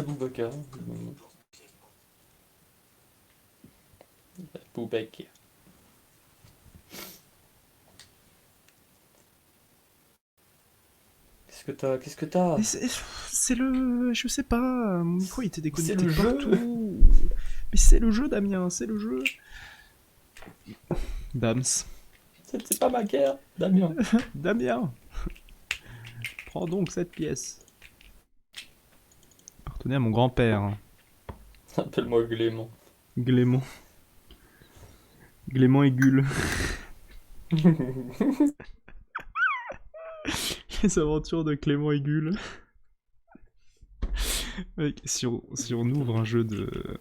Boubacar. Boubacar. Qu'est-ce que t'as? Mais c'est le... Je sais pas, mon micro il était déconnecté C'est le jeu. partout. Mais c'est le jeu, Damien, c'est le jeu. Dams. C'est pas ma guerre, Damien. Damien. Prends donc cette pièce. Appartenait à mon grand-père. Hein. Appelle-moi Glément. Glément. Glément et Gull. Les aventures de Clément et Gull. Mec, si on ouvre un jeu de...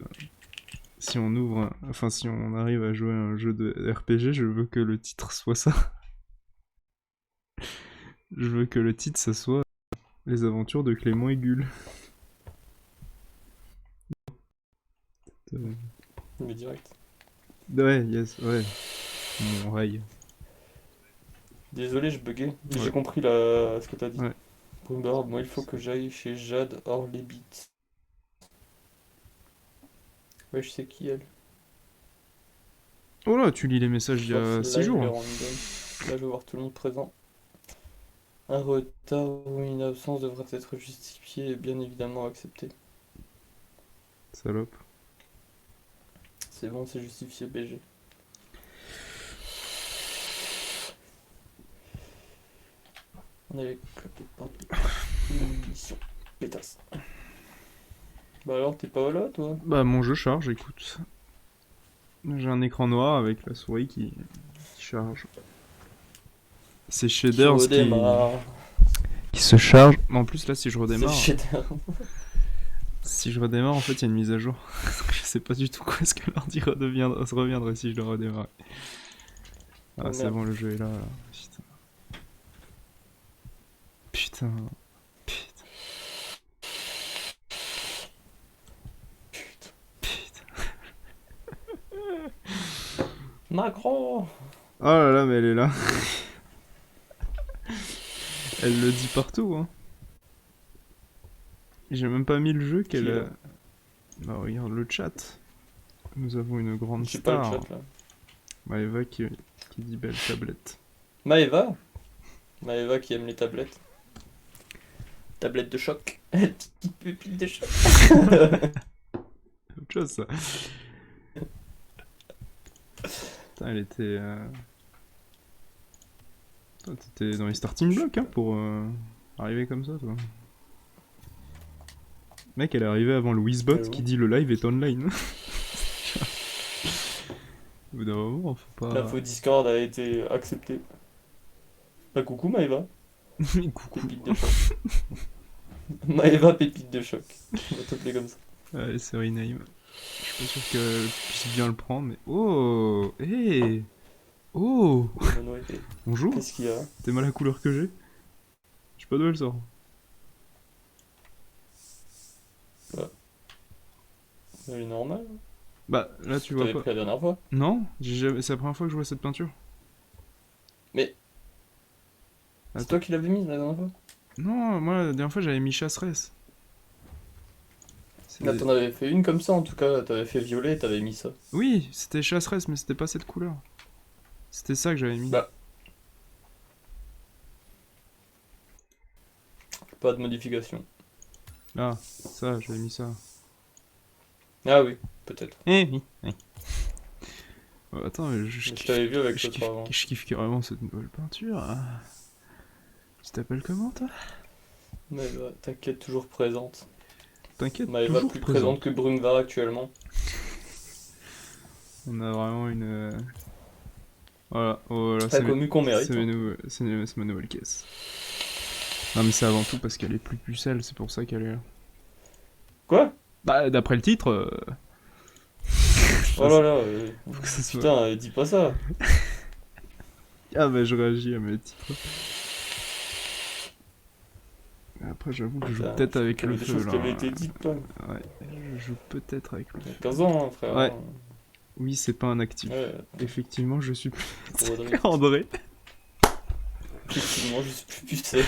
Si on ouvre... Enfin, si on arrive à jouer à un jeu de RPG, je veux que le titre soit ça. Je veux que le titre, ça soit Les aventures de Clément et Gull. Mais direct. Ouais, yes, ouais. Mon rail. Désolé, je buguais. Mais Ouais. j'ai compris ce que t'as dit. Ouais. Bombard, moi il faut que j'aille chez Jade Orlebit. Ouais, je sais qui elle. Oh là, tu lis les messages il y a Force 6 live, jours. les Hein. random. Là, je vais voir tout le monde présent. Un retard ou une absence devrait être justifié et bien évidemment accepté. Salope. C'est bon, c'est justifié, BG. On avait claqué par une mission. Pétasse. Bah alors, t'es pas là, toi? Bah, mon jeu charge, écoute. J'ai un écran noir avec la souris qui charge. C'est shaders qui se charge. Mais en plus, là, si je redémarre. C'est shader. Si je redémarre, en fait, il y a une mise à jour. Je sais pas du tout quoi est-ce que l'ordi reviendrait si je le redémarrais. Ah, Oh, c'est merde. bon, le jeu est là. Putain. Putain. Putain. Macron! Oh là là, mais elle est là. Elle le dit partout, hein. J'ai même pas mis le jeu qu'elle Qui est a... là Bah regarde le chat. Nous avons une grande J'ai pas le star. chat là. Maëva qui dit belle tablette. Maëva? Maëva qui aime les tablettes. Tablette de choc. Petite pupille de choc. C'est autre chose ça. Putain, elle était... Toi, t'étais dans les starting blocks hein, pour arriver comme ça, toi. Mec, elle est arrivée avant le Wizbot qui dit le live est online. Au bout d'un moment, faut pas... L'info Discord a été acceptée. Bah coucou Maëva. Coucou. Pépite de choc. Maëva pépite de choc. On va t'appeler comme ça. Ouais, c'est rename. Je suis pas sûr qu'elle puisse bien le prendre, mais... Oh. Hey. Oh. Bonjour. Qu'est-ce qu'il y a? T'es mal la couleur que j'ai? Je sais pas d'où elle sort. Bah. Elle est normale. Bah, là tu vois T'avais pas... pris la dernière fois. Non, c'est la première fois que je vois cette peinture. Mais... C'est toi qui l'avais mise la dernière fois? Non, moi la dernière fois j'avais mis chasseresse. Là t'en avais fait une comme ça en tout cas, t'avais fait violet et t'avais mis ça. Oui, c'était chasseresse mais c'était pas cette couleur. C'était ça que j'avais mis. Bah. Pas de modification. Ah, ça, j'avais mis ça. Ah oui, peut-être. Eh oui, oui. Attends, je t'avais vu avec l'autre avant. Je kiffe carrément cette nouvelle peinture. Tu t'appelles comment toi? Maëva, t'inquiète, toujours présente. T'inquiète, Maëva toujours plus présente que Brunvar actuellement. On a vraiment une... Voilà, oh, là, La commu qu'on mérite. C'est ma nouvelle caisse. Non mais c'est avant tout parce qu'elle est plus pucelle, c'est pour ça qu'elle est là. Quoi? Bah d'après le titre... Oh là là, putain, dis pas ça. Ah bah je réagis à mes titres. Après j'avoue que je joue peut-être avec le feu là. Qui avaient été dites, toi. Ouais, je joue peut-être avec le feu. 15 ans, hein, frère. Ouais. Oui, c'est pas un actif. Ouais. Effectivement, je suis plus... André. André. Effectivement, je suis plus pucelle.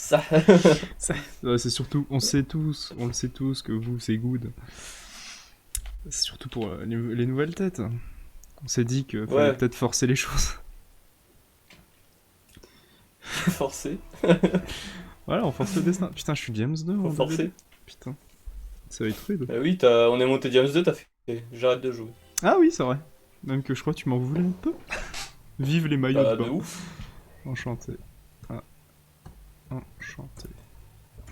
Ça. Ouais, c'est surtout, on le sait tous que vous, c'est good. C'est surtout pour les nouvelles têtes. On s'est dit qu'il fallait Ouais, peut-être forcer les choses. forcé. Voilà, on force le destin. Putain, je suis James 2 Faut en DVD. forcer. Putain, ça va être rude. Bah oui, on est monté James 2, t'as fait. J'arrête de jouer. Ah oui, c'est vrai. Même que je crois que tu m'en voulais un peu. Vive les maillots de Bah, de bain. ouf. Enchanté. Ah, enchanté.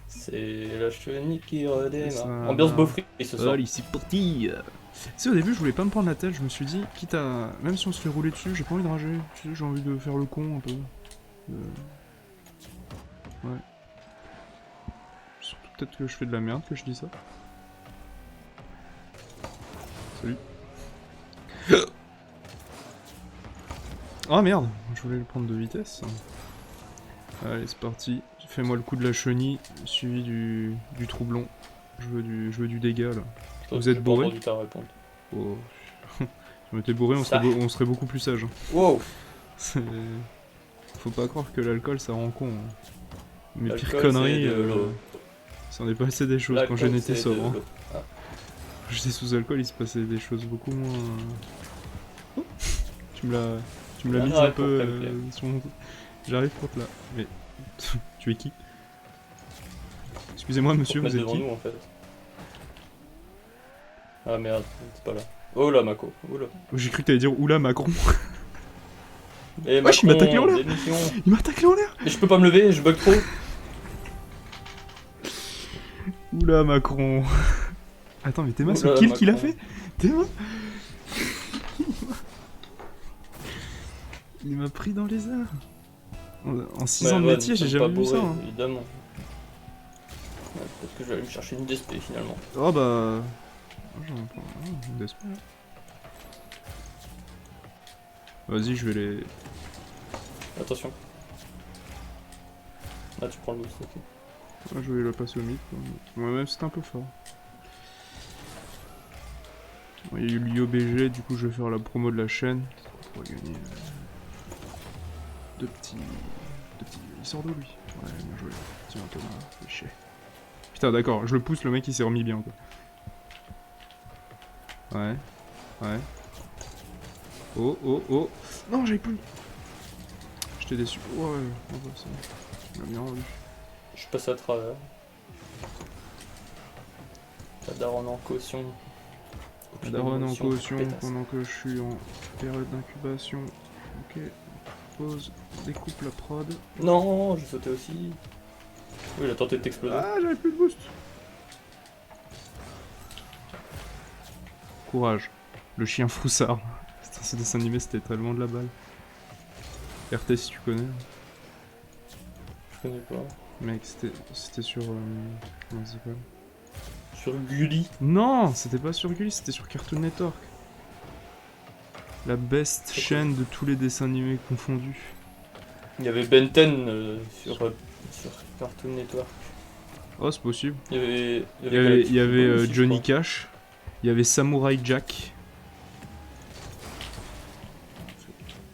C'est la chenille qui redémarre. Ça Ambiance va. beaufry ce soir. Allez, c'est parti. Tu sais, au début, je voulais pas me prendre la tête. Je me suis dit, quitte à. Même si on se fait rouler dessus, j'ai pas envie de rager. Tu sais, j'ai envie de faire le con un peu. Ouais. Surtout peut-être que je fais de la merde que je dis ça. Salut. Ah merde, je voulais le prendre de vitesse. Allez, c'est parti. Fais-moi le coup de la chenille, suivi du troublon. Je veux du dégât là. Vous êtes bourré? J'ai pas entendu ta réponse. Oh. Si on était bourré, on Ça. on serait beaucoup plus sage. Wow. Faut pas croire que l'alcool ça rend con. Hein. Mes pires L'alcool, conneries, c'est de l'eau. c'en est passé des choses quand je L'alcool, n'étais c'est sobre. de Hein. l'eau. Ah. Quand j'étais sous alcool, il se passait des choses beaucoup moins. Oh, tu me l'as Ah, mise arrête un peu pour play. sur mon. J'arrive pour te la. Mais tu es qui? Excusez-moi, monsieur, Faut te vous mettre êtes devant qui? nous en fait. Ah merde, c'est pas là. Oh là, Mako. Oh là. Oh, j'ai cru que t'allais dire oula Macron. Et Wesh, il m'a taclé en l'air. démission. Il m'a taclé en l'air. Mais je peux pas me lever, je bug trop. Oula Macron. Attends, mais Théma, ce Oula, kill qu'il a Macron. fait? Théma. Il m'a pris dans les airs. En 6 ans de Ouais, métier, j'ai nous sommes jamais pas vu ça. bourrés, Hein. évidemment. Ouais, peut-être que je vais aller me chercher une DSP finalement. Oh bah. J'en prends une d'espère. Vas-y, je vais les. Attention. Ah, tu prends le boost, ok. Ah, je vais le passer au mid. Moi-même, c'était un peu fort. Bon, il y a eu l'IOBG, du coup, je vais faire la promo de la chaîne. Pour gagner. Deux petits. Il sort d'où lui? Ouais, bien joué. Tiens, Thomas, fais chier. Putain, d'accord, je le pousse, le mec il s'est remis bien quoi. Ouais. Ouais. Oh, oh, oh. Non, j'avais plus. J'étais déçu. Ouais, on va ça. Tu m'as bien rendu. Je passe à travers. La daronne en caution. La daronne en Émotion, caution pétasse. pendant que je suis en période d'incubation. Ok. Pause. Découpe la prod. Non, j'ai sauté aussi. Oui, il a tenté de t'exploser. Ah, j'avais plus de boost. Courage. Le chien froussard. Putain, ce dessin animé c'était tellement de la balle. RT si tu connais. Je connais pas. Mec, c'était sur. Comment ça s'appelle? Sur Gulli. Non, c'était pas sur Gulli, c'était sur Cartoon Network. La best chaîne de tous les dessins animés confondus. Il y avait Ben 10 sur Cartoon Network. Oh, c'est possible. Il y avait, Il y avait aussi, je Johnny crois. Cash. Il y avait Samurai Jack.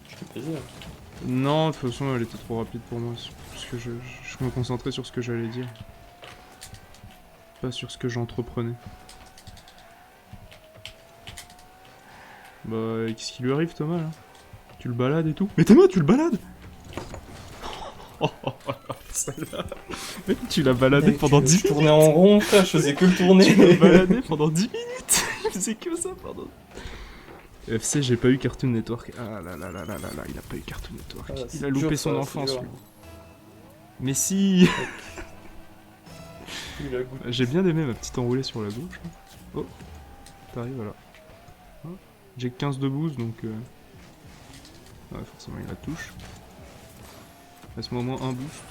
Je fais plaisir. Non, de toute façon, elle était trop rapide pour moi. Parce que je me concentrais sur ce que j'allais dire. Pas sur ce que j'entreprenais. Bah, qu'est-ce qui lui arrive, Thomas, là? Tu le balades et tout? Mais Thomas, tu le balades? Celle-là. Mec, tu l'as baladé pendant 10 Je minutes. tournais en rond, frère, je faisais que le Tu l'as tourner. baladé pendant 10 minutes. Il faisait que ça pendant... FC, j'ai pas eu Cartoon Network. Ah là là là là là là, il a pas eu Cartoon Network. Ah, Il c'est a loupé dur, son ça, enfance, c'est dur. lui. Mais si. Il a goûté. J'ai bien aimé ma petite enroulée sur la gauche. Oh, t'arrives là. Oh. J'ai que 15 de boost donc. Ouais, forcément il la touche. Laisse-moi au moins un boost.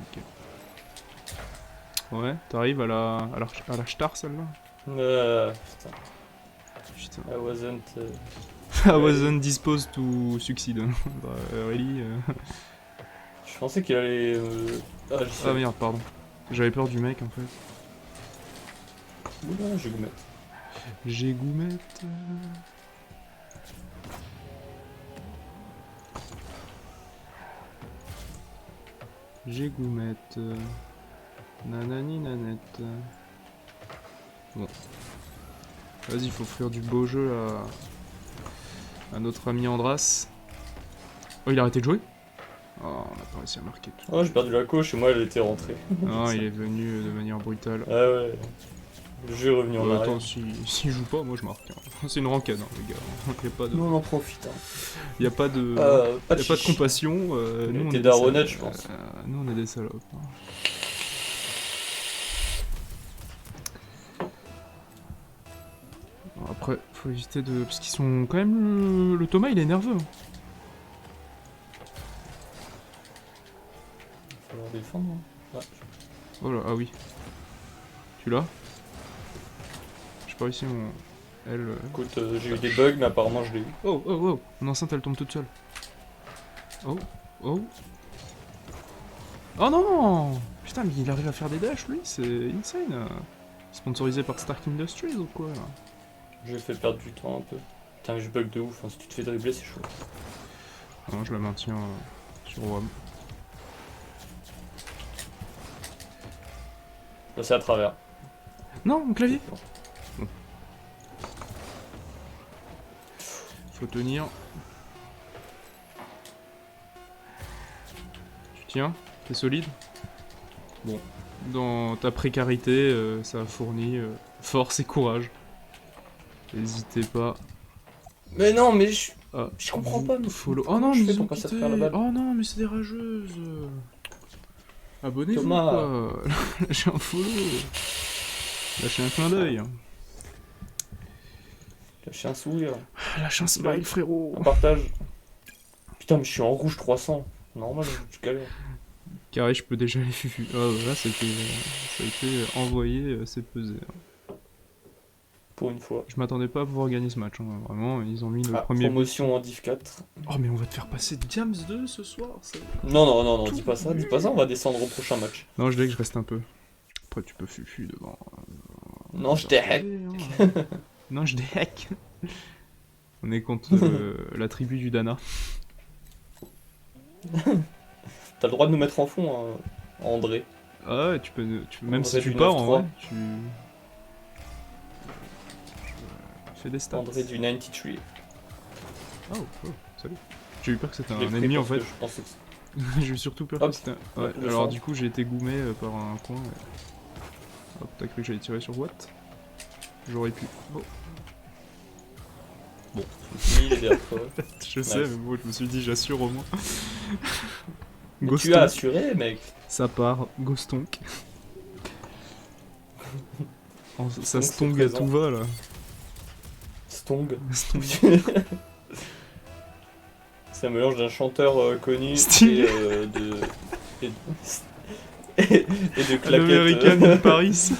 Ok. Ouais, t'arrives à la star celle-là. Putain. Putain. I wasn't. I wasn't disposed to succeed. Bah, really. Je pensais qu'il allait. Ah, je sais. Ah merde, pardon. J'avais peur du mec en fait. Oula, je vais vous mettre. J'ai goumette. J'ai goumette. Nanani nanette. Bon. Vas-y, faut offrir du beau jeu à notre ami Andras. Oh, il a arrêté de jouer? Oh, on n'a pas réussi à marquer tout. Oh, j'ai perdu la coche et moi elle était rentrée. Non, il est venu de manière brutale. Ah ouais. Le jeu est revenu en arrière. Attends, s'il joue pas, moi je marque. Hein. C'est une rancade, hein, les gars. Y a pas de... Nous on en profite. Hein. Y a pas de... Pas y a pas de compassion. Nous, on t'es est daronette, des je pense. nous on est des salopes. Hein. Bon, après, faut éviter de... Parce qu'ils sont quand même... Le Thomas, il est nerveux. Hein. Il va falloir défendre. Hein. Ouais. Oh là, ah oui. Tu l'as? J'ai pas réussi mon... Elle... Écoute, j'ai eu des bugs, mais apparemment je l'ai eu. Oh, oh, oh. Mon enceinte, elle tombe toute seule. Oh, oh. Oh non! Putain, mais il arrive à faire des dashs, lui, c'est insane. Sponsorisé par Stark Industries ou quoi, là? J'ai fait perdre du temps un peu. Putain, mais je bug de ouf, hein. Si tu te fais dribbler, c'est chaud. Non, je la maintiens sur WAM. Là, c'est à travers. Non, mon clavier! Bon. Faut tenir. Tu tiens? T'es solide? Bon. Dans ta précarité, ça a fourni force et courage. N'hésitez pas. Mais non, mais je Ah, comprends pas. Mais follow. comment Oh non, je mais fais ils pour ont passer à quitté. travers la balle. Oh non, mais c'est des rageuses. Abonnez-vous, Thomas. quoi. Lâchez un follow. Lâchez un clin d'œil. Lâchez un sourire. Lâchez un smile, frérot. Un partage. Putain, mais je suis en rouge 300. Normal, je galère. Carré, je peux déjà les fufu. Ah, voilà, ça a été envoyé, c'est pesé. Pour une fois. Je m'attendais pas à pouvoir gagner ce match. Hein. Vraiment, ils ont mis le Ah, premier. promotion en Div 4. Oh, mais on va te faire passer Diams 2 ce soir. Non, non, non, non, dis pas ça, on va descendre au prochain match. Non, je dis que je reste un peu. Après, tu peux fufu devant. Non, je t'ai hack. Non, je déhack. On est contre la tribu du Dana. T'as le droit de nous mettre en fond, hein, André. Ah ouais, tu peux même André si tu du pars 9-3. en vrai, tu fais des stats. André du 93. Oh, salut. J'ai eu peur que c'était Je l'ai un pris ennemi en parce fait. que je pensais que J'ai eu surtout peur Hop, que c'était un... on Ouais, va alors descendre. du coup j'ai été goumé par un coin. Et... Hop, t'as cru que j'allais tirer sur Watt? J'aurais pu. Bon. c'est il est derrière toi. Je sais, Nice. mais moi je me suis dit j'assure au moins. Mais tu Ghostonk. as assuré, mec. Ça part, Ghostonk. Oh, ça Ghostonk, stongue c'est à tout va là. Stong. Stonk. C'est un mélange d'un chanteur connu Sting. et de... Et de claquettes. L'American in Paris.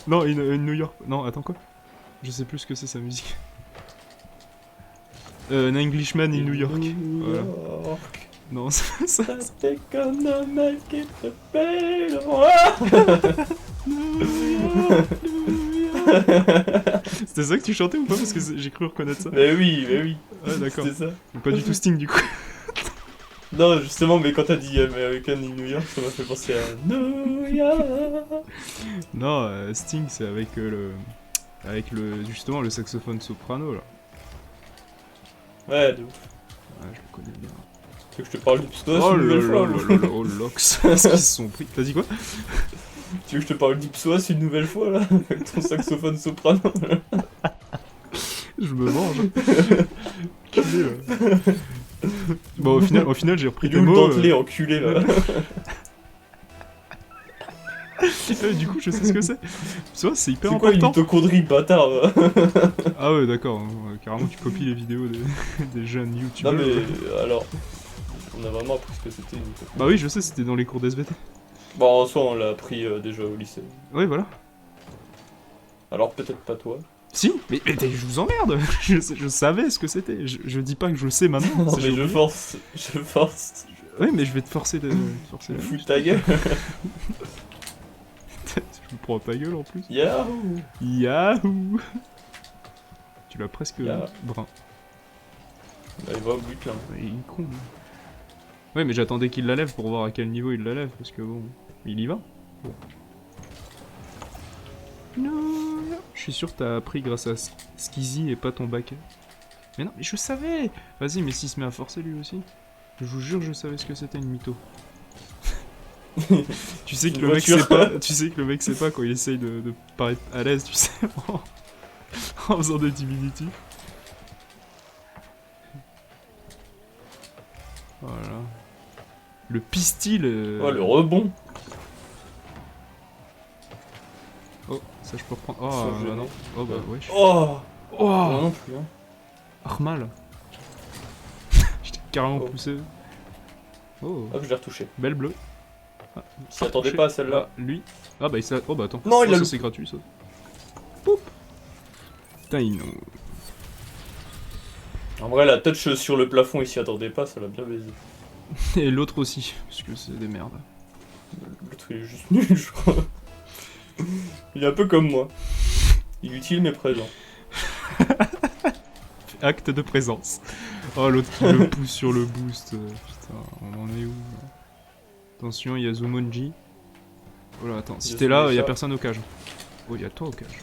Non, in New York. Non, attends quoi? Je sais plus ce que c'est sa musique. An Englishman in New York. Voilà. Non, ça. C'était comme un mec qui te paye le... C'était ça que tu chantais ou pas? Parce que j'ai cru reconnaître ça. Mais oui, mais oui. Ah, d'accord. C'était ça. Donc pas du tout Sting du coup. Non, justement, mais quand t'as dit American in New York, ça m'a fait penser à New York. Non, Sting c'est avec justement le saxophone soprano là. Ouais, de ouf. Ouais, je le connais bien. Tu veux que je te parle du pseudo Oh une là nouvelle là fois là ou- là là, oh Lox. Qu'est-ce qu'ils se sont pris? T'as dit quoi? Tu veux que je te parle d'Ipsoas une nouvelle fois là avec ton saxophone soprano? Je me mange. Culé, là. Bon, au final j'ai repris Il est tes où le mots. dentelé enculé là? Du coup, je sais ce que c'est. Tu vois, c'est hyper C'est quoi une important. mitochondrie bâtard là? Ah ouais, d'accord. Carrément, tu copies les vidéos des jeunes Non youtubeurs. mais alors, on a vraiment appris ce que c'était une mitochondrie. Bah oui, je sais, c'était dans les cours d'SVT. Bon, en soi on l'a appris déjà au lycée. Ouais, voilà. Alors peut-être pas toi. Si, mais je vous emmerde. Je savais ce que c'était. Je dis pas que je le sais maintenant. Non c'est mais j'ai je oublié. force. Ouais, mais je vais te forcer de. Forcer Fous ta gueule. Je me prends ta gueule en plus. Yahoo! Yahoo! Tu l'as presque Ya. brun. Bah, il va au but là. Il est con. Ouais, mais j'attendais qu'il la lève pour voir à quel niveau il la lève, parce que bon, il y va. Bon. Non, je suis sûr que t'as appris grâce à Skizzy et pas ton bac. Mais non, mais je savais. Vas-y, mais s'il se met à forcer lui aussi. Je vous jure, je savais ce que c'était une mytho. Tu sais que le mec sait pas. Tu sais que le mec sait pas quand il essaye de paraître à l'aise, tu sais, en faisant des diminutifs. Voilà. Le pistil. Oh, le rebond. Oh, ça je peux reprendre. Oh, bah non. Oh, bah ouais. Oh, Oh, moi non plus. Hein. Armal. Je t'ai carrément poussé. Oh. Hop, je l'ai retouché. Belle bleue. Ah, il s'y attendait pas à celle-là. Ah, lui. Ah bah il s'est... Oh bah attends. Non, il a ça c'est gratuit ça. Poup. Putain, il nous... En vrai, la touch sur le plafond, il s'y attendait pas, ça l'a bien baisé. Et l'autre aussi, parce que c'est des merdes. L'autre, il est juste nul, je crois. Il est un peu comme moi. Inutile mais présent. Acte de présence. Oh, l'autre qui le pousse sur le boost. Putain, on en est où là? Attention, il y a Zumonji. Oh là, attends, si t'es là, il y a personne au cage. Oh, il y a toi au cage.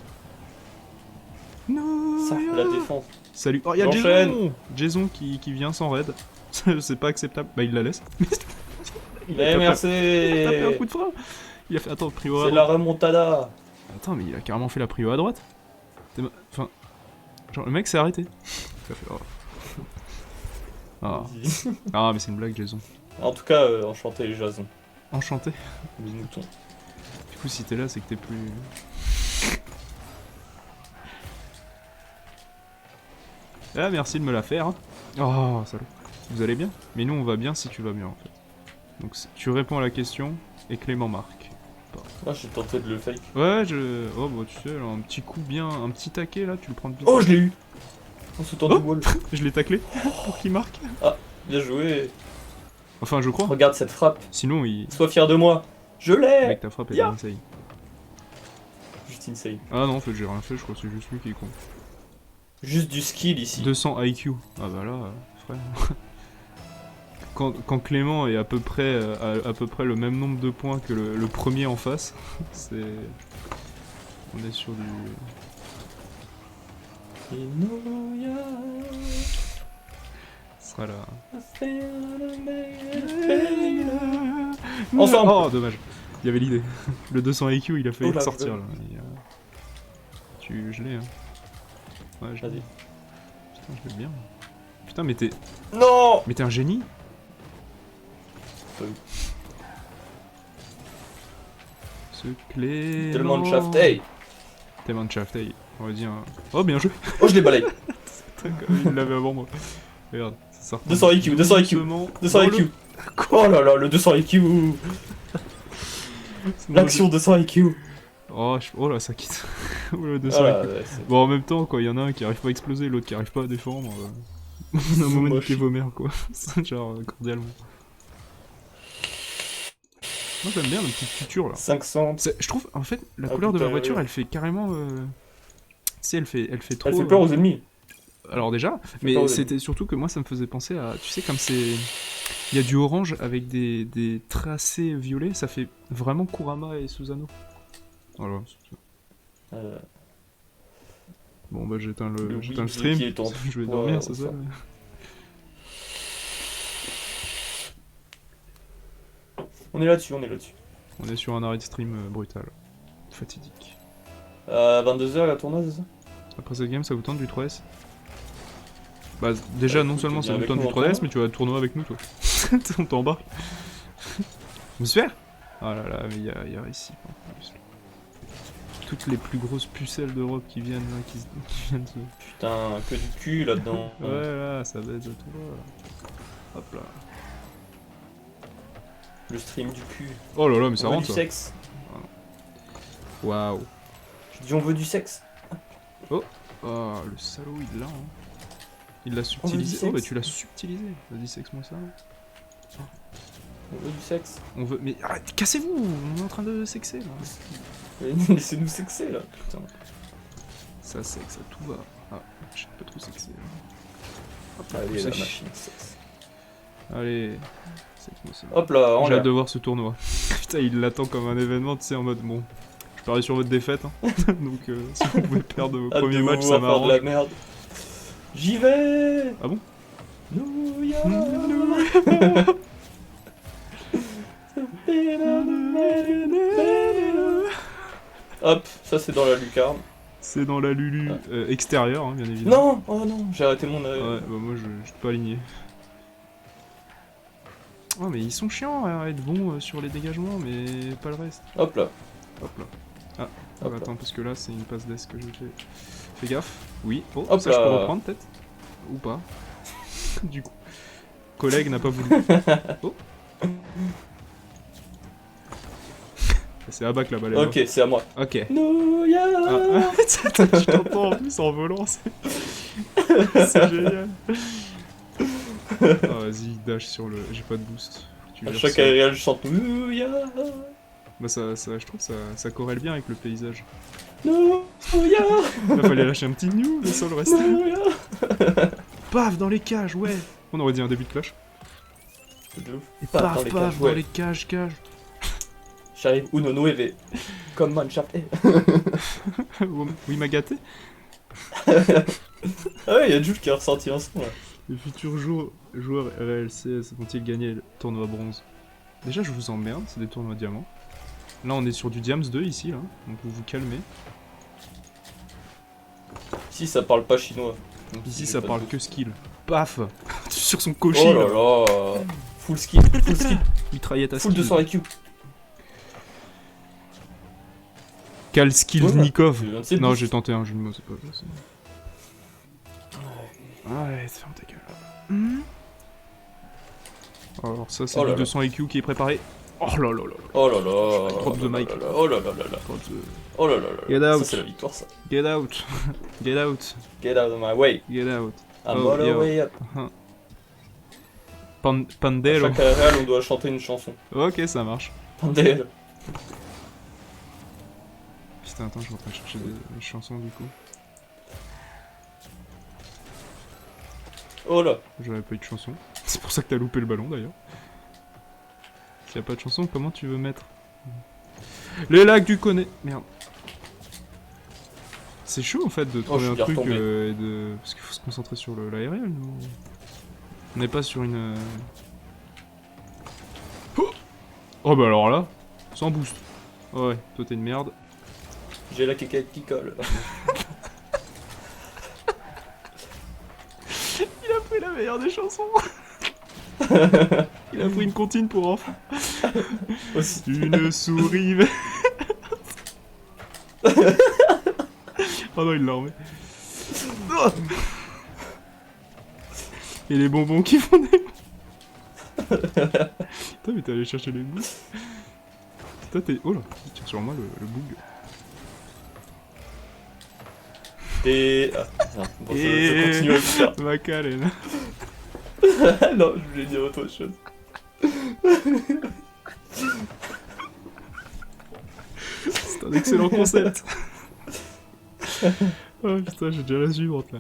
Non. Ça, la défense. Salut. Oh, il y a Jason. Jason qui vient sans raid. C'est pas acceptable. Bah, il la laisse. merci. Il a tapé un coup de frein. Il a fait. Attends, prio à droite. C'est la remontada. Attends, mais il a carrément fait la prio à droite. Enfin. Genre, le mec s'est arrêté. Ça fait. Oh. Ah. Ah, mais c'est une blague, Jason. En tout cas, enchanté, Jason. Enchanté. Les moutons. Du coup, si t'es là, c'est que t'es plus. Ah, merci de me la faire. Hein. Oh, salaud. Vous allez bien? Mais nous, on va bien si tu vas bien, en fait. Donc, tu réponds à la question et Clément marque. Ah, j'ai tenté de le fake. Ouais, je. Oh, bah, tu sais, là, un petit coup bien. Un petit taquet, là, tu le prends de Oh, je l'ai eu! En sautant du wall. Je l'ai taclé pour qu'il marque. Ah, bien joué. Enfin, je crois. Regarde cette frappe. Sinon, il. Sois fier de moi. Je l'ai! Mec, ta frappe, elle est insane. Juste insane. Ah non, en fait, j'ai rien fait, je crois que c'est juste lui qui est con. Juste du skill ici. 200 IQ. Ah bah là, frère. Quand Clément est à peu près le même nombre de points que le premier en face, c'est... On est sur du... Ce sera là. Ensemble. Oh, dommage. Il y avait l'idée. Le 200 IQ, il a failli sortir là. Je l'ai, hein. Ouais, je l'ai. Putain, je l'ai bien. Putain, mais t'es... Non! Mais t'es un génie? Ce clé... Tellement de shaft, hey! Tellement de shaft, hey. On va dire... Oh, bien joué! Oh, je l'ai balayé! Il l'avait avant moi. Regarde, ça sort. 200 IQ, 200 IQ! 200 IQ! Oh là là, le 200 IQ! L'action 200 IQ! Oh, oh là, ça quitte. Oh, le 200 IQ. Ouais, bon, en même temps, quoi, il y en a un qui arrive pas à exploser, l'autre qui arrive pas à défendre. On a un moment niqué vos mères, quoi. Genre, cordialement. Moi, j'aime bien la petite future, là. 500. Je trouve, en fait, la couleur de la voiture, elle fait carrément... Tu sais, elle fait trop... Elle fait peur aux ennemis. Alors déjà, mais c'était surtout que moi, ça me faisait penser à... Tu sais, comme c'est... Il y a du orange avec des tracés violets, ça fait vraiment Kurama et Susanoo. Voilà. Bon bah j'éteins le stream, je vais dormir, c'est ça. On est là-dessus, on est là-dessus. On est sur un arrêt de stream brutal, fatidique. 22h la tournoi, c'est ça? Après cette game, ça vous tente du 3S? Bah déjà, non seulement ça vous tente du 3DS, mais tu vas tourner avec nous, toi. On t'embarque. Vous se faire? Ah là là, mais il y a ici en plus. Toutes les plus grosses pucelles d'Europe qui viennent là, qui viennent se... Putain, que du cul là-dedans. Ouais, là, ça baisse de toi. Hop là. Le stream du cul. Oh là là, mais ça rentre, rentre, ça. On veut du sexe. Waouh. Je dis on veut du sexe. Oh, oh le salaud, il l'a, hein. Il l'a subtilisé. Oh, bah tu l'as subtilisé. Vas-y, sexe-moi ça. On veut du sexe. On veut... Mais arrête, cassez-vous. On est en train de sexer, là. Laissez-nous sexer, là, putain. Ça sexe à tout va. Ah, j'ai pas trop sexé, là. Hop, allez, la machine sexe. Allez. C'est bon. Hop là, en J'ai hâte l'air. de voir ce tournoi. Putain, il l'attend comme un événement, tu sais, en mode bon. Je parie sur votre défaite, hein. Donc si vous pouvez perdre vos Hâte premiers de matchs, voir ça faire de la m'arrange. merde. J'y vais. Ah bon? Nouya. Hop, ça c'est dans la lucarne. C'est dans la Lulu extérieure, hein, bien évidemment. Non, oh non, j'ai arrêté mon. Ouais, bah moi je suis pas aligné. Oh mais ils sont chiants à être bons sur les dégagements, mais pas le reste. Hop là. Hop là. Ah, Hop là. attends, parce que là c'est une passe d'ess que j'ai fait. Fais gaffe. Oui. Oh, Hop ça je peux là. reprendre peut-être. Ou pas. Du coup. Collègue n'a pas voulu. Oh. C'est Abac là-bas. Ok, c'est à moi. Ok. Nouya. Ah, je t'entends en plus en volant, c'est génial. Ah, vas-y, dash sur le. J'ai pas de boost. Tu À gères chaque ça. aérial, je chante Nouya. Bah, je trouve que ça corrèle bien avec le paysage. Nouya. Il fallait lâcher un petit new, mais ça le reste. Nouya. Paf dans les cages, ouais. On aurait dit un début de clash. De ouf. Et Paf, paf, dans les paf cages, dans ouais. les cages. J'arrive Uno Nueve. Comme Mancharte. Oui, m'a gâté. Ah ouais, y'a Jules qui a ressenti un son là. Les futurs joueurs RLCS vont-ils gagner le tournoi bronze? Déjà, je vous emmerde, c'est des tournois diamants. Là, on est sur du Diams 2 ici, là. Donc, vous vous calmez. Ici ça parle pas chinois. Donc, Ici, j'ai ça pas parle de que skill. Paf sur son doute. cocher, Oh là là. là. Full skill, full skill, Mitraillette à full skill. 200 IQ. Cal Skillnikov. Voilà. C'est Non, boost. j'ai tenté un jeu de mots, c'est pas possible. Ouais, ferme ta gueule. Alors, ça, c'est Oh du là là. 200 IQ qui est préparé. Oh là là là. Oh là là. Drop the mic. Oh là là là là. Drop the- Oh là là là. Get Ça out. c'est la victoire ça. Get out. Get out. Get out of my way. Get out. I'm Oh, all the yo. way up. À Pandelo. chaque aérial on doit chanter une chanson. Ok, ça marche. Pandel. Putain, attends, je vais en train de chercher des chansons du coup. Oh là. J'avais pas eu de chanson. C'est pour ça que t'as loupé le ballon d'ailleurs. S'il y a pas de chanson, comment tu veux mettre les lacs du Conné. Merde. C'est chaud en fait de trouver je un suis truc retombé. et de. Parce qu'il faut se concentrer sur l'aériel, nous. On n'est pas sur une. Oh bah alors là, sans boost. Oh ouais, toi t'es une merde. J'ai la cacahuète qui colle. Il a pris la meilleure des chansons. Il a pris une comptine pour enfants. Aussi. Une souris verte. Oh non, il l'a remis. Et les bonbons qui font des... Putain, mais t'es allé chercher les bouts. Putain, t'es... Oh là, il tire sur moi le boug. Et. Ah, non. Bon, je continue à le faire. Macarena. Non, je voulais dire autre chose. C'est un excellent concept. Oh putain, j'ai déjà la suivante là.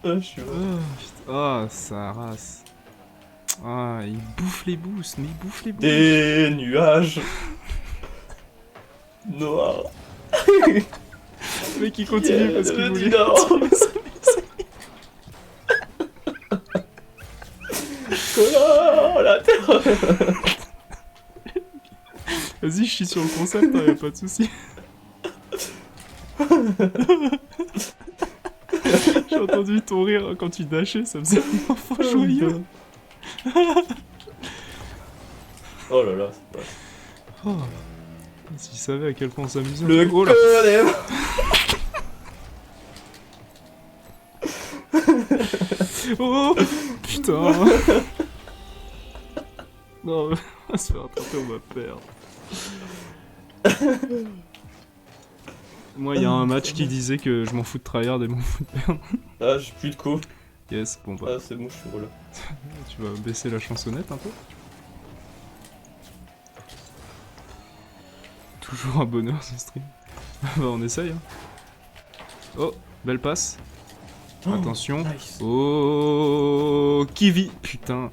Ah, je suis Oh putain, oh sa race. Ah, il bouffe les boosts, mais il bouffe les boosts. Des nuages noirs. Le mec il continue parce qu'il voulait. Oh la terre. Vas-y, je suis sur le concept, hein, y'a pas de soucis. J'ai entendu ton rire quand tu dashais, ça faisait un enfant joyeux. Oh là là, c'est pas... Oh. S'il savait à quel point on s'amusait. Le Oh là. Oh putain. Non, on va se faire attraper, on va perdre. Moi, il y a un match qui disait que je m'en fous de tryhard et m'en fous de perdre. Ah, j'ai plus de coups. Yes, bon bah, Ah, c'est bon, je suis là. tu vas baisser la chansonnette un peu. Toujours un bonheur ce stream. Bah, on essaye, hein. Oh, belle passe. Attention. Nice. Oh, Kiwi. Putain.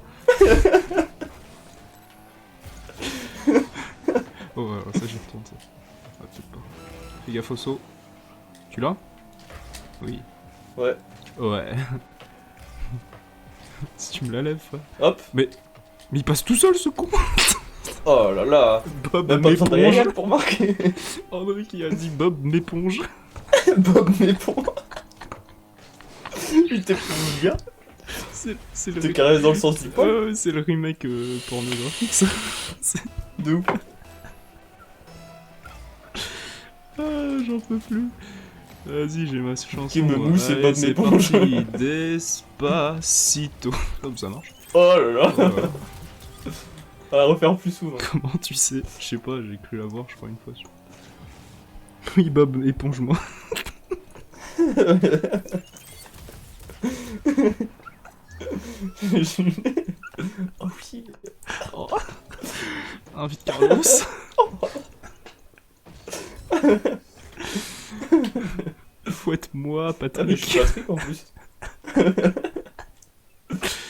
Oh, alors ça, j'y retourne, ça. Ah, peut-être pas. Fais gaffe au saut. Tu l'as? Oui. Ouais. Ouais. Si tu me la lèves, frère. Hop. Mais il passe tout seul, ce con. Oh là là. Bob Même pas besoin de m'éponge. réel pour marquer. Oh non, qui a dit Bob m'éponge. Bob m'éponge. Il t'éponge bien. C'est Te caresse dans le sens du poil. Ouais, c'est le remake pornographique, ça. De ouf. Ah, j'en peux plus. Vas-y, j'ai ma chanson. Qui me mousse et Allez, Bob c'est m'éponge. parti. Despacito. Comme ça marche. Oh là là. Euh, On va la refaire plus souvent. comment tu sais? Je sais pas, j'ai cru la voir, je crois, une fois. Oui, Bob, éponge-moi. Oh oui. Oh. Invite Carlos. Fouette-moi, Ah mais je Patrick. suis Patrick en plus.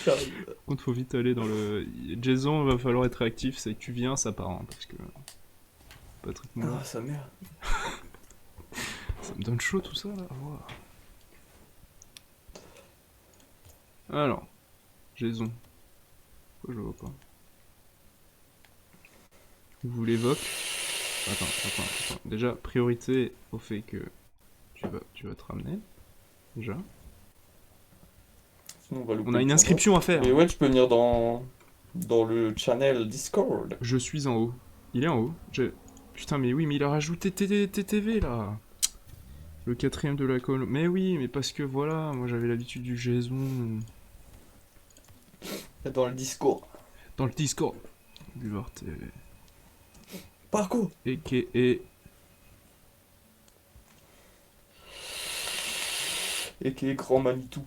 J'arrive. Par contre, faut vite aller dans le. Jason, va falloir être réactif, c'est que tu viens, ça part, hein, parce que. Patrick, moi, Ah sa mère. ça me donne chaud tout ça là. Wow. Alors, Jason. Pourquoi je le vois pas? Vous l'évoque. Attends. Déjà, priorité au fait que tu vas te ramener. Déjà. Sinon, on va louper On a le une point. inscription à faire. Mais ouais, tu peux venir dans le channel Discord. Je suis en haut. Il est en haut. Putain, mais oui, mais il a rajouté TTV là. Le 4ème de la colonne. Mais oui, mais parce que voilà, moi j'avais l'habitude du Jason. Dans le Discord. Dans le Discord. Buvard TV. Parcours. A.K.A. Et qui est grand Manitou.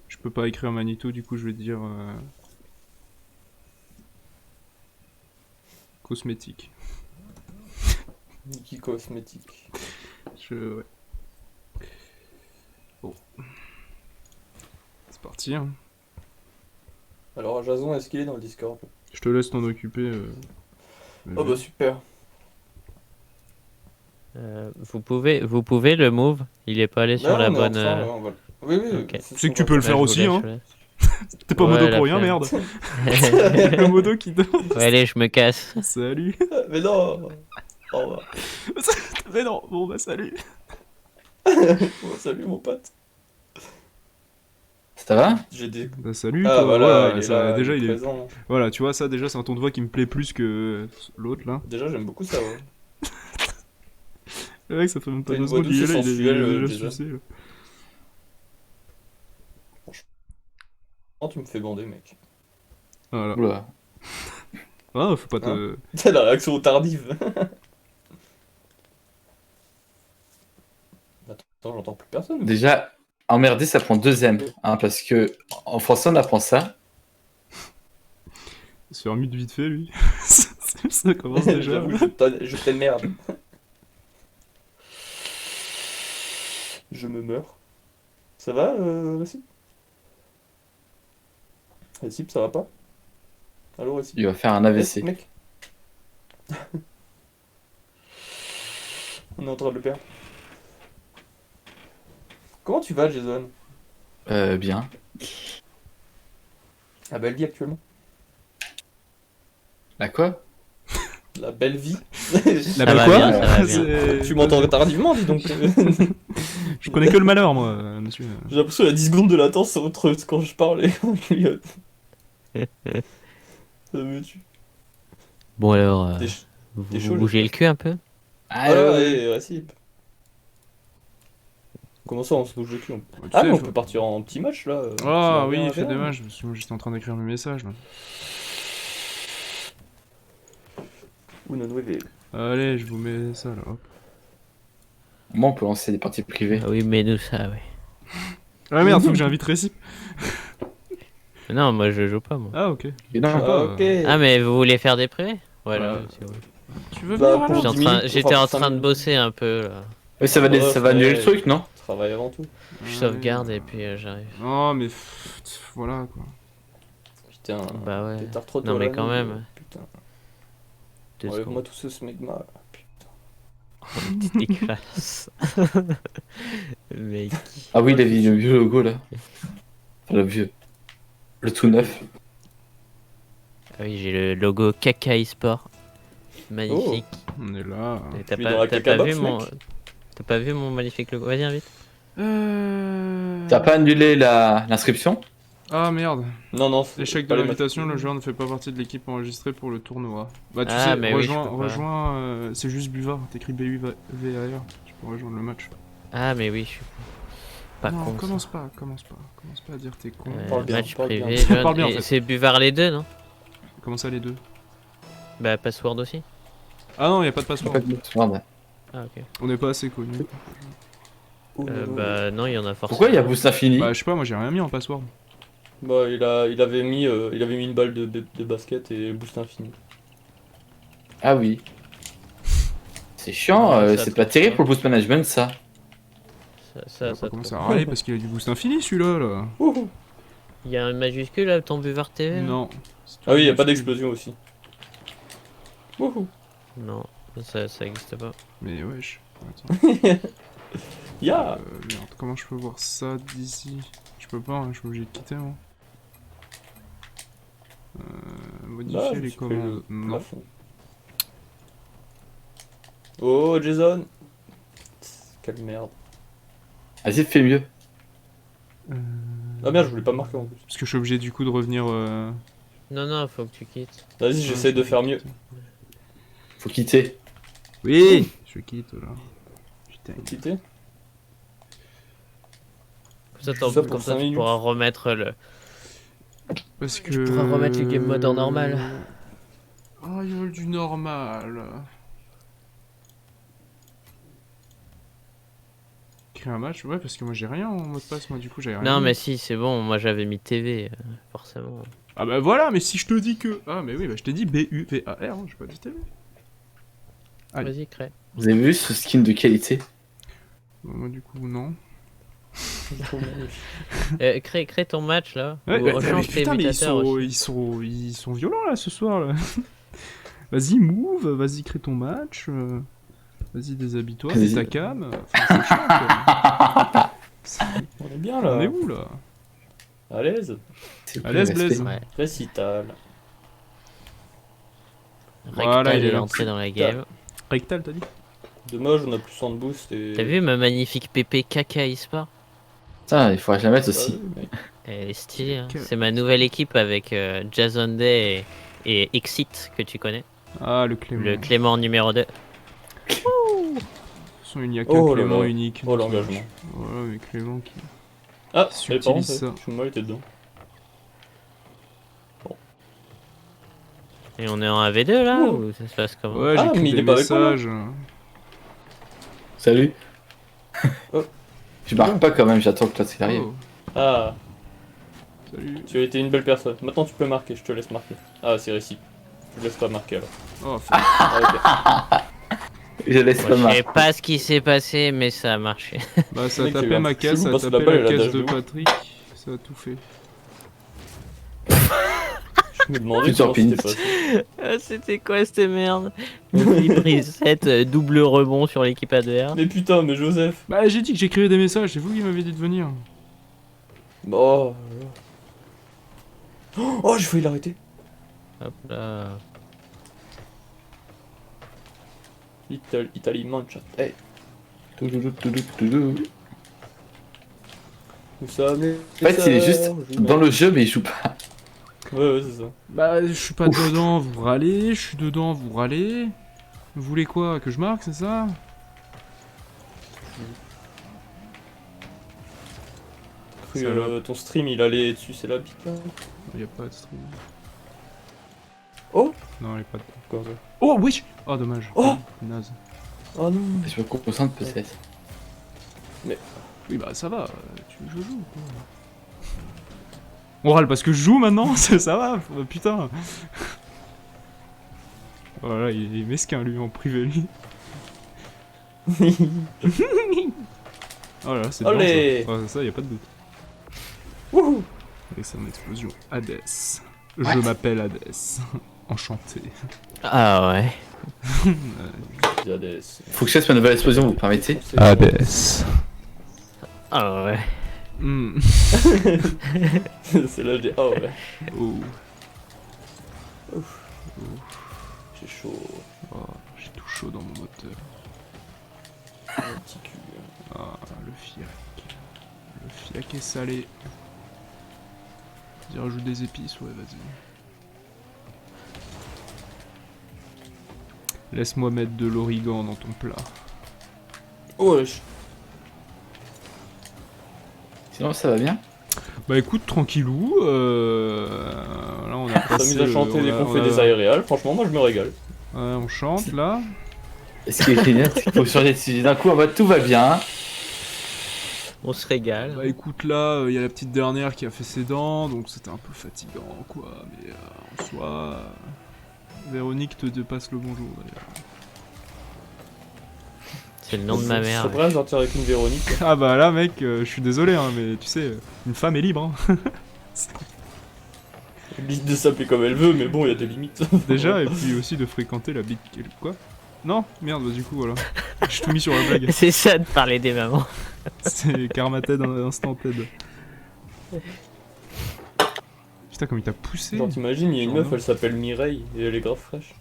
Je peux pas écrire Manitou, du coup je vais dire. Cosmétique. Niki Cosmétique. Ouais. Bon. C'est parti, hein. Alors, Jason, est-ce qu'il est dans le Discord? Je te laisse t'en occuper. Oh bah super. Vous pouvez le move. Il est pas allé sur Là, la on est en bonne. train, ouais, on va... Oui, oui. Ok. c'est C'est que ce tu qu'on peux le va faire je vous aussi, laisse, hein. je vous laisse. T'es pas Ouais, modo la pour rien, flemme. merde. Le modo qui donne. Ouais, allez, je me casse. Salut. faire. Mais non. Au revoir. Mais non, bon bah salut. Bon, salut mon pote. Ça va? J'ai des... Bah salut Ah toi, voilà, il est ça, là, déjà il est il est... présent. Voilà, tu vois ça déjà c'est un ton de voix qui me plaît plus que l'autre là. Déjà, j'aime beaucoup ça, ouais. Le mec ça fait même pas T'as une 2 voix secondes qu'il est douce là, et il est sensuelle, déjà déjà. sucé là. Oh, tu me fais bander, mec. Voilà. Oula. Ah, faut pas te... C'est la réaction tardive. Attends, j'entends plus personne. Déjà, emmerder, ça prend deuxième. Hein, parce que en français, on apprend ça. Se faire mute vite fait lui. Ça commence déjà. J'avoue, je t'emmerde. Je me meurs. Ça va, Récip? Récip, ça va pas? Allô, Récip? Il va faire un AVC. Mec. On est en train de le perdre. Comment tu vas, Jason? Bien. La belle vie actuellement? La quoi? La belle vie? La Ça belle va quoi bien, ça va bien. C'est- Tu m'entends tardivement, dis donc. Je connais que le malheur moi, monsieur. J'ai l'impression qu'il y a 10 secondes de latence entre quand je parle et quand je lui Ça me tue. Bon alors, T'es vous chaud, bougez le cul un peu. Ah, Ah là, ouais. allez, Récip. Comment ça, on se bouge le cul? Ouais, tu Ah, sais, mais on faut- peut partir en petit match là. Ah ça oui, revient à fait rien. dommage, j'étais en train d'écrire le message là. Uno nueve. Allez, je vous mets ça là, hop. Moi, on peut lancer des parties privées. Ah oui, mais nous ça, oui. Ah merde, faut que j'invite Récip. Non, moi je joue pas moi. Ah ok. Et non, Ah, ok. Ah mais vous voulez faire des privés? Voilà. Ouais. si vous voulez. Tu veux Bah, venir pour alors 10 minutes, J'étais en enfin, train de 5 bosser un peu là. Oui, ça va, Ouais, ça va annuler le ouais. truc, non? Travail avant tout. Je sauvegarde et puis j'arrive. Non, mais voilà quoi. Putain, Bah ouais. t'es trop Non, tôt mais la quand nuit, même. Putain, 2 enlève-moi secondes. tout ce smegma là. Putain. Petite dégueulasse. Mec. Ah oui, il avait le vieux logo là. Enfin, le vieux. Le tout neuf. Ah oui, j'ai le logo Kaka eSport. Magnifique. On est là. Et t'as Tu es dans la pas caca vu box, mon... mec T'as pas vu mon magnifique logo? Vas-y, invite. T'as pas annulé l'inscription? Ah merde. Non, non, c'est Échec de pas les l'invitation, masques. le joueur ne fait pas partie de l'équipe enregistrée pour le tournoi. Bah tu Ah, sais, mais oui, je rejoins, peux pas. rejoins c'est juste Buvard, t'écris BUVAR, tu peux rejoindre le match. Ah, mais oui, je suis pas non, con. commence pas à dire t'es con. Parle bien, Match parle bien. privé. Parle bien, en Et fait. c'est Buvard les deux, non? Comment ça les deux? Bah, Password aussi. Ah non, y a pas de passeport. Merde. Ah, ok. On n'est pas assez connus. Ouh, Bah, non, il y en a forcément. Pourquoi il y a Boost Infini? Bah je sais pas, moi j'ai rien mis en password. Bah, il avait mis une balle de basket et boost infini. Ah oui. C'est chiant, Ah, ça c'est te pas trouve terrible pas. pour le boost management ça. On Ça, va ça pas commencer te- à râler parce qu'il a du boost infini celui-là là. Ouh. Il y a une majuscule là, ton Buvard TV? là Non. Ah oui, y a pas d'explosion aussi. Wouhou. Non, ça existe pas. Mais wesh. Attends. Ya. Merde, comment je peux voir ça d'ici? Je peux pas, hein, je suis obligé de quitter moi. Modifier Là, je les me suis fait commandes. le Non. plafond. Oh, Jason. Quelle merde. Vas-y, fais mieux. Ah merde, je voulais pas marquer en plus. Parce que je suis obligé du coup de revenir. Non, non, faut que tu quittes. Vas-y, j'essaie de faire mieux. Faut quitter. Oui, je quitte là. Putain. Quitter. Comme ça, Ça pour comme ça 5 tu minutes. pourras remettre le. Parce que. Je pourrais remettre le game mode en normal. Ah, il veut du normal. Créer un match, ouais, parce que moi j'ai rien en mot de passe, moi du coup j'ai rien. Non, mis. mais si, c'est bon, moi j'avais mis TV, forcément. Ah bah voilà, mais si je te dis que. Ah, mais oui, bah je t'ai dit BUVAR, hein, j'ai pas dit TV. Allez. Vas-y, crée. Vous avez vu ce skin de qualité? Bon, moi du coup, non. Crée ton match là. Ouais, ou bah, rechange mais tes putain, mais mutateurs aussi. ils sont violents là ce soir là. Vas-y, move, vas-y, crée ton match. Vas-y, déshabille-toi, Vas-y. mets ta cam. Enfin, c'est chiant quoi. On est bien là. On est où là? À l'aise. C'est À l'aise, plus respect. Blaise. Ouais. Récital. Voilà, Rectal il est est là. entré dans la game. Rectal, t'as dit? Dommage, on a plus 100 de boost et. T'as vu ma magnifique PP Kaka eSport? Putain, il faudrait que je la mette Bah aussi. oui, mec. Elle est stylée, hein. Ok. C'est ma nouvelle équipe avec Jason Day et Exit que tu connais. Ah, le Clément. Le Clément numéro 2. De toute façon, il n'y a qu'un Oh là Clément là. unique. Oh l'engagement. Voilà, mais Clément qui. Ah, Qui elle est pas utilise rentrée. ça. Je suis mal, il était dedans. Et on est en AV2 là Oh. ou ça se passe comment? Ouais, Ah, j'écris mais il des est pas avec moi, là. messages. Salut. Oh. Je marque pas quand même, j'attends que toi tu arrives. Oh, Ah, salut. tu as été une belle personne. Maintenant tu peux marquer, je te laisse marquer. Ah, c'est récit. Je te laisse pas marquer alors. Oh, Ah, Je laisse Moi, pas je marquer. sais pas ce qui s'est passé, mais ça a marché. bah, ça a Mec, il y a eu tapé un ma truc caisse, chelou ça a parce que tapé la balle, la elle a caisse dash de de ouf. Patrick. Ça a tout fait. Je me demandais Future comment c'était pins. passé. Ah, c'était quoi cette merde? Il prise 7, double rebond sur l'équipe ADR. Mais putain, mais Joseph. Bah, j'ai dit que j'écrivais des messages, c'est vous qui m'avez dit de venir. Oh, oh, j'ai failli l'arrêter. Hop là. Italie Mancha. Hey, Toudoudou, toudoudou, toudoudou. nous sommes les. En fait, il est juste dans le jeu, mais il joue pas. Ouais, ouais, c'est ça. Bah, je suis pas dedans, vous râlez, je suis dedans, vous râlez. Vous voulez quoi? Que je marque, c'est ça? Cru, ton stream il allait dessus, c'est la bite là. Y'a pas de stream. Oh. Non, y'a pas de. Comment ça? Oh, oui! Oh, dommage. Oh. Naze. Oh non. Je me concentre peut-être. Oui, bah, ça va, je joue, quoi. On râle parce que je joue maintenant, ça va, putain. Voilà, il est mesquin lui en privé lui. Oh là là, c'est Allez. dedans, ça. Ouais, ça, y a pas de doute. Wouhou. Avec son explosion. Hades. Je What m'appelle Hades. Enchanté. Ah ouais. Hades. Faut que je fasse ma nouvelle explosion, vous permettez? Ah ouais. Hmm. C'est là je dis oh ouais. Oh. J'ai chaud. Oh, j'ai tout chaud dans mon moteur. Un petit cul. Ah, le fiac. Le fiac est salé. Vas-y, rajoute des épices, ouais, vas-y. Laisse-moi mettre de l'origan dans ton plat. Oh wesh. Sinon, ça va bien? Bah écoute, tranquillou. Là, on a On passé. s'amuse à chanter dès qu'on fait des aéréales. Franchement, moi je me régale. Ouais, on chante là. Et ce qui est génial, c'est qu'il faut changer de sujet d'un coup en mode tout va bien. On se régale. Bah écoute, là, il y a la petite dernière qui a fait ses dents, donc c'était un peu fatigant, quoi. Mais en soi. Véronique te passe le bonjour d'ailleurs. C'est le nom de ma Je mère. serais prêt à sortir avec une Véronique. Ah bah là, mec, je suis désolé, hein, mais tu sais, une femme est libre. Hein. Elle dit de s'appeler comme elle veut, mais bon, il y a des limites. Déjà, et puis aussi de fréquenter la bite. Quoi? Non? Merde, bah du coup, voilà. J'ai tout mis sur la blague. C'est ça de parler des mamans. C'est Karma Ted, instant Ted. Putain, comme il t'a poussé. Genre, t'imagines, il y a une Genre, meuf, non. elle s'appelle Mireille et elle est grave fraîche.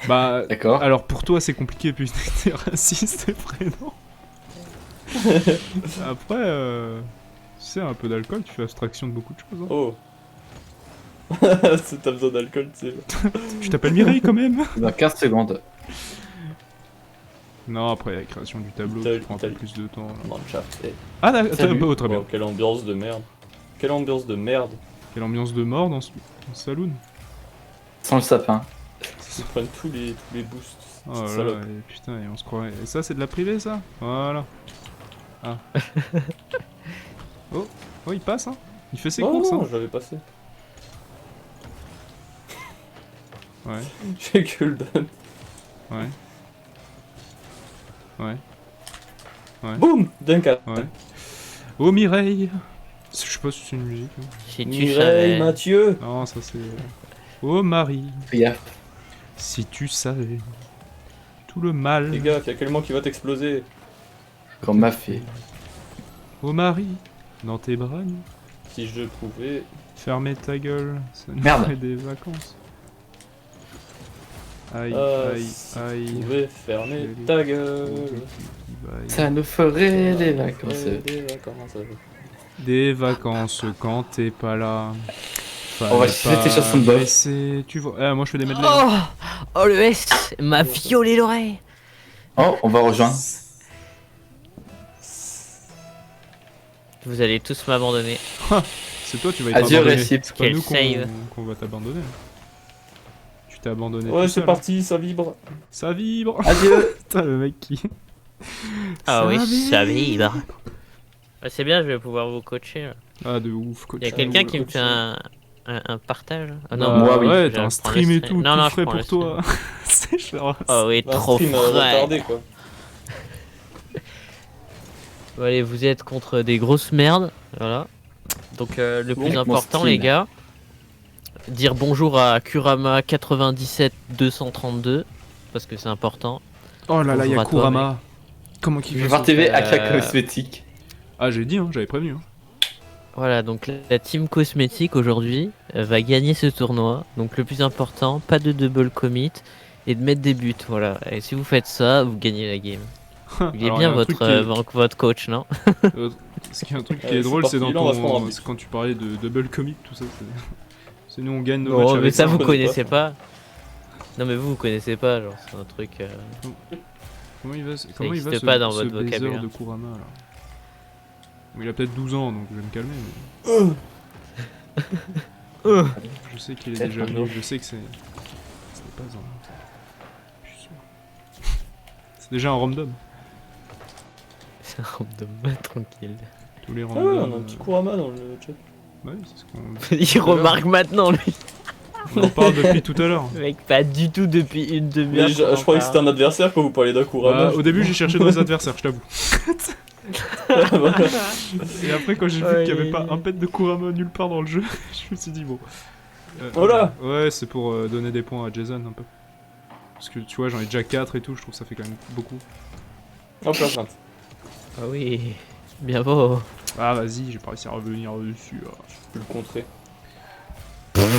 Bah, D'accord. alors pour toi, c'est compliqué puisque t'es raciste et prénom. Après, tu sais, un peu d'alcool, tu fais abstraction de beaucoup de choses. Hein. Oh. T'as besoin d'alcool, tu sais. Tu t'appelles Mireille quand même? Dans 15 secondes. Non, après, la création du tableau, Italie, tu prends un peu Italie. plus de temps. Là. Non, chat. Eh. Ah, d'accord, Salut. oh, très bien. Oh, quelle ambiance de merde. Quelle ambiance de merde. Quelle ambiance de mort dans ce saloon. Sans le sapin. Ils prennent tous les boosts. Oh cette là là, salope. et putain, et on se croirait. Et ça, c'est de la privée, ça? Voilà. Ah. Oh, oh, il passe, hein? Il fait ses Oh courses, non, hein? je l'avais passé. Ouais, J'ai que le donne. ouais. Ouais. Ouais. Boum Duncan. Ouais. Oh Mireille! Je sais pas si c'est une musique. Hein. Si tu Mireille, savais. Mathieu. Non, ça c'est. Oh Marie, Fais gaffe. si tu savais tout le mal. Les gars, il y a quellement qui va t'exploser. Comme m'a fait. Oh Marie, dans tes bras, nous. Si je pouvais. Fermez ta gueule, ça nous Merde. ferait des vacances. Aïe, Si aïe, je aïe. pouvais fermer ta gueule. Ça nous ferait des vacances. Des vacances. Des vacances quand t'es pas là. On va chercher tes chansons de bof. laisser- Tu vois. Ah, moi je fais des medley. Oh, oh le S m'a violé l'oreille. Oh, on va rejoindre. Vous allez tous m'abandonner. C'est toi, tu vas être Adieu, abandonné. Récip. C'est pas Quel nous save. qu'on va t'abandonner. Tu t'es abandonné. Ouais, tout c'est seul. parti, ça vibre. Ça vibre. Adieu. Putain, le mec qui. Ah oui, vibre. ça vibre. Ah, c'est bien, je vais pouvoir vous coacher. Là. Ah, de ouf, coach. Il y a quelqu'un qui me fait un partage. Ah Bah, non, moi, oui. Ouais, je t'as un prends stream le et tout, Non, tout non, je frais prends pour le toi. C'est genre. Oh oui, Un trop stream, frais. retardé, quoi. Bon, allez, vous êtes contre des grosses merdes. Voilà. Donc, le Bon, plus mon important, stream. les gars, dire bonjour à Kurama 97 232. Parce que c'est important. Oh là là, il y Bonjour a à toi, Kurama. Comment qu'il Je fait vais ça voir TV à la Euh, cosmétique. Ah, j'ai dit, hein, j'avais prévenu. Hein. Voilà, donc la team cosmétique aujourd'hui va gagner ce tournoi. Donc, le plus important, pas de double commit et de mettre des buts. Voilà. Et si vous faites ça, vous gagnez la game. Il est Alors, bien y a un truc votre coach, non? Ce qui est un truc qui Ouais, est c'est drôle, parti, c'est dans là, on va se prendre un ton. but. c'est quand tu parlais de double commit, tout ça. C'est nous, on gagne nos matchs Non, mais avec ça, ça. vous je connais connaissez pas. pas. Non, mais vous connaissez pas, genre, c'est un truc. Comment il va, comment il va existe ce, pas dans ce votre baiser vocabulaire. de Kurama là? Bon, il a peut-être 12 ans, donc je vais me calmer. Mais... Je sais qu'il est C'est déjà un venu, ouf. je sais que c'est. Ce n'est pas un. Je suis sûr. C'est déjà un random. C'est un random, tranquille. Tous les Ah randoms. ouais, on a un petit Kurama dans le chat. Ouais, c'est ce qu'on. Il remarque maintenant, lui. On en parle depuis tout à l'heure. Mec, pas du tout depuis une demi-heure. Mais je croyais que c'était un adversaire quand vous parliez d'Akurama. Au début, j'ai cherché nos adversaires, je t'avoue. Voilà. Et après, quand j'ai vu qu'il n'y avait pas un pet de Kurama nulle part dans le jeu, je me suis dit, bon. Oh là Ouais, c'est pour donner des points à Jason un peu. Parce que tu vois, j'en ai déjà 4 et tout, je trouve que ça fait quand même beaucoup. Hop là, plainte. Ah oui, bien beau. Ah, vas-y, j'ai pas réussi à revenir dessus. Là. Je peux le contrer. Je suis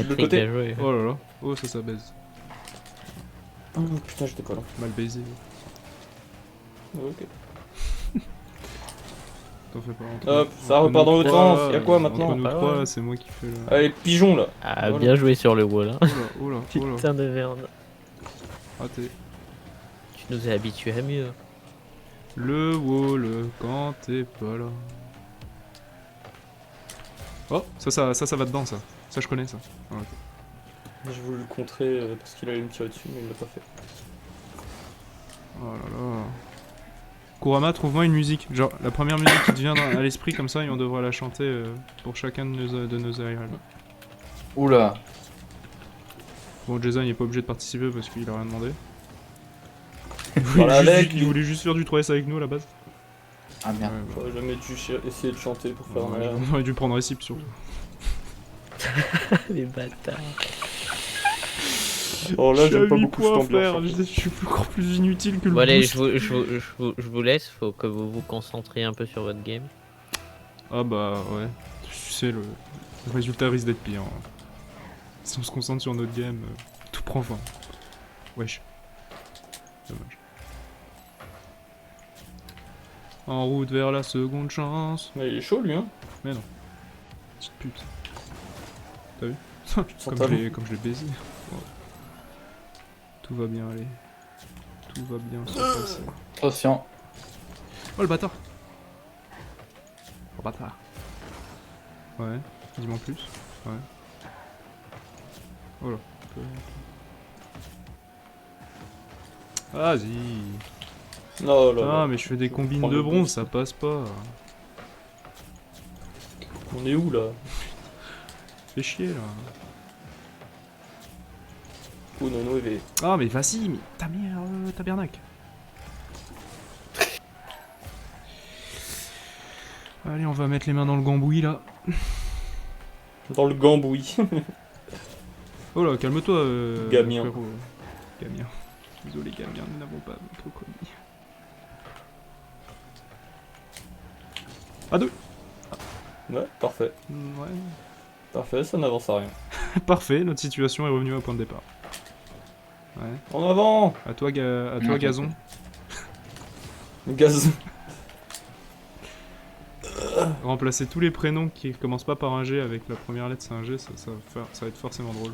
de Patrick, côté. bien joué. Oh là là, oh ça baise. Oh putain, j'étais pas là. Mal baisé. Ok. T'en fais pas. Hop, ça repart dans l'autre sens. Y'a quoi maintenant? Entre nous Ah trois, ouais. là, c'est moi qui fais le. Allez, pigeon là. Ah, Voilà. bien joué sur le wall. Hein. Oh là, oh là, oh là. Putain de merde. Raté. Tu nous as habitués à mieux. Le wall quand t'es pas là. Oh, ça va dedans ça. Ça je connais ça. Ah, ok. Je voulais le contrer parce qu'il allait me tirer dessus, mais il l'a pas fait. Oh là là. Kurama, trouve-moi une musique. Genre la première musique qui te vient à l'esprit comme ça et on devrait la chanter pour chacun de nos aériens. Oula. Bon, Jason il est pas obligé de participer parce qu'il a rien demandé. Voilà, avec, Il voulait juste faire du 3S avec nous à la base. Ah merde. Ouais, bah. J'aurais jamais dû essayer de chanter pour faire Ouais, un on aurait dû prendre récip surtout. Les bâtards. Oh là, Je suis à j'aime pas 8 beaucoup points, cette ambiance. frère. Je suis encore plus inutile que le Bon allez, boost. je vous laisse, faut que vous vous concentriez un peu sur votre game. Ah bah ouais. Tu sais, le résultat risque d'être pire. Hein. Si on se concentre sur notre game, tout prend fin. Wesh. Dommage. En route vers la seconde chance. Mais il est chaud lui, hein. Petite pute. T'as vu Sans comme, talent. comme je l'ai baisé. Wow. Tout va bien aller. Tout va bien se passer. Attention. Oh le bâtard. Oh bâtard. Ouais, dis-moi en plus. Ouais. Oh là. Vas-y. Non, là, Ah là. mais je fais des Je combines prends de le bronze, boost. ça passe pas. On est où là? Fais chier là. Oh non, non, il est... Ah mais vas-y, mais ta mère, tabernacle. Allez, on va mettre les mains dans le gambouis là. Dans le gambouis. Oh là, calme-toi. Gamien. frérot. Gamien. Désolé Gamien, nous n'avons pas votre commis. À deux. Ouais, parfait. Ouais. Parfait, ça n'avance à rien. Parfait, notre situation est revenue au point de départ. Ouais. En avant! À toi, Gazon. Gaz. Remplacer tous les prénoms qui commencent pas par un G avec la première lettre c'est un G, ça va être forcément drôle.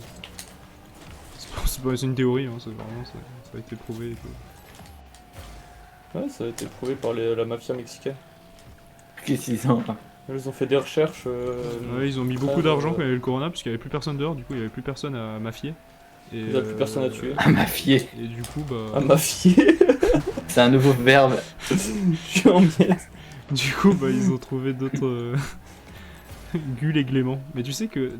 C'est une théorie, hein, c'est vraiment, ça a été prouvé. Ouais, ça a été prouvé par la mafia mexicaine. Qu'est-ce qu'ils ont? Ils ont fait des recherches. Ouais, ils ont mis beaucoup d'argent quand il y avait le corona, puisqu'il y avait plus personne dehors, du coup il y avait plus personne à mafier. Et, Il n'y a plus personne à tuer. Ah, mafier. Et du coup, bah. À mafier. C'est un nouveau verbe. Je suis en miettes. Du coup, bah, ils ont trouvé d'autres. Gull et Clément. Mais tu sais que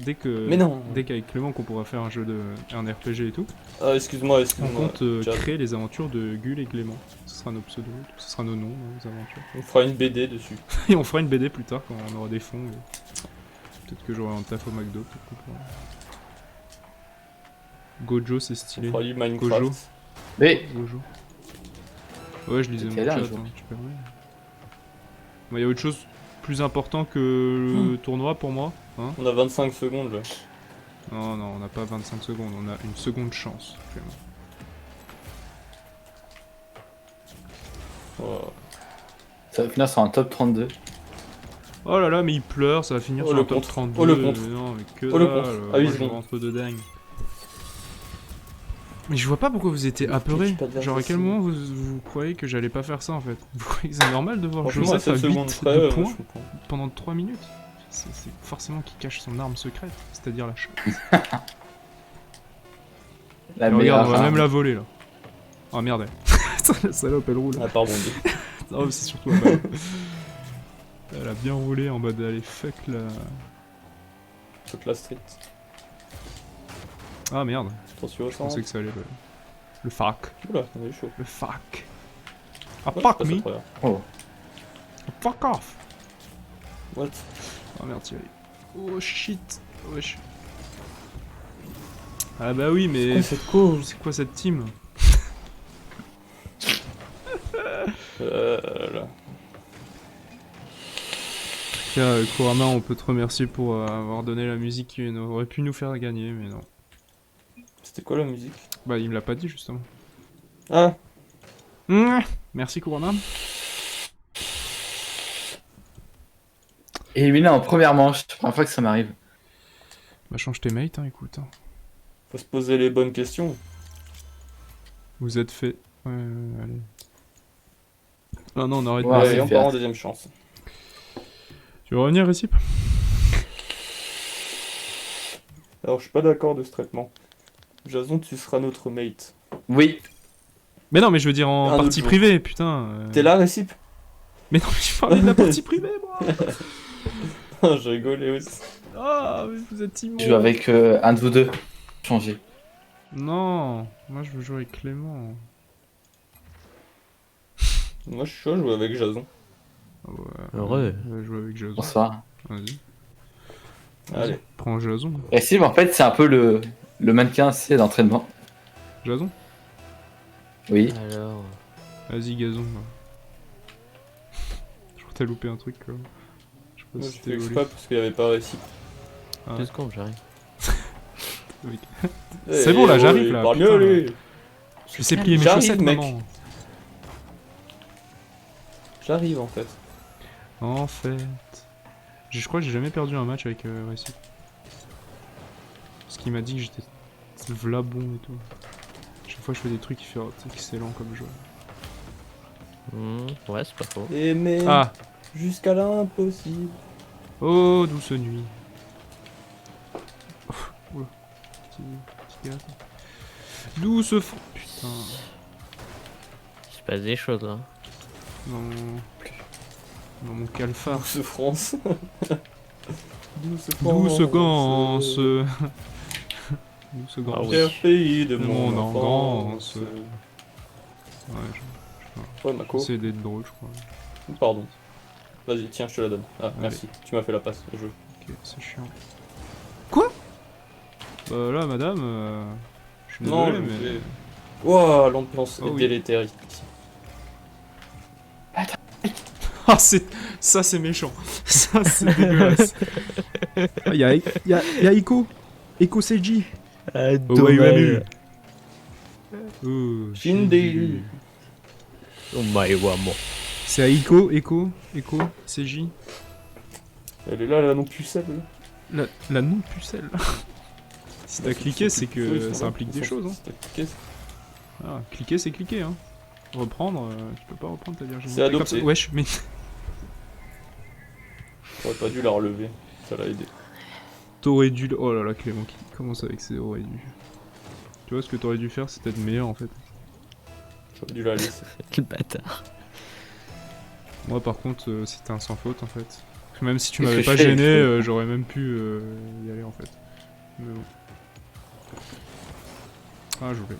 Mais non. dès qu'avec Clément qu'on pourra faire un jeu un RPG et tout, Ah, excuse-moi, on excuse-moi. compte Jab. créer les aventures de Gull et Clément. Ce sera nos pseudos, ce sera nos noms, nos aventures. On fera une BD dessus. Et on fera une BD plus tard quand on aura des fonds. Peut-être que j'aurai un taf au McDo. peut-être qu'on pourra. Gojo, c'est On stylé. fera du Minecraft. Gojo. Mais Gojo. Ouais, je lisais mon T'étais là, chat, un jour. hein, tu permets. Il y a autre chose plus important que le tournoi pour moi. Hein On a 25 secondes là. non, non, on n'a pas 25 secondes, on a une seconde chance. Clément. Oh. ça va finir sur un top 32. Oh là là, mais il pleure, ça va finir Oh, sur le un top contre. 32. Oh, le contre. Non, mais que Oh, le dalle, contre. Ah moi, oui, je c'est bon. rentre de dingue. Mais je vois pas pourquoi vous étiez Mais apeuré. pas de Genre à quel verre moment vous croyez que j'allais pas faire ça en fait? Vous croyez que c'est normal de voir Franchement, à Joseph à 7 secondes 8 près, de moi, points je comprends. pendant 3 minutes? C'est forcément qu'il cache son arme secrète, c'est-à-dire la chance. La Mais regarde, meilleure on va arme. même la voler là. Oh merde. La salope elle roule. Ah, pardon. Dieu. Non, mais c'est surtout la balle. Elle a bien roulé en mode allez fuck la. Toute la street. Ah merde, 360. je pensais que ça allait le fac. Oula, on est chaud. Le fac. Ah Ouais, fuck je passe me. à travers. Oh. Fuck off. What? Ah merde, Thierry. Oh shit. Wesh. Ah bah oui, mais C'est cool. c'est quoi cette team? Là. Tiens, Kurama, on peut te remercier pour avoir donné la musique qui aurait pu nous faire gagner, mais non. C'était quoi la musique? Bah, il me l'a pas dit justement. Ah, Merci Kurama. Éliminé en première manche, première fois que ça m'arrive. Bah, change tes mates, hein, écoute. Hein. faut se poser les bonnes questions. Vous êtes fait. Ouais, allez. Ah non, on arrête Ouais, de... Et on fait. part en deuxième chance. Tu veux revenir, Récip? Alors, je suis pas d'accord de ce traitement. Jason, tu seras notre mate. Oui. Mais non, mais je veux dire en Un partie autre privée, putain. T'es là, Récip? Mais non, mais je parlais de la partie privée, moi. Je rigolais aussi. Ah, mais vous êtes immonde. Je joue avec un de vous deux. Changer. Non, moi je veux jouer avec Clément. Moi, je suis chaud à jouer avec Jason. Ah ouais, Heureux. On va jouer avec Jason. Bonsoir. Vas-y. Allez. Prends Jason. Et Sim, en fait, c'est un peu le mannequin c'est d'entraînement. Jason? Oui. Alors. Vas-y, Gazon. Je crois que t'as loupé un truc. Quoi. Je sais pas Moi, si je fais c'était volé. exprès parce qu'il n'y avait pas Récip. Ah, 2 secondes, j'arrive. oui. C'est bon, là, j'arrive, là, Parle putain, mieux, là. lui. Je sais plier mes J'arrive, chaussettes, mec. maman. J'arrive, en fait. En fait... Je crois que j'ai jamais perdu un match avec Récip. Parce qu'il m'a dit que j'étais v'là bon et tout. Chaque fois je fais des trucs excellents comme jeu. Ouais, c'est pas faux. Aimer Ah! jusqu'à l'impossible. Oh, douce nuit. Oula. Petit gars. Douce putain. Il se passe des choses là. Dans mon calfar. Douce France. Douce Douce ganse. Douce Ah ganse. oui. Cher pays de De mon mon enfance. enfance. Ouais, Ouais, Mako. j'essaie d'être drôle, je crois. Pardon. Vas-y, tiens, je te la donne. Ah, Allez. merci. Tu m'as fait la passe. Je... Ok, c'est chiant. Quoi? Bah là, madame, je suis Non, désolé, je mais... vais- Wow, l'ambiance Oh est oui. délétère ici. Ah, ça c'est méchant. Ça c'est dégueulasse. Ah, y'a Iko. Iko Seiji. Dommage. Oh, Shinderu. Omae wa mo. C'est à Iko, Seiji. Elle est là, la non-pucelle. La non-pucelle. Si t'as cliqué, c'est que ça implique des choses. Hein. Si t'as cliqué, Ah, cliquer, c'est cliquer. Hein. Reprendre, tu peux pas reprendre ta virginité. C'est adopté. Comme ça. Wesh, mais... j'aurais pas dû la relever. Ça l'a aidé. T'aurais dû... Oh là là, Clément qui commence avec ses aurais dû. Tu vois, ce que t'aurais dû faire, c'est être meilleur en fait. J'aurais dû la laisser. Quel bâtard. Moi par contre, c'était un sans faute en fait. Même si tu Qu'est-ce m'avais que pas je fais, gêné, j'aurais même pu y aller en fait. Mais bon. Ah, je voulais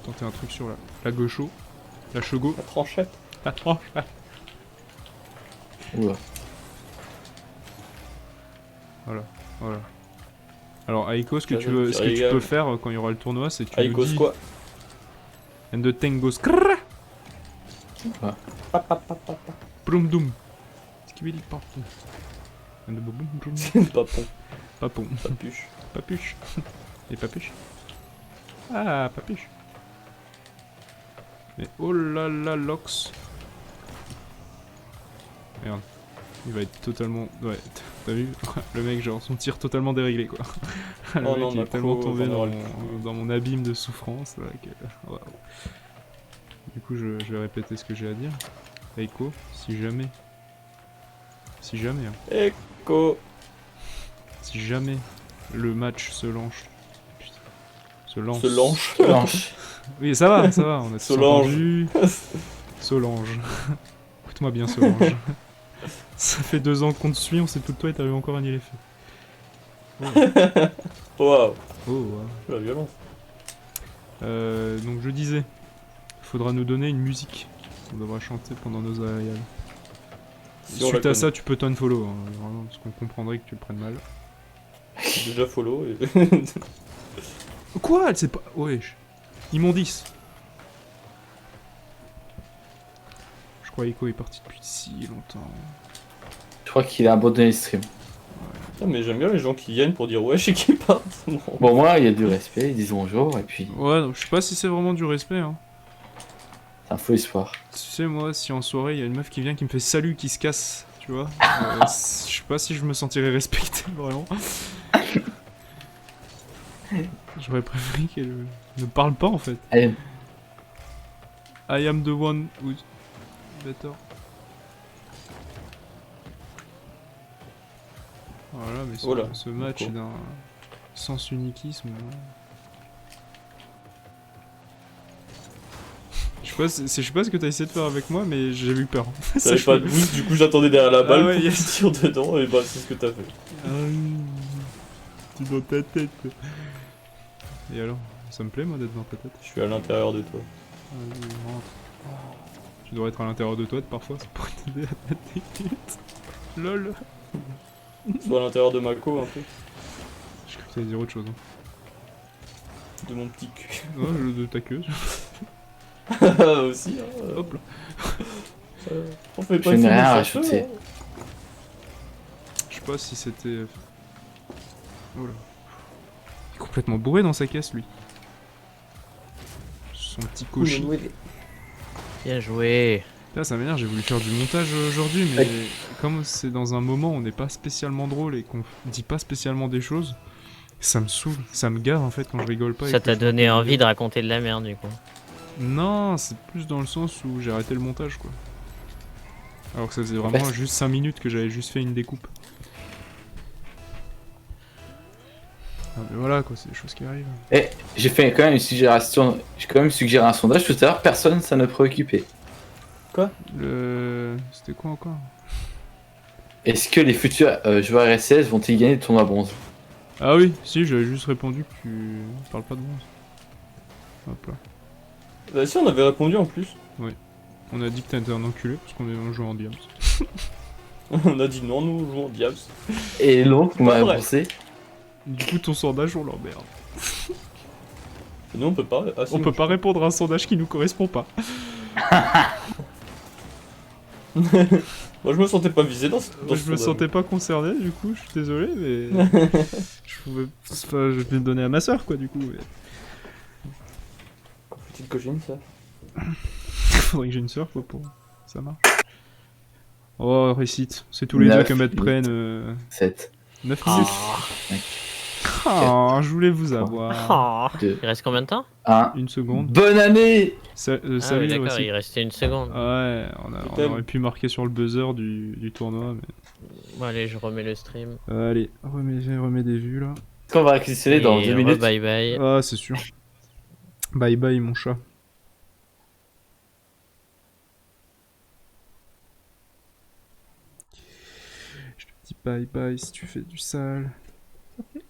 tenter un truc sur la gaucho. La chego. La tranchette. La tranche. Oula. Voilà. Alors Aiko, ce que Jason, tu veux, tu ce que tu rigoles. peux faire quand il y aura le tournoi, c'est que tu Aïkos nous dis... quoi? And the tank goes crrrr, Broum doum. Skibidi papou. And the boum boum. C'est pas bon. Papon. Papuche. Papuche. Et papuche. Ah, papuche. Mais oh là là, Lox. Merde. Il va être totalement... Ouais, t'as vu? Le mec, genre, son tir totalement déréglé, quoi. Le Oh mec, non, il est Mako, tellement tombé j'en dans aurais mon, dans mon abîme de souffrance, là, que... Waouh. Du coup, je vais répéter ce que j'ai à dire. Eiko, si jamais... Si jamais, hein. Echo. Si jamais le match se lance... Putain. Se lance. Se lance. Blanche. Oui, ça va, on a tous Solange. entendu. Solange. Écoute-moi bien, Solange. Ça fait 2 ans qu'on te suit, on sait tout de toi et t'arrives encore à nier les faits. Waouh, Oh, wow. la violence. Donc je disais, il faudra nous donner une musique qu'on devra chanter pendant nos aériales. Si on la Suite à connaît. ça, tu peux t'unfollow, hein, vraiment, parce qu'on comprendrait que tu le prennes mal. Déjà follow et... Quoi? Elle sait pas. Wesh. Immondice. Je crois qu'Echo est parti depuis si longtemps. Je crois qu'il a abandonné le stream. Ah, mais j'aime bien les gens qui viennent pour dire wesh et qui partent. Non. Bon, moi, il y a du respect, ils disent bonjour, et puis Ouais, donc, je sais pas si c'est vraiment du respect, hein. c'est un faux espoir. Tu sais, moi, si en soirée, il y a une meuf qui vient qui me fait salut, qui se casse, tu vois, je sais pas si je me sentirais respecté, vraiment. J'aurais préféré qu'elle ne parle pas, en fait. Allez, I am the one who's better. Voilà, mais Oh là, ce match est d'accord. d'un sens uniquisme. Je sais pas ce que t'as essayé de faire avec moi, mais j'ai eu peur. J'avais pas de boost, du coup j'attendais derrière la balle Ah ouais, pour yes. qu'il tire dedans et bah c'est ce que t'as fait. Ah oui, t'es dans ta tête. Et alors, ça me plaît moi d'être dans ta tête. Je suis à l'intérieur de toi. Vas-y, rentre. Tu devrais être à l'intérieur de toi parfois, ça pourrait t'aider à mettre tes têtes. LOL. Soit à l'intérieur de ma co un peu. Je crois que t'allais dire autre chose. Hein. De mon petit cul. Non, de ta queue. Aussi, hein. Hop là. On fait pas Je de n'ai film rien à de chercheur, rajouter. hein. Je sais pas si c'était... Oh là. Il est complètement bourré dans sa caisse lui. Son petit cochon. Bien joué. Là ça m'énerve, j'ai voulu faire du montage aujourd'hui, mais comme c'est dans un moment où on n'est pas spécialement drôle et qu'on dit pas spécialement des choses, ça me saoule, ça me gave en fait quand je rigole pas. et Ça que t'a je donné monte envie de raconter de la merde du coup. Non, c'est plus dans le sens où j'ai arrêté le montage quoi. Alors que ça faisait vraiment juste 5 minutes que j'avais juste fait une découpe. Ah mais voilà quoi, c'est des choses qui arrivent. Et j'ai fait quand même une suggération, j'ai quand même suggéré un sondage tout à l'heure, personne ça ne préoccupait. C'était quoi encore? Est-ce que les futurs joueurs RSS vont-ils gagner le tournoi bronze? Ah oui, si, j'avais juste répondu que tu parles pas de bronze. Hop là. Bah si on avait répondu en plus. On a dit que t'étais un enculé parce qu'on joue en diams. On a dit non, nous jouons en Diabs. Et l'autre, vous Pas m'avez vrai. remboursé. Du coup, ton sondage, on l'emmerde. Et nous on peut pas. Ah, si, On moi, peut pas répondre à un sondage qui nous correspond pas. Moi je me sentais pas visé dans ce. Moi, je me sentais pas concerné, du coup, je suis désolé, mais. je pouvais. Enfin, je vais le donner à ma soeur, quoi, du coup. Mais... Petite cochine ça. Faudrait que j'ai une soeur, quoi, pour. Ça marche. Oh, récite. C'est tous les deux 9 que mettre minutes. prennent. 7. 9 minutes. Oh, je voulais vous avoir. Oh. 2. Il reste combien de temps? 1. Une seconde. Bonne année! Ah Salut, oui, d'accord, Récite. il restait une seconde. Ouais, on t'aime. aurait pu marquer sur le buzzer du tournoi, mais... Bon, allez, je remets le stream. Allez, remets des vues, là. Est-ce qu'on va réquisitionner dans Et 2 minutes? bye bye. Ah, c'est sûr. Bye bye, mon chat. Je te dis bye bye si tu fais du sale.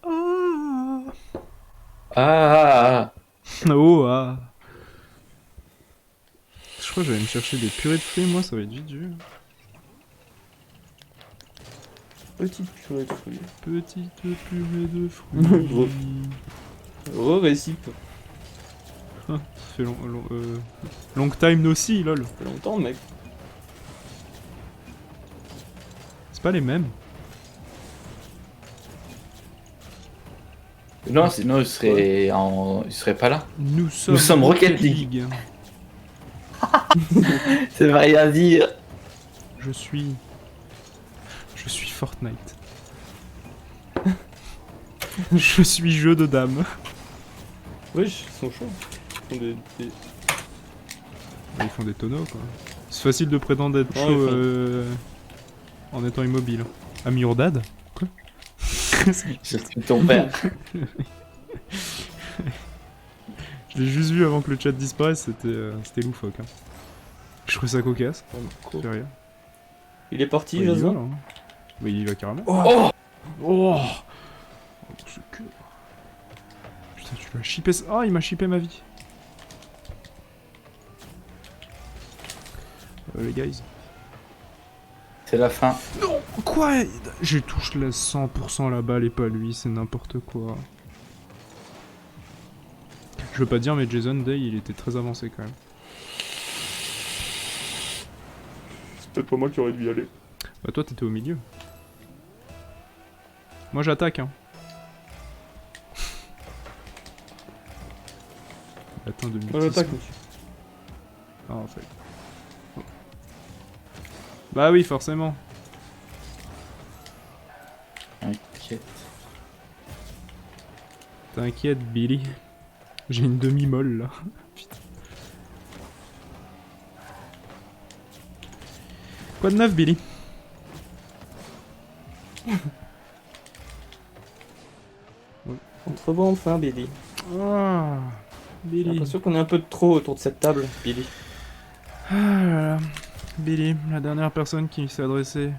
Ah. Ah, Oh, ah. Je crois que j'allais me chercher des purées de fruits, moi, ça va être vite dur. Petite purée de fruits. Petite purée de Gros. fruits. Re-récipe. Ça fait long time no see, lol. Ça fait longtemps mec. C'est pas les mêmes. non, sinon je serais pas là. Nous sommes, sommes Rocket League. Ça veut rien dire. Je suis Fortnite. Je suis jeu de dames. Wesh, ils sont chauds. Ils font des... Ils font des tonneaux quoi. C'est facile de prétendre être Ouais, chaud ils en étant immobile. Amiordad? Quoi? Je suis ton père. Je l'ai juste vu avant que le chat disparaisse, c'était loufoque. Hein. Je trouvais ça cocasse. C'est rien. Il est parti, Ouais, il y va, Jason. là, hein. Oui, il y va carrément. Oh, Oh, ce cœur. Putain, tu l'as chippé. Ah, il m'a chippé ma vie. Les guys. C'est la fin. Non, quoi? Je touche la 100% la balle et pas lui, c'est n'importe quoi. Je veux pas dire, mais Jason Day, il était très avancé quand même. C'est peut-être pas moi qui aurais dû y aller. Bah toi, t'étais au milieu. Moi, j'attaque, hein. Atteint de Moi j'attaque, monsieur. Ah, en fait. Oh. Bah oui, forcément. Inquiète. T'inquiète, Billy. J'ai une demi-molle, là. Putain. Quoi de neuf, Billy? On te revoit enfin, Billy. Ah, J'ai Billy. l'impression qu'on est un peu de trop autour de cette table, Billy. Ah là là. Billy, la dernière personne qui s'est adressée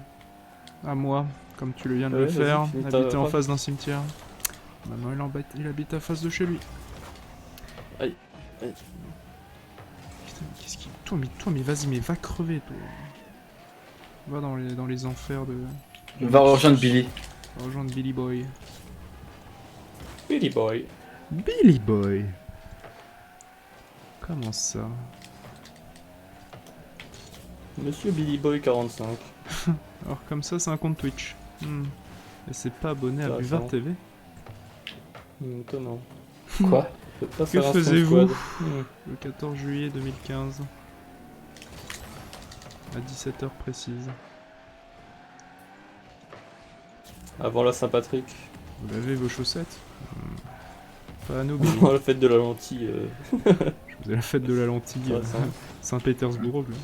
à moi, comme tu le viens de Ouais, le faire, vas-y, finis ta habitait en phrase. face d'un cimetière. Maintenant, il habite à face de chez lui. Aïe, aïe. Putain, mais qu'est-ce qu'il... Toi, mais vas-y, mais va crever, toi. Va dans les enfers de... Va rejoindre Billy. Va rejoindre Billy Boy. Billy Boy. Billy Boy. Comment ça? Monsieur Billy Boy 45. Alors comme ça, c'est un compte Twitch. Et c'est pas abonné à Intéressant. Buvard TV. Étonnant. Quoi? Peut pas Que faire un son faisiez-vous squad. le 14 juillet 2015 à 17h précise? Avant la Saint-Patrick. Vous lavez vos chaussettes? Pas à nous, Billy. Avant la fête de la lentille. Je faisais la fête de la lentille Ouais, ça. Saint-Pétersbourg. là.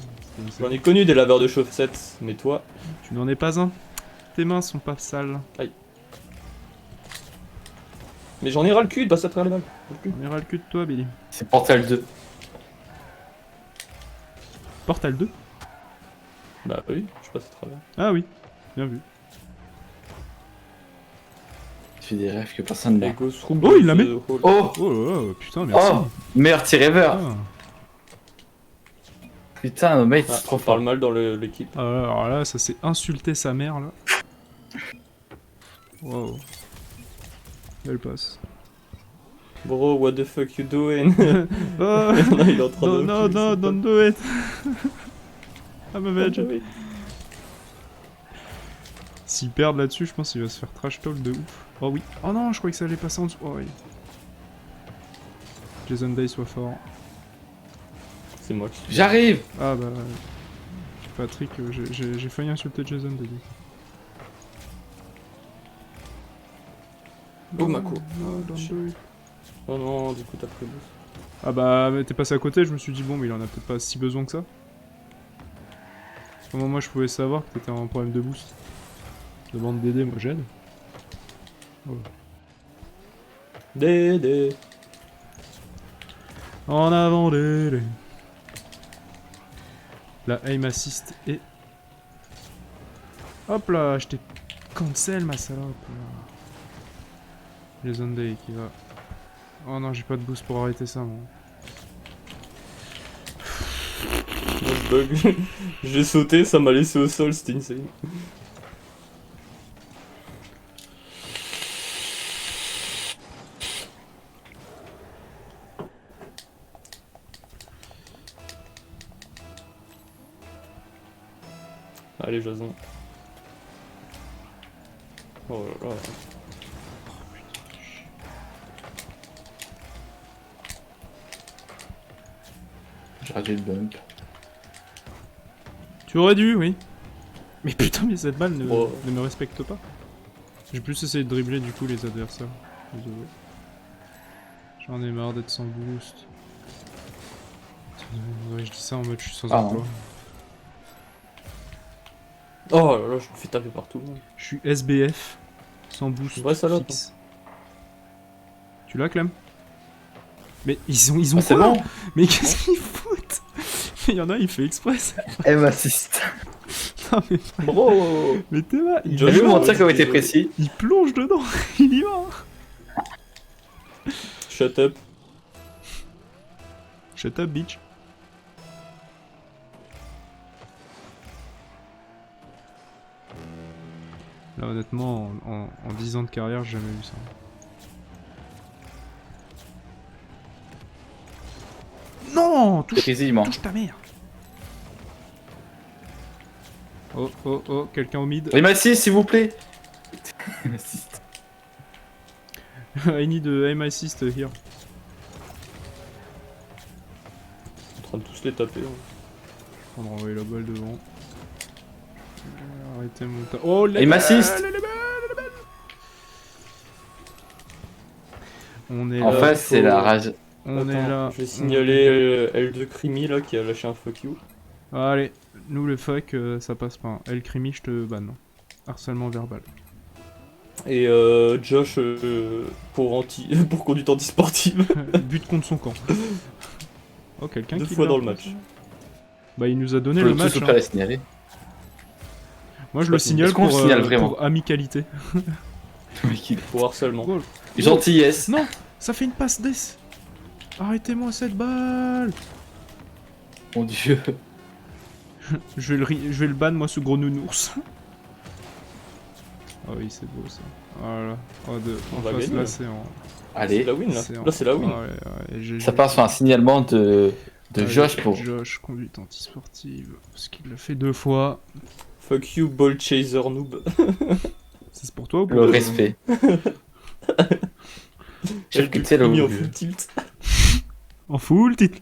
J'en ai connu des laveurs de chaussettes, mais toi, Tu n'en es pas un. Tes mains sont pas sales. mais j'en ai ras le cul de passer à travers les balles. Ras le cul. On ira le cul de toi, Billy. C'est Portal 2. Portal 2? Bah oui, je passe à travers. Ah oui, bien vu. Tu fais des rêves que personne n'a. Lego Room Oh, il la met. Hall. Oh! Oh là là, putain, merci. Oh! Meilleur tir ever! Ah. Putain, nos mates, Ah, c'est trop tu parles fort. mal dans l'équipe. Ah, alors là, ça s'est insulté sa mère là. Wow. Belle passe. Bro, what the fuck you doing? Oh, Non, il est en train de. no, don't do it. I'm a veg. Ah, oui. S'il perd là-dessus, je pense qu'il va se faire trash talk de ouf. Oh oui. Oh non, je croyais que ça allait passer en dessous. Oh oui. Jason Day soit fort. C'est moi qui. J'arrive! Ah bah... Patrick, j'ai failli insulter Jason Day. Oh, Mako. No, don't do it. Oh non, du coup t'as pris le boost. Ah bah, mais t'es passé à côté, je me suis dit bon, mais il en a peut-être pas si besoin que ça. Comment moi je pouvais savoir que t'étais en problème de boost? Demande d'aider, moi j'aide. Oh. Dédé. En avant Dédé. La aim assist et... Hop là, je t'ai cancel ma salope. Jason Day qui va... Oh non, j'ai pas de boost pour arrêter ça, moi. Moi je bug. J'ai sauté, ça m'a laissé au sol, c'était insane. Allez, Jason. Oh là là. J'ai raté le bump. Tu aurais dû, oui. Mais putain, mais cette balle Oh. ne me respecte pas. J'ai plus essayé de dribbler du coup les adversaires. Désolé. J'en ai marre d'être sans boost. Ouais, je dis ça en mode je suis sans Ah, emploi. Oh là là, je me fais taper partout. Je suis SBF, sans boost Vraie salope, fixe. Tu l'as, Clem? Mais ils ont Ah, c'est quoi? bon? Mais qu'est-ce qu'ils foutent? Il y en a, il fait express. M assist. Ah, mais, Bro. mais t'es là, T'as T'as vu mon tir qui a été précis? il plonge dedans, il y va. Shut up. Shut up, bitch. Là, honnêtement, en 10 ans de carrière, j'ai jamais vu ça. Non, touche Précisément. ta mère. Oh, oh, oh, quelqu'un au mid. Aim assist, s'il vous plaît. Aim assist. I need a aim assist here. En train de tous les taper. Hein. On va envoyer la balle devant. Arrêtez mon tas. Oh, les Aim balles, assist. les balles. On est En là. face, c'est la rage. On est Attends, là. Je vais signaler L2 Crimi là qui a lâché un fuck you. Allez, nous le fuck, ça passe pas. El Crimi, je te banne. Harcèlement verbal. Et Josh pour pour conduite antisportive. But contre son camp. Oh, quelqu'un Deux qui fois l'a dans le repris, match. ça. Bah, il nous a donné Je le peux match. tous Hein. pas la signaler. Moi, je le signale Est-ce qu'on pour, le signale vraiment pour amicalité. Pour harcèlement. Oh, Gentillesse. non, ça fait une passe d'ess. Arrêtez-moi cette balle. Mon dieu. Je vais le ban, moi, ce gros nounours. Oh oui, c'est beau ça. Voilà. Oh, On en va face, gagner, là, là. c'est en. C'est Allez. la win là. c'est en- Là c'est la win. Ouais, ouais, GG. Ça part sur un signalement de Ouais, Josh pour. Josh, conduite antisportive. Parce qu'il l'a fait 2 fois. Fuck you ball chaser noob. C'est pour toi ou pour Le toi respect. Chef que tu sais, Crimi en le. full tilt. En full titre.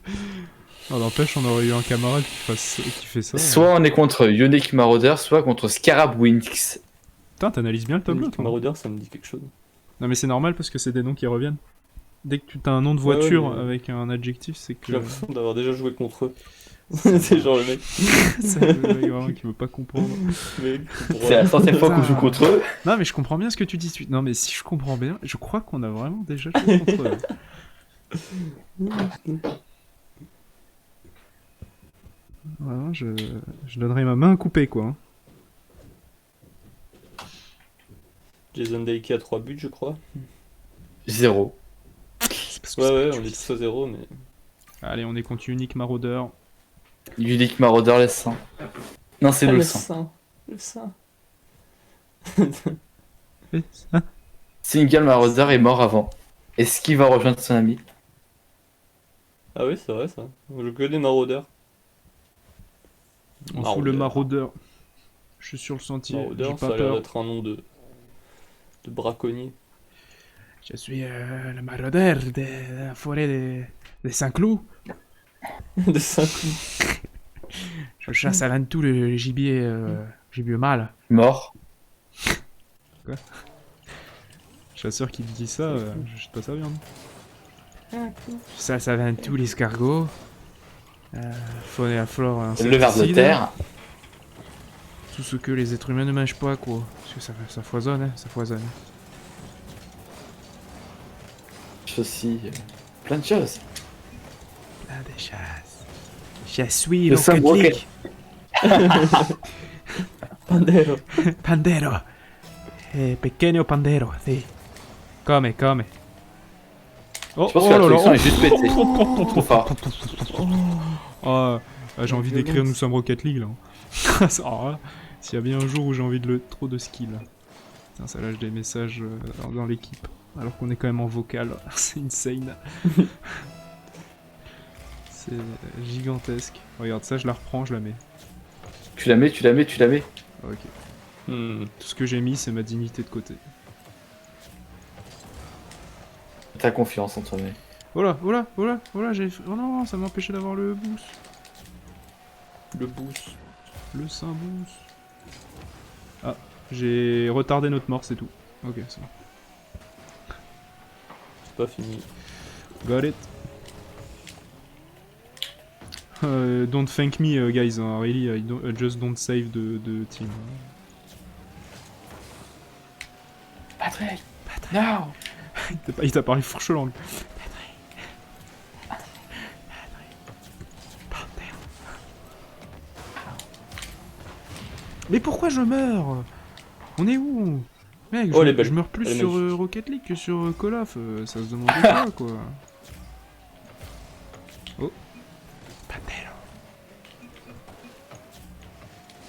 Oh, n'empêche, on aurait eu un camarade qui fait ça. Soit on est contre Yonic Marauder, soit contre Scarab Winx. Putain, t'analyses bien le tableau, Nick toi. Marauder ça me dit quelque chose. Non, mais c'est normal parce que c'est des noms qui reviennent. Dès que tu as un nom de Ouais, voiture mais- avec un adjectif, c'est J'ai que. l'impression d'avoir déjà joué contre eux. C'est genre le mec. c'est le mec vraiment qui veut pas comprendre. mec C'est la 100e fois qu'on joue contre eux. Non, mais je comprends bien ce que tu dis. Non, mais si je comprends bien, je crois qu'on a vraiment déjà joué contre eux. Vraiment, je donnerai ma main coupée, quoi. Hein. Jason Daiki a 3 buts je crois. 0. C'est parce que Ouais c'est ouais que on tu est dis. tous à 0 mais. Allez, on est contre Unique Maraudeur. Yonic Marauder laisse 100. Non, c'est Ah, le 100. sein. Le sein. Eh, ça. Single Marauder est mort avant. Est-ce qu'il va rejoindre son ami? Ah oui c'est vrai ça. On joue que des maraudeurs. On fout le Maraudeur. Je suis sur le sentier. J'ai Maraudeur pas ça a l'air peur. d'être un nom de braconnier. Je suis le maraudeur de la forêt de Saint-Cloud. de 5 coups. Je chasse avant tout le gibier, gibier mâle. Mort. Chasseur qui te dit ça, je jette pas sa viande. Je chasse avant tout l'escargot. Faune et la flore. Le ver de insecticides. terre. Tout ce que les êtres humains ne mangent pas, quoi. Parce que ça foisonne, hein, ça foisonne. Aussi. Plein de choses. Plein de chasses. Je suis Le le sabre Rocket Pandero. Pandero. Pequeño pandero, si. Come. Oh, Je pense que la là traduction là. est juste pétée. Trop fort. Oh, j'ai envie d'écrire Nous sommes Rocket League là. Alors là, s'il y a bien un jour où j'ai envie de trop de skill. Putain, ça lâche des messages dans l'équipe. Alors qu'on est quand même en vocal. C'est insane. C'est gigantesque. Regarde ça, je la reprends, je la mets. Tu la mets. Ok. Hmm. Tout ce que j'ai mis, c'est ma dignité de côté. T'as confiance en toi-même. Oh là, j'ai... Oh non, ça m'a empêché d'avoir le boost. Le boost. Le saint boost. Ah, j'ai retardé notre mort, c'est tout. Ok, c'est bon. C'est pas fini. Got it. Don't thank me, guys. Really, I just don't save the team. Patrick. Non. Il t'a parlé fourchelant, lui. Mais pourquoi je meurs? On est où? Mec, Oh, elle est belle. je meurs plus Elle est sur magnifique. Rocket League que sur Call of. Ça se demande pas, quoi. Oh. Pas belle.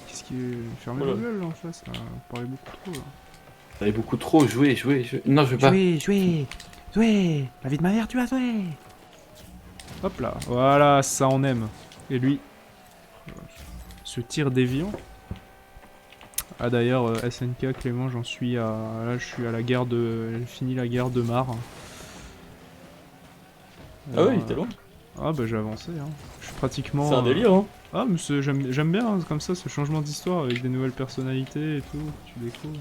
Qu'est-ce qui est... Fermez Voilà. la gueule, là, en face, là. Vous parlez beaucoup trop, là. Ça avait beaucoup trop. Jouer. Non, je veux pas. Jouer. La vie de ma mère, tu vas jouer. Hop là. Voilà, ça on aime. Et lui. Ce tir déviant. Ah d'ailleurs, SNK, Clément, j'en suis à... Là, je suis à la guerre de... J'ai fini la guerre de Mar. Ah ouais, il était loin. Ah bah j'ai avancé, hein. Je suis pratiquement... C'est un délire, hein. Ah mais j'aime bien, hein, comme ça, ce changement d'histoire avec des nouvelles personnalités et tout, que tu découvres.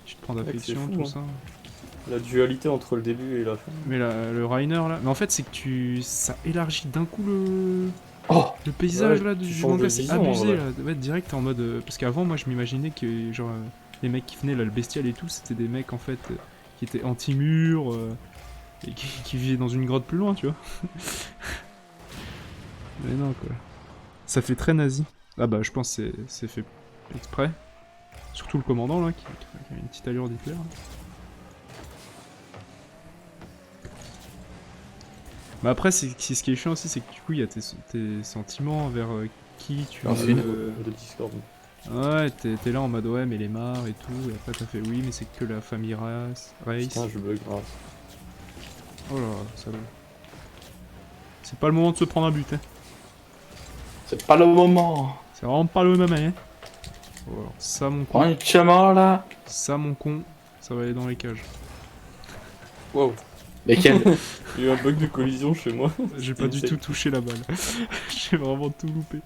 Tu te prends d'affection, c'est fou, tout hein. ça. La dualité entre le début et la fin. Mais le Rainer là... Mais en fait, c'est que ça élargit d'un coup Oh, le paysage Ouais, là tu du changes manga, de c'est vision, en abusé vrai. là. Ouais, direct t'es en mode. Parce qu'avant, moi je m'imaginais que genre les mecs qui venaient là, le bestial et tout, c'était des mecs en fait qui étaient anti-mur et qui vivaient dans une grotte plus loin, tu vois. Mais non quoi. Ça fait très nazi. Ah bah je pense que c'est fait exprès. Surtout le commandant là qui a une petite allure d'Hitler. Mais après, ce qui est chiant aussi, c'est que du coup, il y a tes sentiments vers qui tu Ensuite. veux. De Discord. Ouais, t'es là en mode ouais, mais les marres et tout, et après t'as fait oui, mais c'est que la famille race. Putain, je bug grave. Oh là, ça va. C'est pas le moment de se prendre un but, hein. c'est pas le moment. C'est vraiment pas le même, hein. Oh, alors, ça, mon con, Prends une chemin là. ça, mon con, ça va aller dans les cages. Wow. Lesquels? Il y a eu un bug de collision chez moi. J'ai pas du tout touché la balle. J'ai vraiment tout loupé.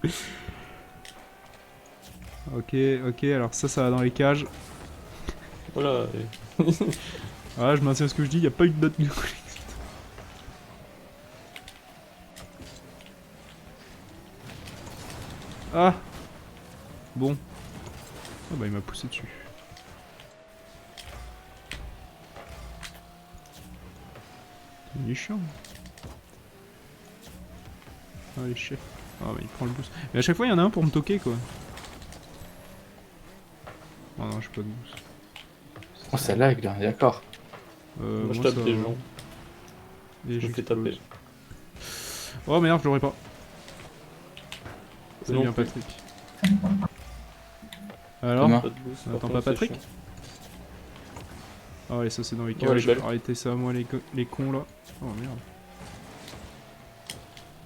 Ok, alors ça va dans les cages. Voilà. Ah, je maintiens ce que je dis, y a pas eu de note de collision. Ah. Bon. Ah bah il m'a poussé dessus. Il est chiant. Ah les chefs. Ah bah il prend le boost. Mais à chaque fois il y en a un pour me toquer quoi. Oh non j'ai pas de boost. Oh, ça lag là, d'accord. Moi, je moi, tape ça les va. gens. Et Je me fais taper. j'explose. Oh merde je l'aurais pas. C'est Non bien plus. Patrick. Alors Comment? Pas de boost, On par attend contre, pas c'est Patrick? chiant. Ah allez ça c'est dans les Oh, elle est cages. belle. Arrêtez ça moi les cons là. Oh merde.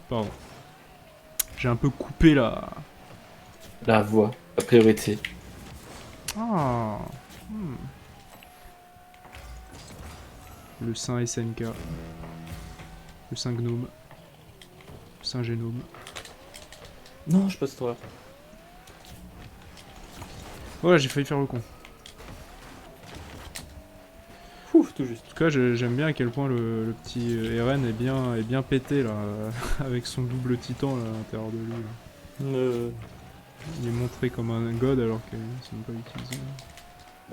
Pardon. J'ai un peu coupé la... La voix, la priorité. Ah. Le saint SNK. Le saint gnome. Le saint génome. Non, je passe toi. Voilà, j'ai failli faire le con. Ouf, tout juste. En tout cas, j'aime bien à quel point le petit Eren est bien pété là, avec son double titan là, à l'intérieur de lui. Là. Il est montré comme un god alors qu'ils sont pas utilisés.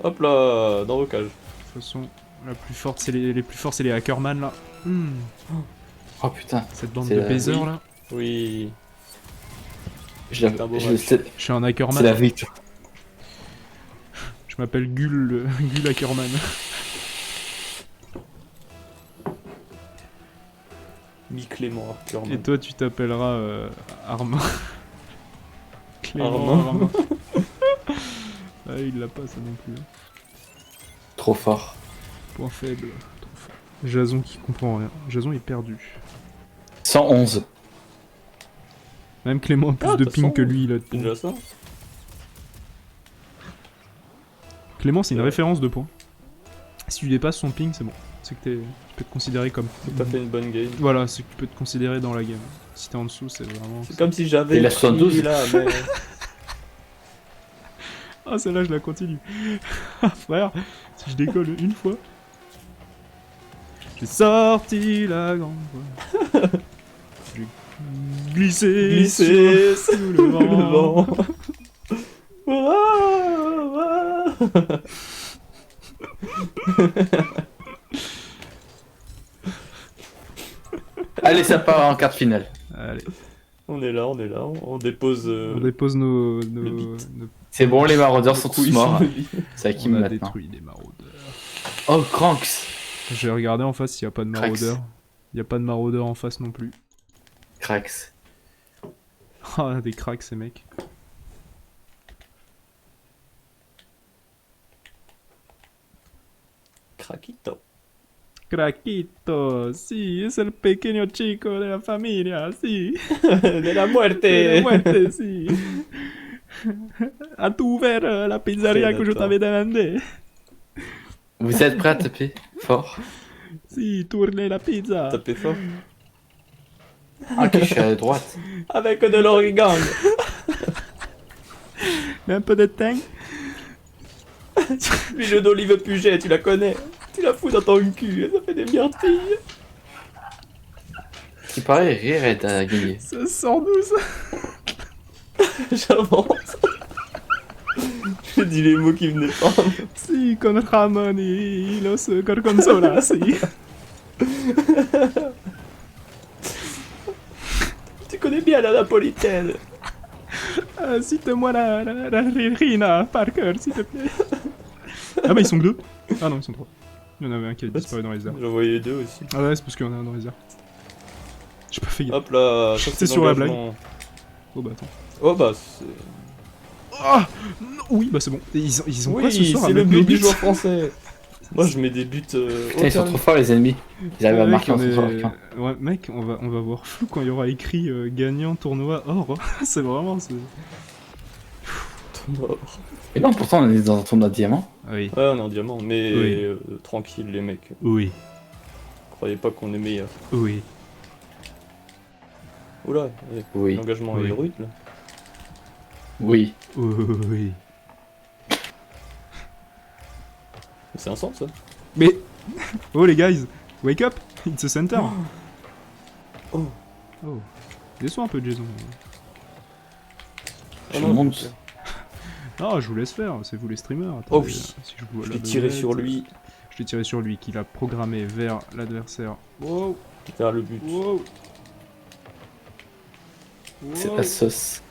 Hop là, dans vos cages. De toute façon, la plus forte, c'est les plus forts, c'est les Hackerman là. Oh putain, Cette bande C'est de la- baisers oui. là. Oui. je C'est un beau je- match. c'est Je suis un c'est Hackerman. la victoire. Je m'appelle Gull, Gull Hackerman. Mi-Clément Arthur. Et toi, tu t'appelleras Armand. Clément Armand. Armand. Ah, il l'a pas ça non plus. Hein. Trop fort. Point faible. Trop fort. Jason qui comprend rien. Jason est perdu. 111. Même Clément a plus Ah, de t'as ping 100. que lui, il a de C'est points. déjà ça. Clément, c'est une Ouais. référence de points. Si tu dépasses son ping, c'est bon. C'est que tu peux te considérer comme. C'est que t'as fait une bonne game. Voilà, c'est que tu peux te considérer dans la game. Si t'es en dessous, c'est vraiment. C'est comme si j'avais. Et la pris 72. là, mais. Ah, celle-là, je la continue. Ah, frère, si je décolle une fois. J'ai sorti la grande voie. J'ai glissé, Glisser sous le vent. Allez, ça part en quart de finale. Allez. On est là, on dépose. On dépose nos beat. C'est bon, les maraudeurs sont couilles tous morts. sur le lit. C'est à qui on a maintenant? détruit les maraudeurs. Oh, Cranks. J'ai regardé en face s'il n'y a pas de Cracks. maraudeurs. Il n'y a pas de maraudeurs en face non plus. Cracks. Ah, des cracks ces mecs. Craquito. Craquito, sí, es el pequeño chico de la familia, sí. De la muerte. De muerte, sí. As-tu ouvert la pizzeria que je t'avais demandé? Vous êtes prêts à taper fort? Si, tournez la pizza. Tapez fort. Ok, je suis à droite. Avec de l'origan. Un peu de thym. L'huile d'olive Puget, tu la connais. Tu la fous dans ton cul, ça fait des myrtilles. Qui paraît rire et à gagner. Ça sort d'où ça? J'avance. J'ai dit les mots qui venaient pas. Si, con Ramon y los gorgonzola, si. Tu connais bien la napolitaine. Cite-moi la Rina Parker, s'il te plaît. Ah bah ils sont que deux. Ah non, ils sont trois. Il y en avait un qui a disparu dans les airs. J'en voyais deux aussi. Ah ouais, c'est parce qu'il y en a un dans les airs. J'ai pas fait gaffe. Hop là, ça, C'est sur la l'engagement. Oh bah attends. Oh bah c'est... Ah non, oui, bah c'est bon. Et ils ont quoi ce Oui, soir à c'est le mettre but nos du buts joueur français. Moi je mets des buts Putain, ils sont calme. trop forts, les ennemis. Ils arrivent à Mec, marquer en on est- contre quelqu'un. Ouais, mec, on va voir flou quand il y aura écrit gagnant tournoi or. C'est vraiment... Mort. Et non, pourtant, on est dans un tournoi de diamant. Ah oui. Ouais, on est en diamant, mais Oui. tranquille les mecs. Oui. Croyez pas qu'on est meilleur. Oui. Oula, Oui. l'engagement Oui. est rude là. Oui. Oui. C'est un sens ça. Mais... Oh les guys, wake up, it's a center. Oh. Oh. Descends un peu Jason. Je non, monte. Ah, je vous laisse faire, c'est vous les streamers. Oh Attendez, oui. si je vous vois Je la l'ai tiré belette. sur lui, Je l'ai tiré sur lui, qu'il a programmé vers l'adversaire. Wow, vers le but. wow. C'est Wow. la sauce.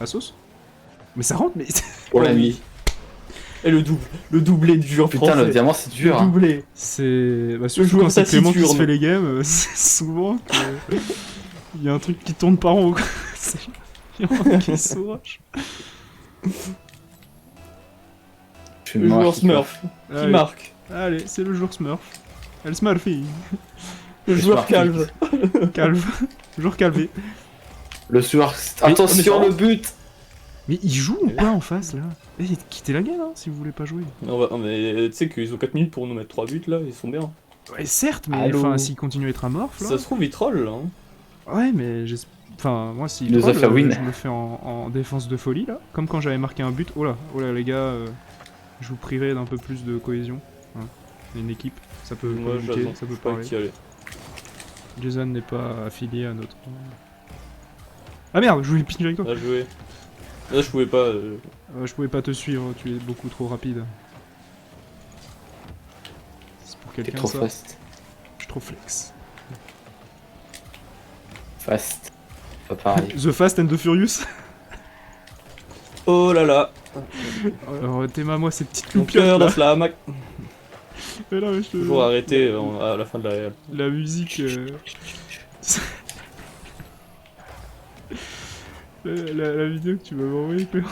La sauce? Mais ça rentre, mais... Pour la Oh, nuit. Et le doublé du joueur Putain, français. le diamant, c'est Le dur. Hein. doublé. C'est... Bah, Le surtout joueur quand c'est Clément qui se taciturne. fait les games, c'est souvent que... Il y a un truc qui tourne pas en haut, quoi. C'est- Il y en a qui s'arrache. Je suis Le mort joueur qui Smurf qui Allez, marque. allez, c'est le joueur Smurf. Elle Smurfy. Le Le joueur Smurf. calve. Calve. Joueur calvé. Le soir. Mais Attention, ça le but. Mais il joue ou pas en face là? Eh, quittez la game hein, si vous voulez pas jouer. Mais tu sais qu'ils ont 4 minutes pour nous mettre 3 buts là, ils sont bien. Ouais, certes, mais Allô enfin, s'il continue à être amorphe là. Ça se trouve, ils trollent là. Hein. Ouais, mais enfin, moi, s'il Il nous a troll, fait win. je me fais en défense de folie là. Comme quand j'avais marqué un but. Oh là, les gars, je vous prierai d'un peu plus de cohésion. Hein. Une équipe, ça peut Moi, communiquer, j'attends, ça je peut sais pas parler. qui aller. Jason n'est pas affilié à notre. Ah merde, je voulais pincher avec toi. Là, jouer. Là, je pouvais pas. Je pouvais pas te suivre, tu es beaucoup trop rapide. C'est pour T'es quelqu'un trop ça. fast. Je suis trop flex. Fast. Pas pareil. The Fast and the Furious. Oh là là. Alors, t'aimes-moi ces petites Mon loupiottes cœur là. dans la Mac. Mais non, mais je te- Toujours arrêté à la fin de la réal. La musique. La vidéo que tu m'avais envoyée Clément,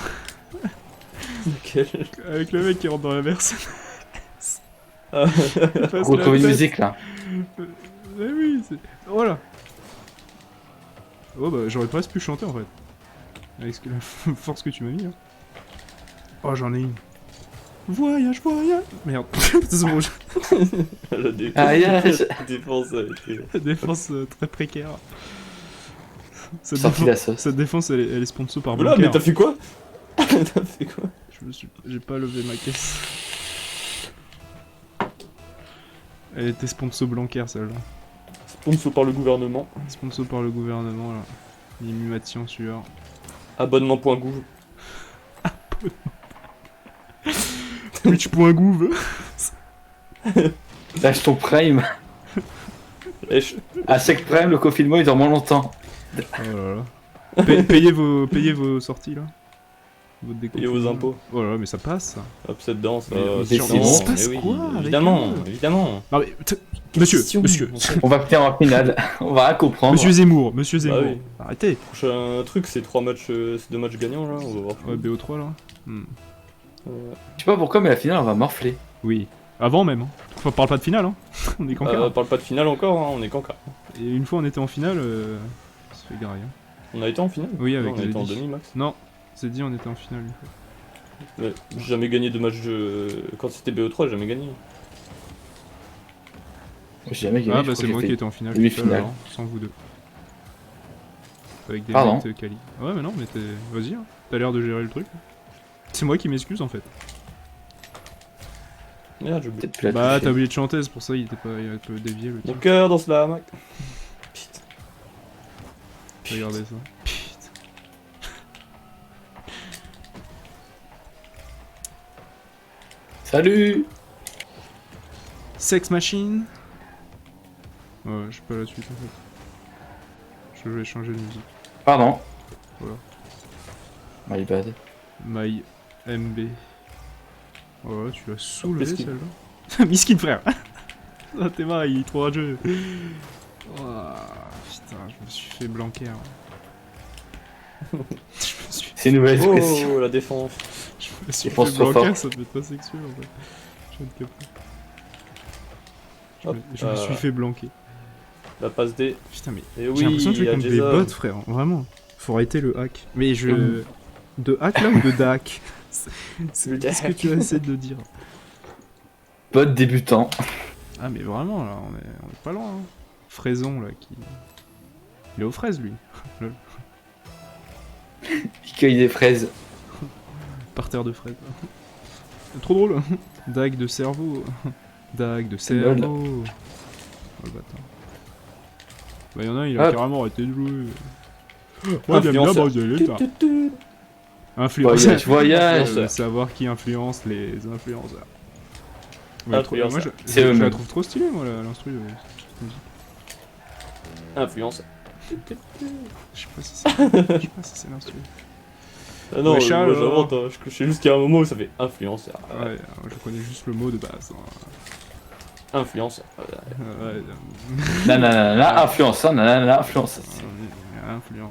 Lequel avec le mec qui rentre dans la Mercedes. Ah. Il passe Gros la comme une tête. musique là. Mais oui, c'est. Voilà. Oh bah j'aurais presque pu chanter en fait. Avec la force que tu m'as mis. Hein. Oh j'en ai une. Voyage, voyage. Merde. C'est bon, La défense, Aïe, aïe. la défense a été... la défense très précaire. Cette Sorti défense, la sauce. cette défense elle est sponsor par Voilà, Blanquer. mais t'as fait quoi? T'as fait quoi? J'ai pas levé ma caisse. Elle était sponsor Blanquer celle-là. Sponsor par le gouvernement. Sponsor par le gouvernement là. Inhumation sur. Abonnement.gouv. Twitch.gouv. Lâche ton prime. Lèche. À chaque prime, le confinement il dure moins longtemps. Oh là là. Payez vos sorties là. Votre déco. Payez vos impôts. Voilà, mais ça passe ça. Hop, cette danse là. Mais c'est il chiant, se passe mais oui, quoi avec évidemment, eux évidemment. Non mais, monsieur, Question. monsieur, On va finir en finale. On va rien comprendre. monsieur Zemmour. Bah oui. Arrêtez. Prochain truc, c'est 3 matchs, c'est 2 matchs gagnants là, on va voir. Ouais, BO3 là. Je sais pas pourquoi, mais la finale, on va morfler. Oui. Avant même. Hein. Enfin, parle pas de finale, hein. On est qu'en quart. Parle pas de finale encore, hein, on est qu'en quart. Et une fois on était en finale, ça se fait garer. Hein. On a été en finale. Oui, avec Non, on a été en Zeddy. demi max. Non, c'est dit on était en finale une fois. Ouais, j'ai jamais gagné de match quand c'était BO3, j'ai jamais gagné. J'ai jamais gagné. Ah je bah crois c'est que moi j'ai qui fait étais en finale. demi-finale. tout à l'heure, sans vous deux. Avec des Pardon. mecs quali. Ouais mais non, mais vas-y, hein. T'as l'air de gérer le truc. C'est moi qui m'excuse en fait. Merde, j'ai oublié. Peut-être plus la Bah toucher. t'as oublié de chanter, c'est pour ça il a un peu dévié le Mon truc. cœur dans la hamac. Putain. Regardez ça. Putain. Salut. Sex Machine. Ouais, je sais pas la suite en fait. Je vais changer de musique. Pardon. Voilà. My bad. My MB. Ouais, tu l'as soulevé Miskin. celle-là. Miskin frère. Ah, t'es marre, il est trop rageux. Oh, putain, je me suis fait blanquer. Hein. je me suis, C'est une nouvelle expression. Oh, la défense. je me suis pense fait trop blanquer, fort. ça fait pas sexuel en fait. Je viens de capter. Hop, Je me suis fait blanquer. La passe D. Putain, mais Et j'ai oui, l'impression de il y jouer a contre des Jason. bots, frère. Vraiment. Faut arrêter le hack. Mais je. De hack là ou de DAC C'est ce que tu as essayé de dire. Bot débutant. Ah, mais vraiment, là, on est pas loin. Hein. Fraison, là, qui. Il est aux fraises, lui. Il cueille des fraises. Par terre de fraises. Trop drôle. Dague de cerveau. Dague de C'est lol. cerveau. Oh le bâtard. Bah, y'en a un, il a Hop. carrément arrêté de jouer. Moi, j'aime bien Influenceur. bosser les tas. Influenceur. Voyage, voyage. Savoir qui influence les influenceurs. Ouais, Influenceur. moi, C'est je la eux-mêmes. trouve trop stylée, moi, l'instru. Cette musique. Influence. Je sais pas si c'est l'instru. Ah non, Ouais, Charles, moi j'invente, hein. Je sais juste qu'il y a un moment où ça fait influenceur. Ouais, je connais juste le mot de base. Influenceur. Ouais, Nanana, influenceur, nanana, influenceur. influenceur.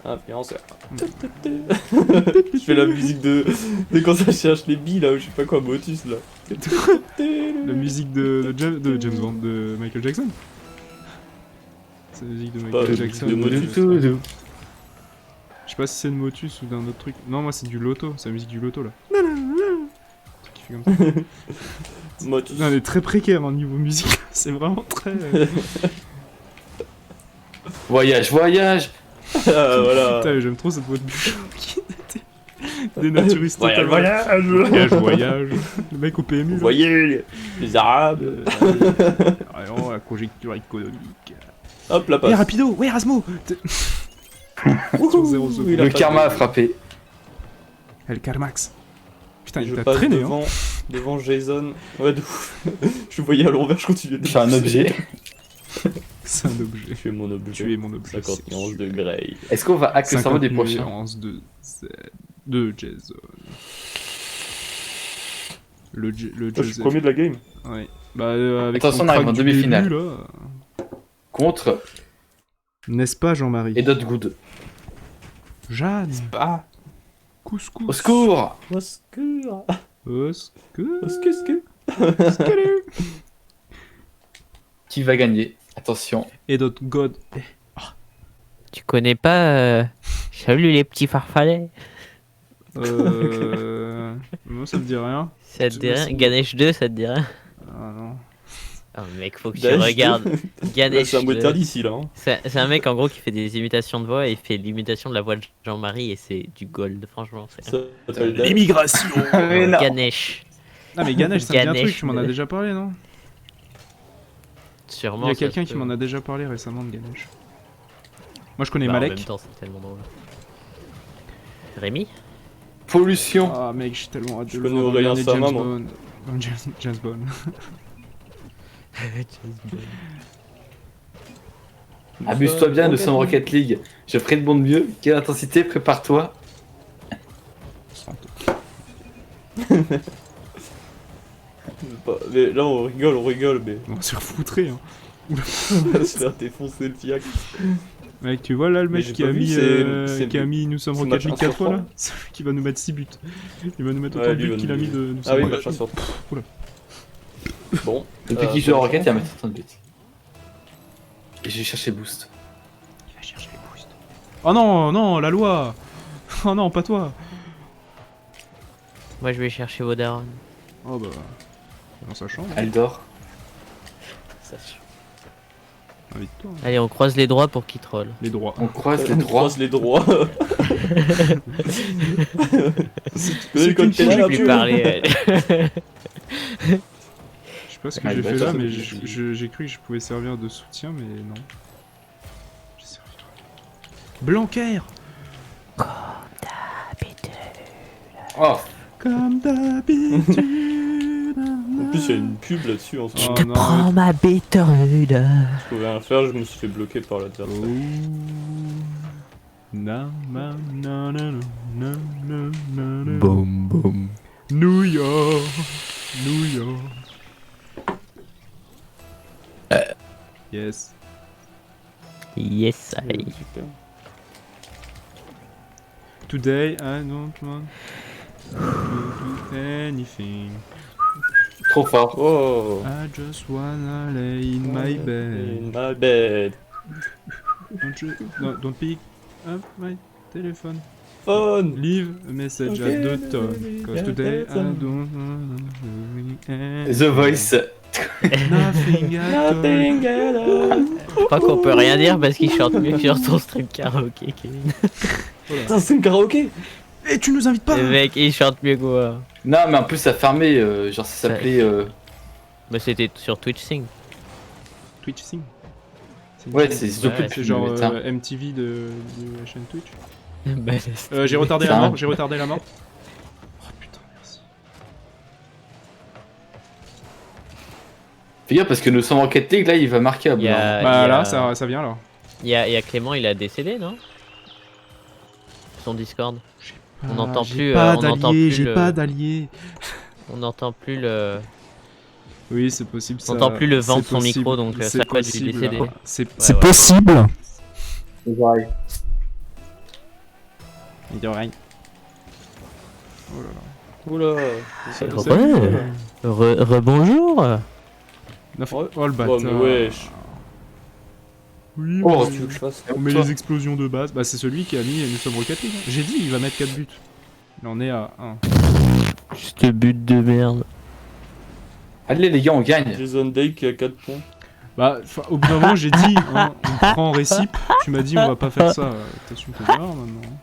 Influenceur. Je fais la musique de quand ça cherche les billes là, ou je sais pas quoi, Motus là. La musique de James Bond, de Michael Jackson. C'est la musique de Pas Michael la Jackson. musique de Motus. Je sais pas si c'est de Motus ou d'un autre truc. Non, moi c'est du Loto, c'est la musique du Loto là. Un truc qui fait comme ça. Motus. Non, elle est très précaire en niveau musique. C'est vraiment très. Voyage, voyage. Ah, voilà. Putain, j'aime trop cette voix de bûche qui était dénaturiste Voyage, totalement. voyage. Voyage, voyage. Le mec au PMU. Vous là. voyez les Arabes. Vraiment, la conjecture économique. Hop, la Eh, passe. rapido, ouais, Erasmo. Sur 0 secondes. Il a Le pas karma de- a frappé. El Carmax. Putain, Je il t'a passe traîné, hein. devant Jason. Ouais, de ouf. Je voyais à l'envers, je continue de Je suis un objet. C'est un objet. Tu es mon objet. Tu es mon objet. 50 nuances de Grey. Est-ce qu'on va hack le cerveau 50 des prochains? nuances de Z. De Jason. Le Je suis Jason. premier de la game. Ouais. Bah, avec Attention, son on arrive crack en du demi-finale. début, là. Contre N'est-ce pas, Jean-Marie? Edot Good. Jeanne. Ah. Couscous. Au secours! Au secours. Au secours. Au secours. Salut. Qui va gagner? Attention. Et d'autres God. Tu connais pas Salut les petits farfalets. Moi, ça me dit rien. Ça te dit rien Ganesh 2, ça te dit rien? Ah non. Oh mec, faut que tu Daesh regardes. Là, Ganesh c'est un mot 2. interdit ici là. Hein. C'est un mec en gros qui fait des imitations de voix et il fait l'imitation de la voix de Jean-Marie et c'est du gold, franchement. Ça s'appelle Daesh. L'immigration. Mais non. Ganesh, Ah mais Ganesh, ça me dit un Ganesh, truc, tu m'en as mais- déjà parlé, non? sûrement. Il y a ça quelqu'un se qui peut. m'en a déjà parlé récemment de Ganesh. Moi je connais Bah, en Malek. même temps, c'est tellement drôle. Rémi? Pollution. Ah mec, j'ai tellement hâte de Je le connais voir dans le Aurélien dernier Sama, James moi. Bond. Dans James Bond. Amuse-toi bien, nous sommes Rocket League. Je ferai de mon de mieux. Quelle intensité, prépare-toi. Mais là, on rigole, mais. On se refoutrait, hein. On va se faire défoncer le fiac. Mec, tu vois là le Mais mec j'ai qui pas a, vu, mis, c'est- qui a mis Nous sommes c'est Rocket match League 4 fois là? insurfant. C'est lui qui va nous mettre 6 buts. Il va nous mettre Ouais, autant de lui, buts va qu'il a nous- mis de Nous Ah sommes oui, Rocket match League. insurfant. Oula. Bon. Depuis qu'il joue à bonne Rocket, il va chance. mettre autant de buts. Et j'ai cherché Boost. Il va chercher les boosts. Oh non, non, la loi. Oh non, pas toi. Moi, je vais chercher vos darons. Oh bah. Dans sa chambre. Elle dort. Invite-toi. Allez, on croise les droits pour qu'il troll. Les droits. On croise les On droits. croise les droits. C'est le code une pénal, Je là, vais tu plus parler. Je sais pas ce que Ah, j'ai il va fait être là, un peu mais plus j'ai cru que je pouvais servir de soutien, mais non. J'ai servi. Blanquer. Oh, Comme d'habitude. En plus, il y a une pub là-dessus en ce moment. Oh non, ma bétrude. Je pouvais rien faire, je me suis fait bloquer par l'adversaire. Oh. Na, na, na, na, na, na, na, na. Boum boum. New York, New York. Yes. Yes, I. Super. Today I don't want to do anything. trop fort. Oh. I just wanna lay in my bed. In my bed. Don't pick up my telephone. Phone. Leave a message at the tone. Cause today I don't wanna do anything. The Voice. Nothing at all. Nothing at all. Je crois qu'on peut rien dire parce qu'il chante mieux que sur ton stream karaoké, Kevin. Putain, c'est une karaoké. Et tu nous invites pas? Le mec, il chante mieux que moi. Non, mais en plus, ça a fermé. Genre, ça s'appelait. Bah, c'était sur Twitch Sing. Twitch Sing. une Ouais, chaîne- c'est surtout Ouais, plus c'est genre putain. MTV de la chaîne Twitch. Bah, J'ai retardé Ça la va. mort, j'ai retardé la mort. Oh putain, merci. Fais gaffe parce que nous sommes Rocket League, là, il va marquer à Il y blanc. a- Bah là, ça vient là. il y a Clément, il a décédé, non? Son Discord. On n'entend j'ai plus, pas on n'entend d'allié, plus j'ai le- pas d'allié. On n'entend plus le. Oui, c'est possible. On n'entend plus le vent de c'est son possible, micro, donc c'est ça doit être possible. décédé. C'est ouais. possible. Ouais. Il y a rien. Oh là là. Oula. Ça Ouais. ça- Rebonjour. Non, Ouais. Oh le bâtard. Oh, mais wesh. Oui, Oh, mais- Tu veux que je fasse on met toi. les explosions de base. Bah c'est celui qui a mis Nous sommes Rocket League. J'ai dit il va mettre 4 buts. Il en est à 1. Juste but de merde. Allez, les gars, on gagne. Jason Day qui a 4 points. Bah au bout d'un moment j'ai dit hein, on prend en récip. Tu m'as dit on va pas faire ça. T'assumes tes erreurs maintenant.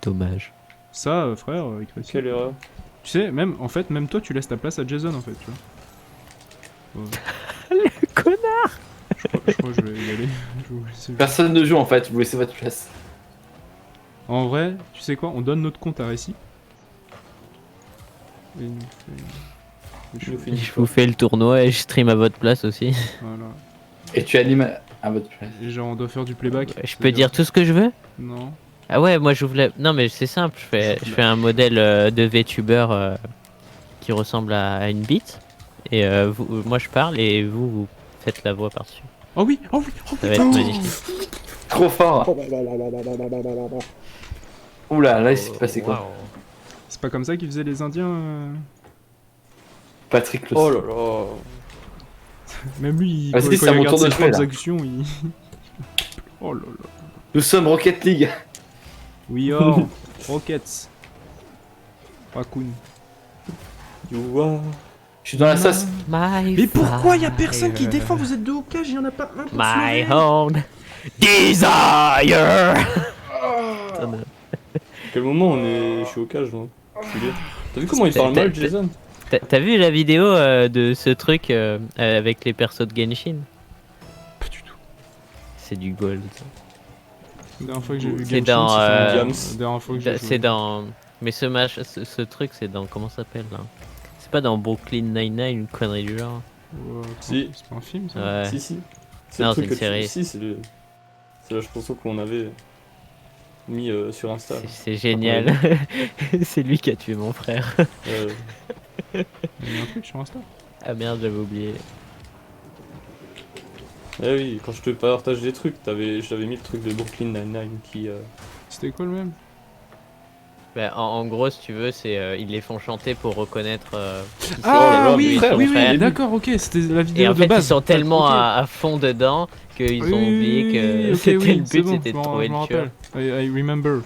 Dommage. Ça frère avec récip. Quelle erreur. Tu sais même en fait même toi tu laisses ta place à Jason en fait tu vois. Ouais. Le connard. Je crois que je vais y aller. Je vais vous laisser. Personne ne joue en fait, vous laissez votre place. En vrai, tu sais quoi, on donne notre compte à Récip. Et il nous fait... Je des finis. Je vous fais le tournoi et je stream à votre place aussi. Voilà. Et tu animes à votre place. Et genre on doit faire du playback. Je peux dire tout ce que je veux? Non. Ah ouais, moi j'ouvre la... Non mais c'est simple, je fais un modèle de VTuber qui ressemble à une bite. Et moi je parle et vous faites la voix par-dessus. Oh oui, oh oui, oh Ça va putain. être magnifique. Trop fort. Oula, là, il s'est passé quoi? C'est pas comme ça qu'ils faisaient les Indiens Patrick le Oh là là. Même lui, Vas-y, quand c'est à il mon regarde tour de ses jouer, propres là. actions, il... Oh là là. Nous sommes Rocket League. We are Rockets. Raccoon. You are. Je suis dans la sauce. Mais pourquoi y a personne qui défend? Vous êtes deux au cage, y'en a pas un pour se My lever. own desire. Quel moment je suis au cage, moi. Enculé. T'as vu comment il parle mal, Jason? T'as vu la vidéo de ce truc avec les persos de Genshin? Pas du tout. C'est du gold. La dernière fois que j'ai vu C'est Genshin, dans, c'était euh, la dernière fois que j'ai joué. C'est dans. Mais ce match, ce truc, c'est dans. Comment ça s'appelle là? C'est pas dans Brooklyn Nine-Nine, une connerie du genre. Ouais, Si. C'est pas un film ça? Ouais. Si, si. C'est Non, le truc c'est une que série. Si, c'est la chanson qu'on avait mis sur Insta. C'est génial. C'est lui qui a tué mon frère. Euh, Il y a un truc sur Insta. Ah merde, j'avais oublié. Eh oui, quand je te partage des trucs, j'avais mis le truc de Brooklyn Nine-Nine qui... C'était quoi le même? Bah, en gros, si tu veux, c'est ils les font chanter pour reconnaître qui c'est Ah là, lui oui, et frère, son oui, frère. oui, d'accord, ok, c'était la Et vidéo en de fait, base. ils sont tellement Ok. à fond dedans qu'ils Oui, ont oui, oublié oui, que ok, c'était oui, le c'est but, bon, c'était de je trouver m'en le tueur. rappelle. I remember.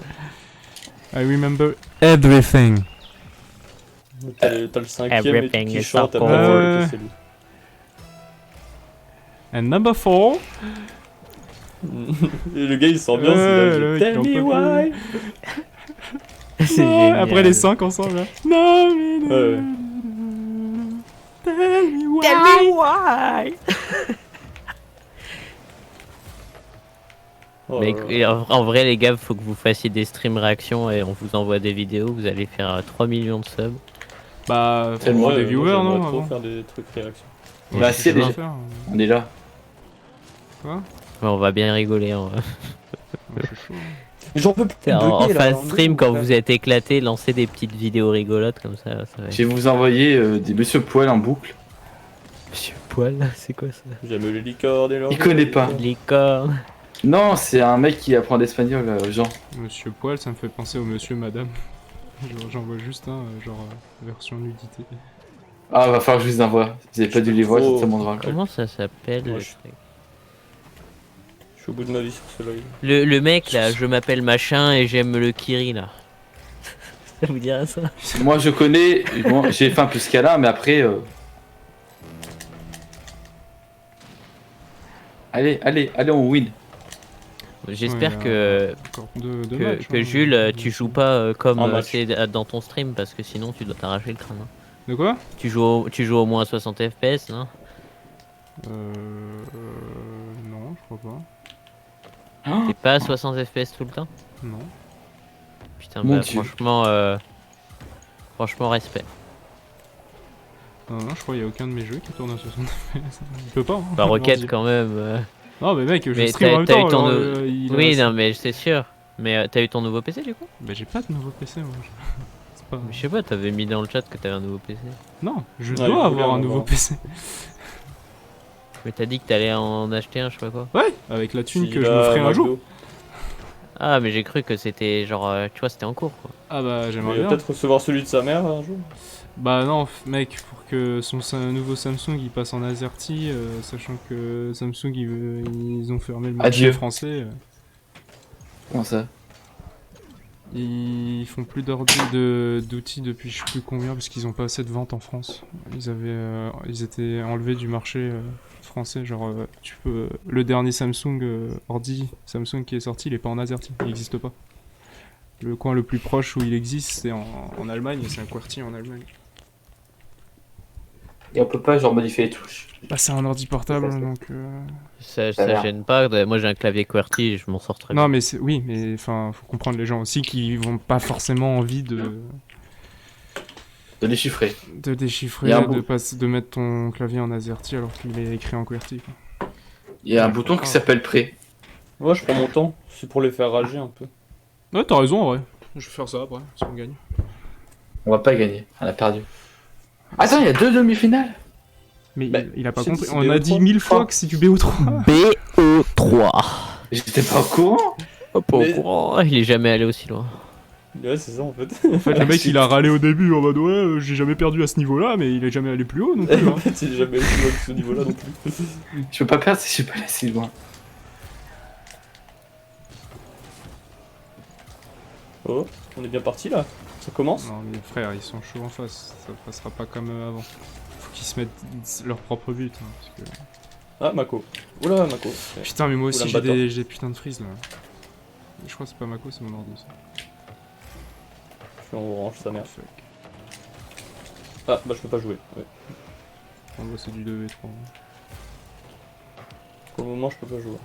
I remember everything. T'as le cinquième et tout Everything qui is chante, so après cool. que c'est lui. And number 4. Et le gars il s'ambiance, le il a mec, dit il en Tell me peut why. C'est Non, génial. après les 5 ensemble. Là. Non, mais Ouais. Tell me why. Tell me why. Oh Mais là là. et en vrai, les gars, faut que vous fassiez des stream réactions et on vous envoie des vidéos. Vous allez faire 3 millions de subs. Bah, faut Tellement avoir des moi, viewers, j'aimerais non trop avant. faire des trucs réactions. Ouais, Bah, je si, sais pas déjà. faire. On est là. Quoi? Ouais, on va bien rigoler. Ouais, je suis chaud. J'en peux plus En bugger, là, phase stream, quand vous êtes éclaté, lancez des petites vidéos rigolotes comme ça. Ça va être... Je vais vous envoyer des Monsieur Poil en boucle. Monsieur Poil, c'est quoi ça? J'aime les licornes et leurs... Il connaît pas. Licorne. Non, c'est un mec qui apprend l'espagnol aux gens. Monsieur Poil, ça me fait penser au Monsieur Madame. J'en vois juste un, version nudité. Ah, va falloir que je vous envoie. Vous avez pas dû les voir, c'est tellement drôle. Comment ça s'appelle Ouais, le je- truc Je suis au bout de ma vie sur ce live. le mec là, je m'appelle machin et j'aime le Kiri là. Ça vous dirait ça? Moi, je connais. Bon, j'ai fait un peu Scala, mais après. Allez, on win. J'espère Ouais, que, Encore deux que, matchs, que hein. Jules, tu joues pas comme Un match. c'est dans ton stream parce que sinon tu dois t'arracher le crâne. Hein. De quoi? Tu joues au moins à 60 FPS, non? Non, je crois pas. T'es pas à 60 FPS tout le temps? Non. Putain, Mon bah, Dieu. franchement respect. Non, je crois qu'il y a aucun de mes jeux qui tourne à 60 FPS. Il peut pas. Hein. Bah Rocket Ordi. quand même. Non, mais mec, je Mais stream en même t'as eu temps. ton alors, nou- il Oui, a- non mais c'est sûr. Mais t'as eu ton nouveau PC du coup? Bah, j'ai pas de nouveau PC, moi. C'est pas... Je sais pas, t'avais mis dans le chat que t'avais un nouveau PC. Non, je Ouais, dois il voulait avoir en un nouveau avoir. PC. Mais t'as dit que t'allais en acheter un, je sais pas quoi. Ouais, avec la thune Si que je là, me ferai un McDo. jour. Ah, mais j'ai cru que c'était genre, tu vois, c'était en cours quoi. Ah bah, Mais j'aimerais il va bien. peut-être recevoir celui de sa mère un jour. Bah non, mec, pour que nouveau Samsung il passe en AZERTY, sachant que Samsung ils ont fermé le marché Adieu. français, Comment ça? ils font plus d'outils depuis je sais plus combien parce qu'ils ont pas assez de ventes en France. Ils étaient enlevés du marché français, genre le dernier Samsung ordi Samsung qui est sorti, il est pas en AZERTY, il existe pas. Le coin le plus proche où il existe c'est en Allemagne et c'est un QWERTY en Allemagne. Et on peut pas genre modifier les touches. Bah c'est un ordi portable donc Ça l'air. gêne pas. Moi j'ai un clavier QWERTY et je m'en sors très bien. non mais oui mais enfin faut comprendre les gens aussi qui vont pas forcément envie de déchiffrer. déchiffrer, Il y a un de mettre ton clavier en AZERTY alors qu'il est écrit en QWERTY quoi. Il y a un bouton qui s'appelle prêt. Moi je prends mon temps, c'est pour les faire rager un peu. Ouais t'as raison en vrai. Je vais faire ça après si on gagne. On va pas gagner, on a perdu. Attends, il y a 2 demi-finales. Mais Bah, il a pas c'est- compris. c'est On a BO3. dit 1000 fois que c'est du BO3. BO3. J'étais pas au courant. Mais- Il est jamais allé aussi loin. Ouais, c'est ça en fait. En fait le mec il a râlé au début en mode ouais j'ai jamais perdu à ce niveau là mais il est jamais allé plus haut non plus. En Hein. fait, il est jamais eu à ce niveau-là non plus. Je peux pas perdre si je suis pas là si loin. Oh, on est bien parti là. Ça commence. Non mais frère ils sont chauds en face, ça passera pas comme avant. Faut qu'ils se mettent leur propre but. Hein, parce que... Ah, Mako. Oula, Mako. Ouais. Putain mais moi aussi Oula, j'ai batteur. des putains de frises là. Je crois que c'est pas Mako c'est mon ordi ça. Je suis en orange, sa mère. Fuck. Ah, bah je peux pas jouer. Ouais. En gros c'est du 2v3. Pour le moment, je peux pas jouer.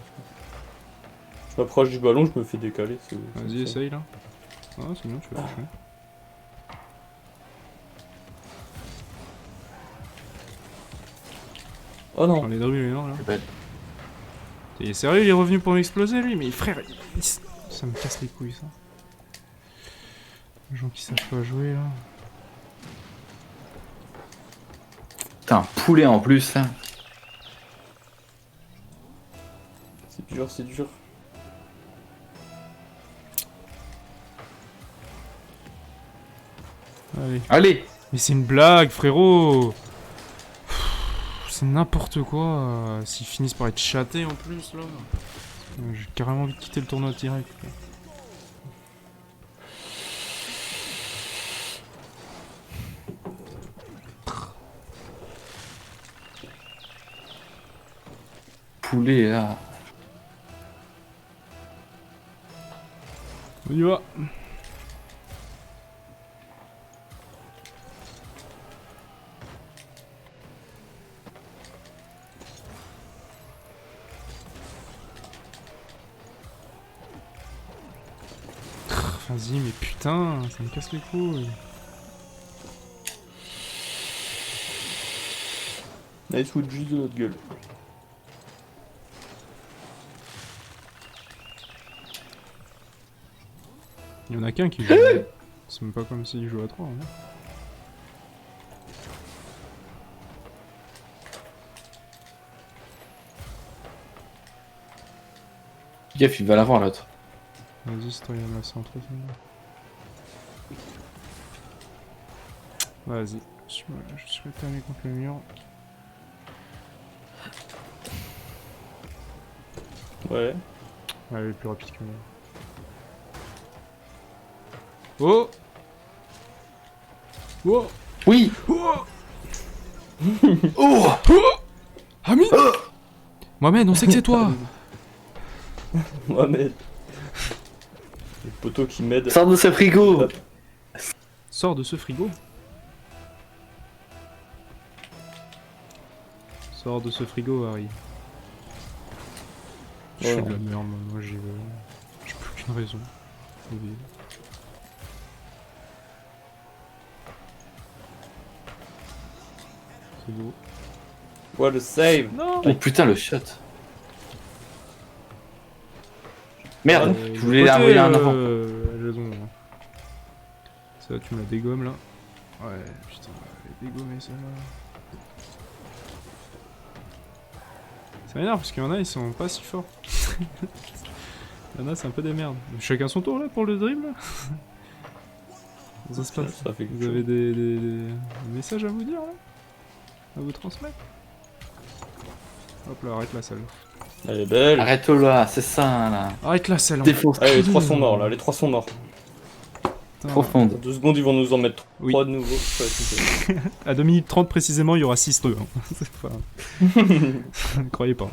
Je m'approche du ballon, je me fais décaler. Vas-y essaye là. Ah c'est bien tu fais lâcher. Oh non. J'en ai drillé non là. C'est belle. T'es sérieux, il est revenu pour m'exploser lui? Mais frère, ça me casse les couilles ça. Les gens qui savent pas jouer là. Putain, un poulet en plus là. C'est dur, c'est dur. Allez. Allez. Mais c'est une blague, frérot. C'est n'importe quoi. S'ils finissent par être chatés en plus là. J'ai carrément envie de quitter le tournoi direct. Quoi. Poulet là. On y va. Vas-y, mais putain, ça me casse les couilles. Nice wood juste de notre gueule. Il y en a qu'un qui joue. C'est même pas comme s'il joue à 3. Hein. Gaffe, il va l'avoir l'autre. Vas-y, c'est toi, il y en a 100 trop. Vas-y, je suis retourné contre le mur. Ouais. Ouais, il est plus rapide que moi. Oh! Oh! Oui. Oh! Oh. Ami! Mohamed, on sait que c'est toi! Mohamed. Le poteau qui m'aide. Sors de ce frigo. Sors de ce frigo. Sors de ce frigo, Harry. Je suis de la merde, moi j'ai plus aucune raison de vivre. C'est beau. What a save! Non! Oh putain, le shot. Merde, je voulais côté, l'envoyer en avant. raison. Ça, tu me la dégommes là. Ouais, putain, elle est dégommée celle-là. Ça m'énerve parce qu'il y en a, ils sont pas si forts. Il y en a, c'est un peu des merdes. Chacun son tour là pour le dribble. Ça se passe. Ça fait Vous quelque avez chose. des messages à vous dire là? À vous transmettre? Hop là, arrête la salle. Elle est belle. Arrête-toi là, c'est ça là. Arrête la salle. Défaut. Allez, les 3 sont morts là, les trois sont morts. Putain. Profonde. Dans 2 secondes, ils vont nous en mettre Oui. 3 de nouveau. Ça va être nickel. À 2 minutes 30 précisément, il y aura 6-2. Hein. C'est pas... Ne croyez pas.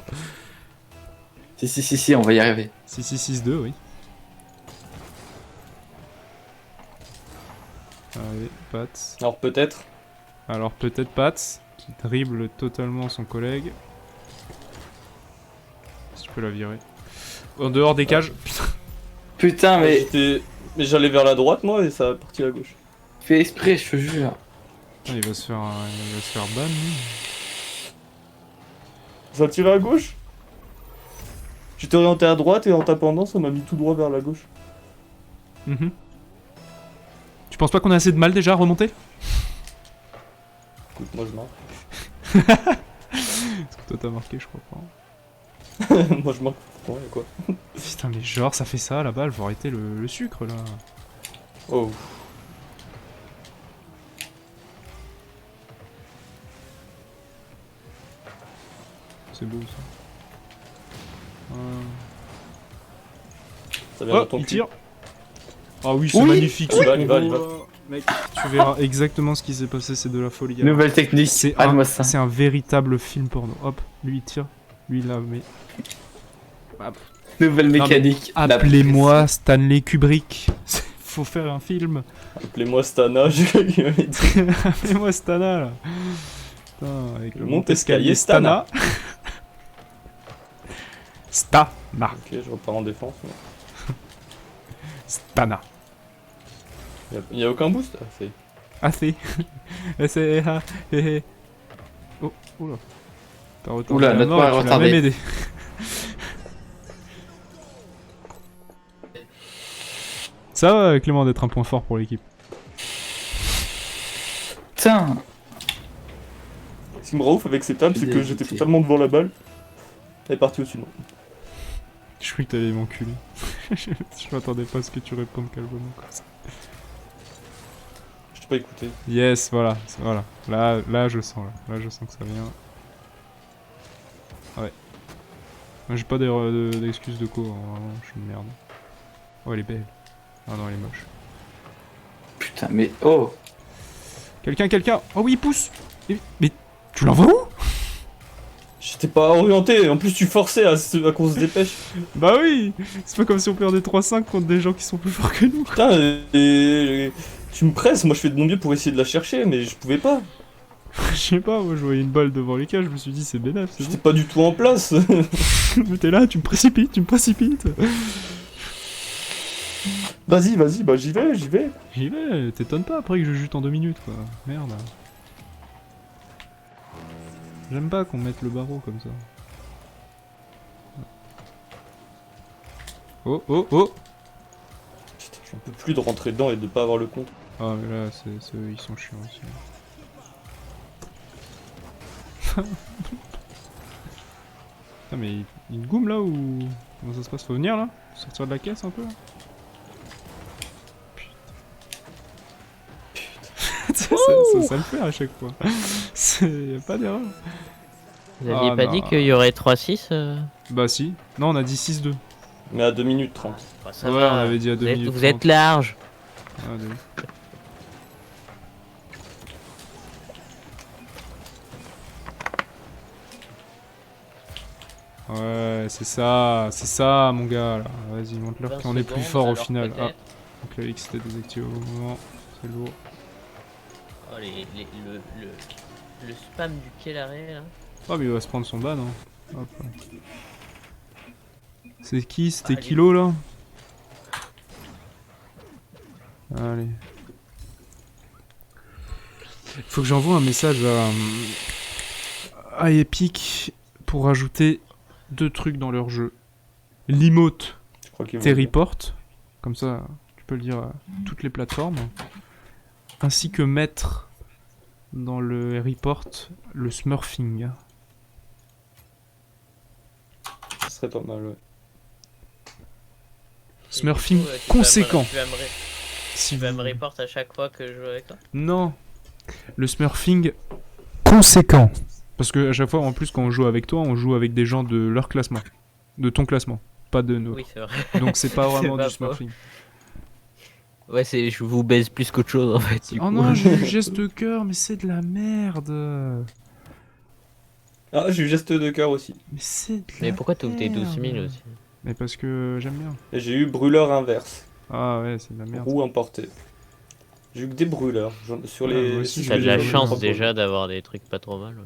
Si, on va y arriver. 6-6-6-2, oui. Allez, Pats. Alors peut-être. Alors peut-être Pats, qui dribble totalement son collègue. Si je peux la virer. En dehors des cages. Putain. Putain, mais Mais j'allais vers la droite moi et ça a parti à gauche. fais exprès, je te jure. Putain, il va se faire ban, lui. Ça a tiré à gauche? J'étais orienté à droite et en tapant dedans, ça m'a mis tout droit vers la gauche. Mhm. Tu penses pas qu'on a assez de mal déjà à remonter? Écoute, moi je marque. Parce que toi t'as marqué, je crois pas. Moi je marque. Ouais, quoi. Putain, mais genre, ça fait ça là-bas, faut arrêter le sucre là. Oh. C'est beau ça. Ça vient de Oh, ton il cul. tire. Ah oui, c'est Oui. magnifique. Il va, il va, il va. Mec, tu verras exactement ce qui s'est passé, c'est de la folie. gars. Nouvelle technique. C'est Arrête-moi ça. un véritable film porno. Hop, lui il tire, lui il la met. Nouvelle mais mécanique. La Appelez-moi Stanley Kubrick. Faut faire un film. Appelez-moi Stana, j'ai Appelez-moi Stana là. Putain, avec le Montescalier Montescalier Stana. Stana. Ok, je repars en défense. Mais... Stana. Y a aucun boost? Ah, c'est... Assez. C'est. Oh, oula. T'as retardé Oula, la notre mort part et est tu l'as même retardée. aidé. Ça va, Clément, d'être un point fort pour l'équipe. Putain. Ce qui me rend ouf avec ces tables, c'est que j'étais totalement devant la balle. Elle est partie au-dessus de moi. Je croyais que t'allais m'enculer. Je m'attendais pas à ce que tu répondes calmement comme ça. Je t'ai pas écouté. Yes, voilà, voilà. Là, je sens, là, je sens que ça vient. Ouais. Moi, j'ai pas d'excuses de co, hein, vraiment, je suis une merde. Oh, elle est belle. Ah non, elle est moche. Putain, mais oh. Quelqu'un. Oh oui, il pousse. Mais tu l'envoies où? J'étais pas orienté, en plus tu forçais à qu'on se dépêche. Bah oui. C'est pas comme si on perdait 3-5 contre des gens qui sont plus forts que nous. Putain, tu me presses, moi je fais de mon mieux pour essayer de la chercher, mais je pouvais pas. Je sais pas, moi je voyais une balle devant les cages, je me suis dit c'est bénef, c'est J'étais pas du tout en place. bon. Mais t'es là, tu me précipites. Vas-y, bah j'y vais. J'y vais, t'étonnes pas après que je jute en 2 minutes quoi. Merde. J'aime pas qu'on mette le barreau comme ça. Oh. Putain, j'en peux plus de rentrer dedans et de pas avoir le compte. Ah mais là, c'est eux, ils sont chiants aussi. Putain mais il goum là ou... Comment ça se passe? Faut venir là? Sortir de la caisse un peu là? Putain. ça le fait à chaque fois. Y'a pas d'erreur. Vous aviez Ah, pas non. dit qu'il y aurait 3-6 Bah si. Non, on a dit 6-2. Mais à 2 minutes 30. Ça Ouais, va. on avait dit à 2 minutes Vous êtes 30. large. Ah, de ouf. Ouais, c'est ça mon gars là. Vas-y, montre-leur qu'on est plus fort au final. Ah, donc la X était désactivé au moment, c'est lourd. Oh, le spam du quai l'arrêt là. Ah, mais il va se prendre son ban, hein. Hop. C'est qui? C'était Allez. Kilo là? Allez. Faut que j'envoie un message à Epic pour rajouter 2 trucs dans leur jeu. L'emote Je crois qu'il T-Report, comme ça tu peux le dire à toutes les plateformes, ainsi que mettre dans le report le smurfing. Ça serait pas mal, ouais. Smurfing Et du coup, conséquent. Tu vas me report à chaque fois que je joue avec toi. Non, le smurfing conséquent. Parce que à chaque fois, en plus, quand on joue avec toi, on joue avec des gens de leur classement, de ton classement, pas de nôtre. Oui, c'est vrai. Donc c'est pas vraiment pas du faux. smurfing. Ouais, je vous baise plus qu'autre chose en fait. Du Oh coup. non, j'ai eu geste de cœur, mais c'est de la merde. Ah, j'ai eu geste de cœur aussi. Mais c'est de Mais la pourquoi t'as tes 12 000 merde. aussi? Mais parce que j'aime bien. Et j'ai eu brûleur inverse. Ah ouais, c'est de la merde. Roue importée. J'ai eu que des brûleurs. Sur Ouais, les. moi aussi, six T'as que de j'ai la eu, chance trois déjà d'avoir des trucs pas trop mal. Ouais.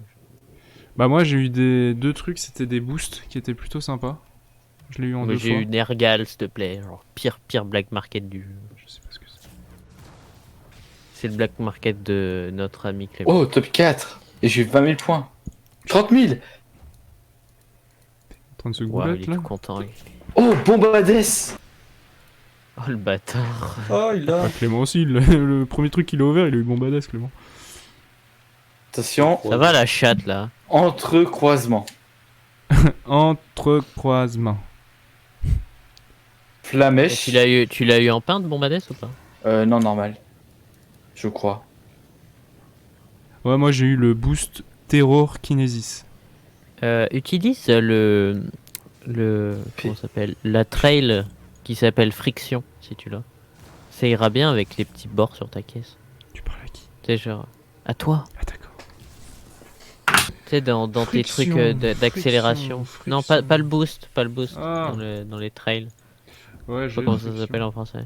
Bah moi j'ai eu des 2 trucs, c'était des boosts qui étaient plutôt sympas. Je l'ai eu en Moi 2 j'ai fois. eu Nergal, s'il te plaît. Genre pire black market du jeu. Je sais pas ce que c'est. C'est le black market de notre ami Clément. Oh, top 4. Et j'ai eu 20 000 points. 30 000. En train de se Waouh, il goulette est là. tout content. Lui. Oh, Bombades. Oh le bâtard. Oh, il a. Ah, Clément aussi, le premier truc qu'il a ouvert, il a eu bombadasse Clément. Attention, Ça va la chatte là? entre croisements. Entrecroisement. Et Flamèche. tu l'as eu en peinte Bombades ou pas? Non, normal. Je crois. Ouais, moi j'ai eu le boost Terror Kinesis. Utilise comment ça s'appelle? La trail qui s'appelle Friction si tu l'as. Ça ira bien avec les petits bords sur ta caisse. Tu parles à qui? Tu sais genre à toi. Ah d'accord. Tu sais dans tes trucs Friction, d'accélération. friction, Non friction. pas le boost Ah. dans les trails. Ouais, Je sais j'ai pas comment le ça s'appelle en français.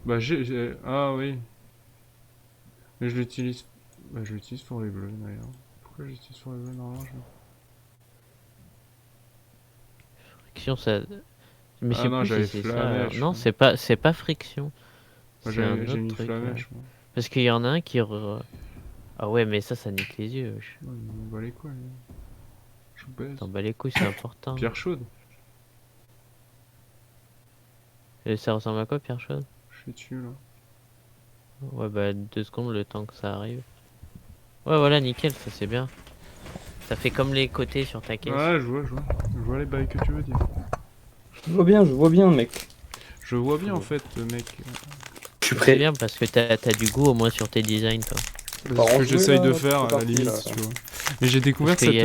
Bah ah oui. Mais je l'utilise... Bah je l'utilise pour les bleus d'ailleurs. Pourquoi j'utilise pour les bleus normalement Friction ça. Mais Ah je sais non, plus j'avais si c'est ça. flamèche, Non moi. c'est pas friction. Moi C'est un j'ai autre mis truc, flamèche moi. Parce qu'il y en a un qui. Ah ouais, mais ça nique les yeux. Ouais, il me bat les couilles. Je vous baise. T'en bats les couilles, c'est important. Pierre chaude. Et ça ressemble à quoi, Pierre Chaude? Je fais dessus là. Ouais, bah 2 secondes le temps que ça arrive. Ouais, voilà, nickel, ça c'est bien. Ça fait comme les côtés sur ta caisse. Ouais, je vois. Je vois les bails que tu veux dire. Je vois bien, mec. Je vois bien en fait, mec. Je suis C'est prêt. bien parce que t'as du goût au moins sur tes designs, toi. C'est Par ce que contre, j'essaye là, de c'est faire à la parti, limite, là. tu vois. Mais j'ai découvert Parce qu'il y a-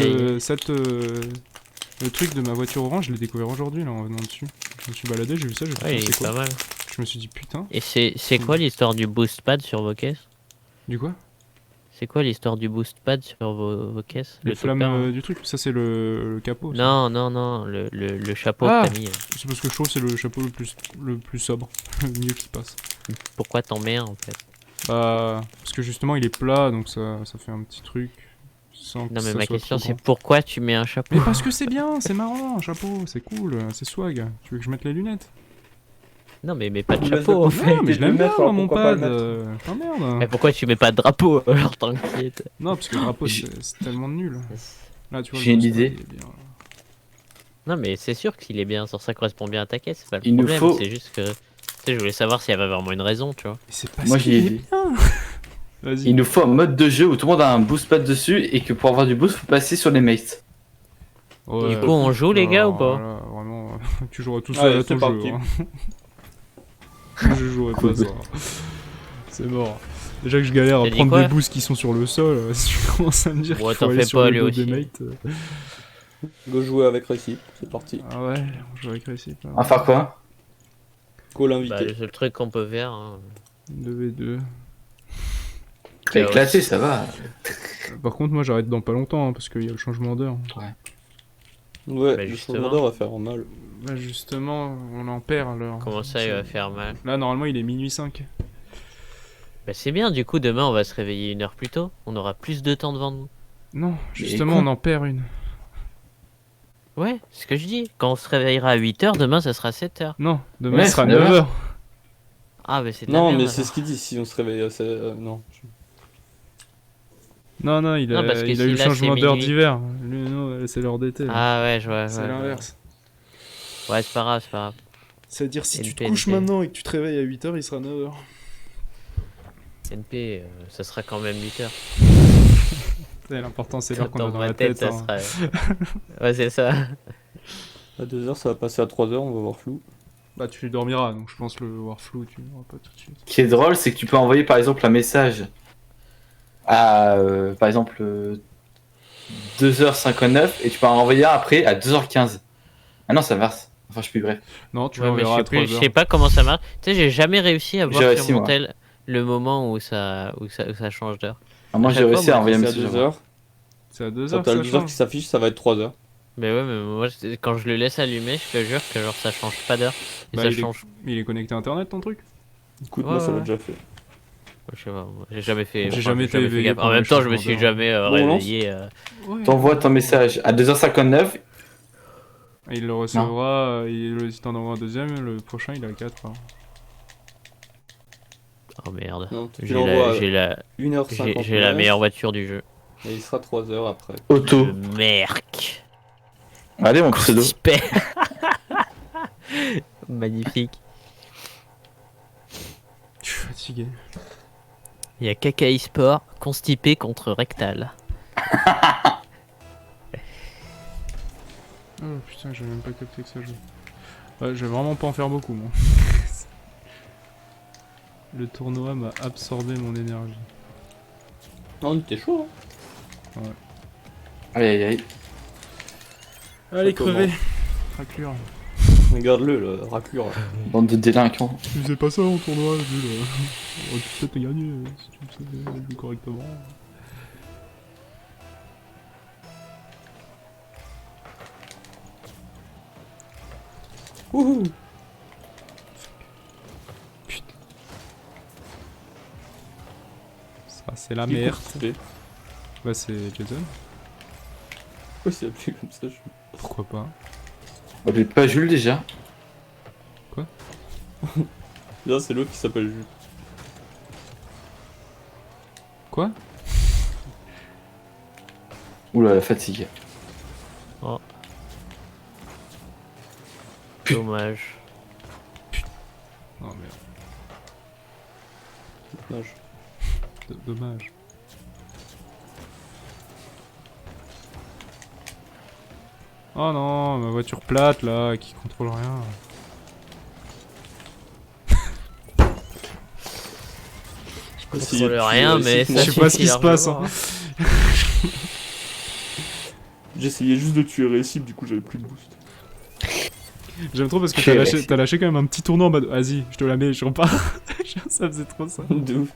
le truc de ma voiture orange, je l'ai découvert aujourd'hui là en venant dessus. Je me suis baladé, j'ai vu ça, j'ai fait Ouais, il c'est est quoi? pas mal. Je me suis dit putain. Et c'est quoi l'histoire du boost pad sur vos caisses? Du quoi? C'est quoi l'histoire du boost pad sur vos caisses? Les Le flammes topper, hein. du truc, ça c'est le capot. Ça. Non, le chapeau Ah que t'as mis. C'est parce que je trouve que c'est le chapeau le plus sobre, le mieux qui passe. Pourquoi t'en mets un en fait? Bah, parce que justement il est plat, donc ça fait un petit truc sans que Non mais ça ma soit question trop c'est grand. pourquoi tu mets un chapeau? Mais parce que c'est bien, c'est marrant, un chapeau, c'est cool, c'est swag. Tu veux que je mette les lunettes? Non mais mets pas de Tu laisses chapeau la en possibilité fait. Non, mais je de le l'aime bien, mettre, moi, alors mon pourquoi pas pad. le mettre T'emmerdes. Mais pourquoi tu mets pas de drapeau alors t'inquiète? Non, parce que le drapeau, J'ai- c'est tellement nul. Là, tu vois, J'ai le une boost pad, idée. il est bien. Non mais c'est sûr qu'il est bien, sur ça correspond bien à ta caisse, c'est pas le Il nous problème, faut- c'est juste que... Tu sais, je voulais savoir s'il y avait vraiment une raison, tu vois. Mais c'est pas Moi, ce j'y ai qu'il est dit. bien. Vas-y. Il nous faut un mode de jeu où tout le monde a un boost pad dessus et que pour avoir du boost, faut passer sur les mates. Ouais. Du coup, on joue, les gars, ou pas? Voilà, vraiment, tu joueras tout Allez, seul à c'est ton parti. jeu. Hein. Je jouerai pas ça. C'est mort. Déjà que je galère à T'as dit prendre quoi? des boosts qui sont sur le sol, si tu commences à me dire Ouais, qu'il faut t'en aller fais sur pas, le lui dos des aussi. mates. Go jouer avec Récip, c'est parti. Ah ouais, on joue avec Récip. On va faire quoi? Go Bah, l'invité. le seul truc qu'on peut faire... Hein. 2v2. Très Chaos. éclaté, ça va. Par contre, moi j'arrête dans pas longtemps hein, parce qu'il y a le changement d'heure. Ouais, Bah, le justement. changement d'heure va faire mal. Bah justement, on en perd l'heure. Comment ça, il va faire mal? Là, normalement, il est minuit 5. Bah c'est bien, du coup, demain, on va se réveiller 1 heure plus tôt. On aura plus de temps devant nous. Non, justement, con. on en perd une. Ouais, c'est ce que je dis. Quand on se réveillera à 8 heures, demain, ça sera 7 heures. Non, demain, Ouais, ce sera c'est 9h. Ah, bah c'est de la Non, merde, mais c'est alors. ce qu'il dit, si on se réveille à non. Non, non, il a, Non, parce que il a si eu le là, changement c'est d'heure minuit. d'hiver. Lui, non, c'est l'heure d'été. Ah ouais, je vois. c'est ouais, l'inverse. Ouais, c'est pas grave, c'est pas grave. C'est-à-dire, si tu te NP, couches NP. maintenant et que tu te réveilles à 8h, il sera 9h. NP, ça sera quand même 8 heures. L'important, c'est l'heure qu'on a Dans dans ma la tête, tête. ça hein. sera... Ouais, c'est ça. À 2 heures, ça va passer à 3 heures, on va voir flou. Bah, tu dormiras, donc je pense le voir flou, tu ne pas tout de suite. Ce qui est drôle, c'est que tu peux envoyer par exemple un message à par exemple 2h59 et tu peux en envoyer un après à 2h15. Ah non, ça marche. Enfin, je suis plus bref. Non, tu Ouais, mais l'enverras à je 3h. sais pas comment ça marche. Tu sais, j'ai jamais réussi à voir J'ai sur réussi, mon moi. tel le moment où ça change d'heure. Alors, moi, À j'ai chaque réussi fois, à moi, envoyer un C'est à message. 2 heures. C'est à 2h Quand que t'as ça le 2 heures qui change. s'affiche, ça va être 3 heures. Mais ouais, mais moi, quand je le laisse allumer, je te jure que genre ça change pas d'heure. Et Bah, ça il est- change. Il est connecté à internet, ton truc? Écoute, Ouais, moi, ça l'a ouais. déjà fait. Je sais pas, moi, j'ai jamais fait. J'ai jamais été fait éveillé gaffe. En pendant même les temps, je me changements suis d'heure. jamais Bon, on lance. réveillé. Ouais. T'envoies ton message à 2h59. Il le recevra, si t'en envoies un deuxième, le prochain il est à 4h. Oh merde. Non, tu J'ai l'envoies la, j'ai la, 1h59. j'ai la meilleure voiture du jeu. Et il sera 3 heures après. Auto. Le Merc. Allez, mon pseudo. Super. Magnifique. Je suis fatigué. Il y a KKI Sport, constipé contre rectal. Oh putain, j'ai même pas capté que ça joue. Ouais, je vais vraiment pas en faire beaucoup, moi. Le tournoi m'a absorbé mon énergie. Non, on était chaud, hein. Aïe aïe aïe. Allez, Ça commence. crevez. Raclure. Regarde-le, le raclure. Là. Bande de délinquants. Tu faisais pas ça en tournoi, Jules. Oh, tu peux te gagner si tu le savais jouer correctement. Wouhou. Ça, c'est la Qui merde. coupe fait. Bah, c'est Jason. Pourquoi c'est appelé comme ça Pourquoi pas? On appelle pas Jules déjà. Là, c'est l'autre qui s'appelle Jules. Quoi? Oula, la fatigue. Dommage. Non, merde. Dommage. Dommage. Oh non, ma voiture plate là, qui contrôle rien. Contrôle rien, mais ça Je sais pas ce suffit qui se passe, largement, hein. J'essayais juste de tuer Récip, du coup j'avais plus de boost. J'aime trop parce que Quel t'as lâché quand même un petit tournant en mode vas-y, je te la mets, je repars. Ça faisait trop ça. De ouf.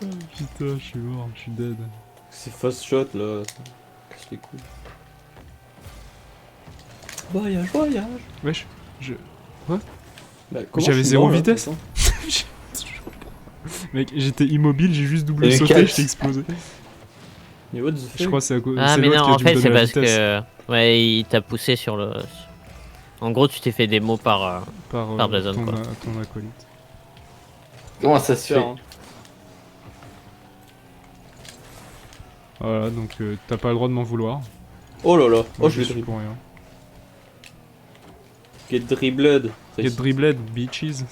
Putain, je suis mort, je suis dead. C'est fast shot là, ça casse les couilles. Voyage, voyage. Wesh, Bah, comment J'avais je suis zéro mort, là, vitesse. putain Mec, j'étais immobile, j'ai juste double Et sauté, quatre. je t'ai explosé. Mais what the fuck? Je crois que c'est à cause Ah c'est mais non, l'autre qui a en dû me fait c'est donner la parce vitesse que ouais, il t'a poussé sur le. En gros, tu t'es fait des mots par. par Jason, ton, quoi. ton acolyte. Comment ça se fait? Hein. Voilà, donc t'as pas le droit de m'en vouloir. Oh là là, oh Moi, je l'ai suis dribble. pour rien. Get dribbled. Get dribbled, bitches.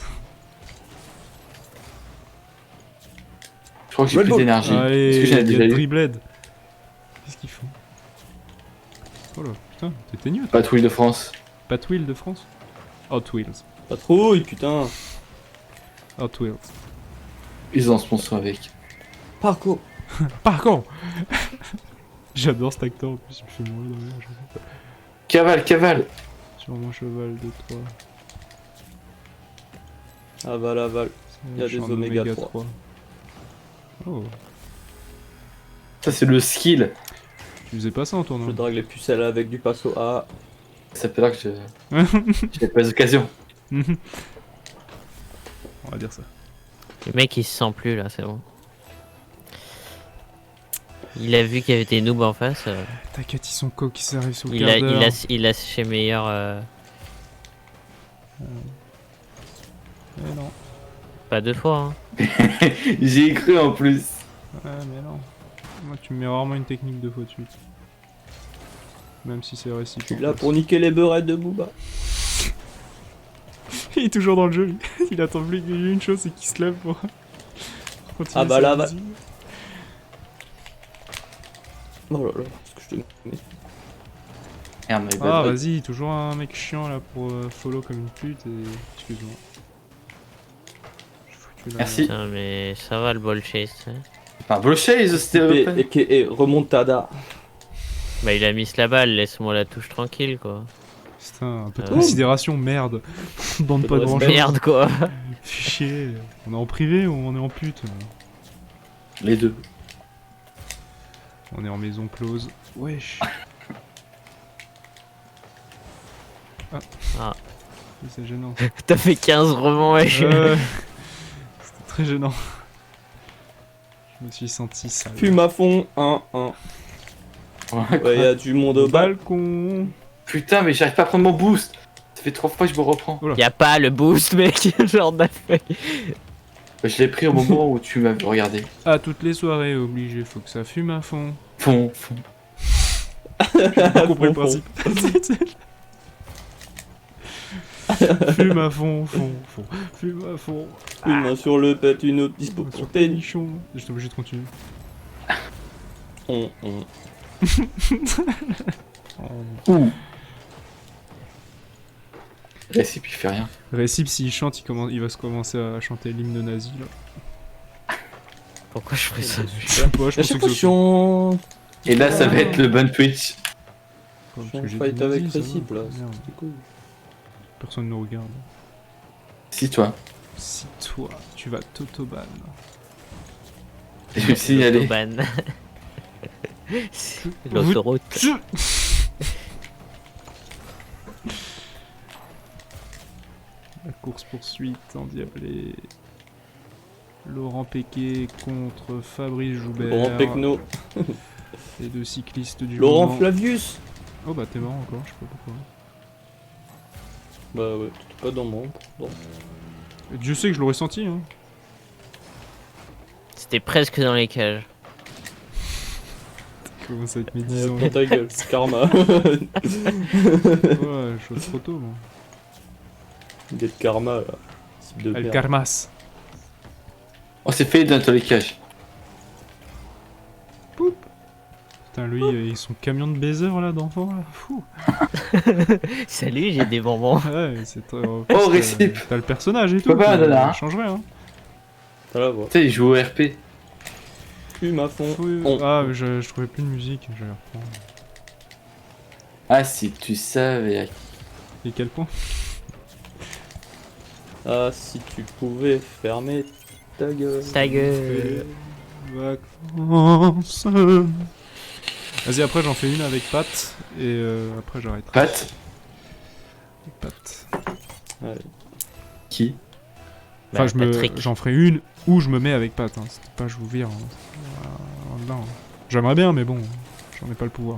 Je crois que j'ai Red plus Bull. d'énergie. Est-ce Allez, que j'en ai déjà get eu? dribbled. Qu'est-ce qu'ils font? Oh là, putain, t'étais nul. Patrouille de France. Pas de Wheel de France? Hot Wheels. Patrouille, putain. Hot Wheels. Ils ont un sponsor avec. Parcours. Par contre j'adore cet acteur en plus, il me fait mourir de rire. Cavale, cavale. Sur mon cheval de 3. Aval, aval. Il y a Je suis des en oméga 3. Oh, Ça, c'est le skill. tu faisais pas ça en Je tournoi. drague les pucelles avec du passo A. Ça peut dire que j'ai pas d'occasion. On va dire ça. Le mec il se sent plus là, c'est bon. Il a vu qu'il y avait des noobs en face. T'inquiète, ils sont coq, ils arrivent sur le Il quart a, d'heure. il a chez meilleur. Mais non. Pas deux fois, hein. J'y ai cru en plus. Ouais, mais non. Moi, tu me mets rarement une technique 2 fois de suite. Même si c'est Je réciproque. suis là pour niquer les beurrettes de Booba. Il est toujours dans le jeu, lui. Il attend plus qu'il y ait une chose, c'est qu'il se lève pour continuer Ah bah sa là, bah. musique. Oh là là, est-ce que je te mets? Merde, mais Ah, bah, vas-y, toujours un mec chiant là pour follow comme une pute et. Excuse-moi. Je foutu la Merci. Putain, mais ça va le ball chase. Hein. Enfin, Blochase, c'était. A.K.A. remontada. Bah, il a mis la balle, laisse-moi la touche tranquille quoi. Putain, un peu de Euh. considération, merde. Bande Peu pas de de grand chose. respect. Merde quoi. Chier. On est en privé ou on est en pute? Les deux. On est en maison close. Wesh. Ah. C'est gênant. T'as fait 15 rebonds, wesh. C'était très gênant. Je me suis senti sale. Fume à fond, 1-1. Ouais, y'a du monde au bal. Balcon. Putain, mais j'arrive pas à prendre mon boost. Ça fait 3 fois que je me reprends. Y a pas le boost, mec. Genre d'affaire. Je l'ai pris au moment où tu m'as regardé. À toutes les soirées, obligé, faut que ça fume à fond. Fond, fond. J'ai pas compris le Fond, principe. Fume à fond, fond, fond. Fume à fond. Une main sur le pet, une autre dispo Sur pour le tenir. nichon. J'étais obligé de continuer. On. Ouh. Récip, il fait rien. Récip, s'il chante, il va se commencer à chanter l'hymne nazi là. Pourquoi je ferais ça? Je sais pas, je À pensais chaque que fois, je ça suis en. Et là, ça va être le bon Twitch. Parce Je que suis j'ai en dit fight avec nazi, ça Récip va. là. Merde, C'était cool. personne nous regarde. Si, toi. Si toi, tu vas t'autoban. Je vais le signaler. Autobahn. L'autoroute. La course-poursuite endiablée. Laurent Péquet contre Fabrice Joubert. Laurent Pecno. Les deux cyclistes du Laurent moment. Flavius. Oh bah t'es marrant encore, je sais pas pourquoi. Bah ouais, t'étais pas dans mon. Dieu sait que je l'aurais senti hein. C'était presque dans les cages. Comment ça va être mes 10 ans Prends ta gueule, c'est karma. Ouais, je suis trop tôt moi. Get karma là. Type de El merde. Karmas. On s'est fait dans tous les cages. Putain, lui, et son camion de baiser là d'enfant là. Fou. Salut, j'ai des bonbons. Ouais, c'est très. Oh, récip. T'as le personnage et peux tout. pas, ça là, hein. change rien. T'as la voix. Tu sais, il joue au RP. Plume à fond. Oui, On- ah, je trouvais plus de musique, je vais la reprendre. Ah, si tu savais. Et quel point? Ah, si tu pouvais fermer ta gueule. Ta gueule. Vacances. Vas-y, après j'en fais une avec Pat et après j'arrête. Pat. Pat. Allez. Qui? Enfin, Bah, Patrick. j'en ferai une où je me mets avec Pat. Hein. C'était pas je vous vire. Hein. Là, hein. J'aimerais bien, mais bon, j'en ai pas le pouvoir.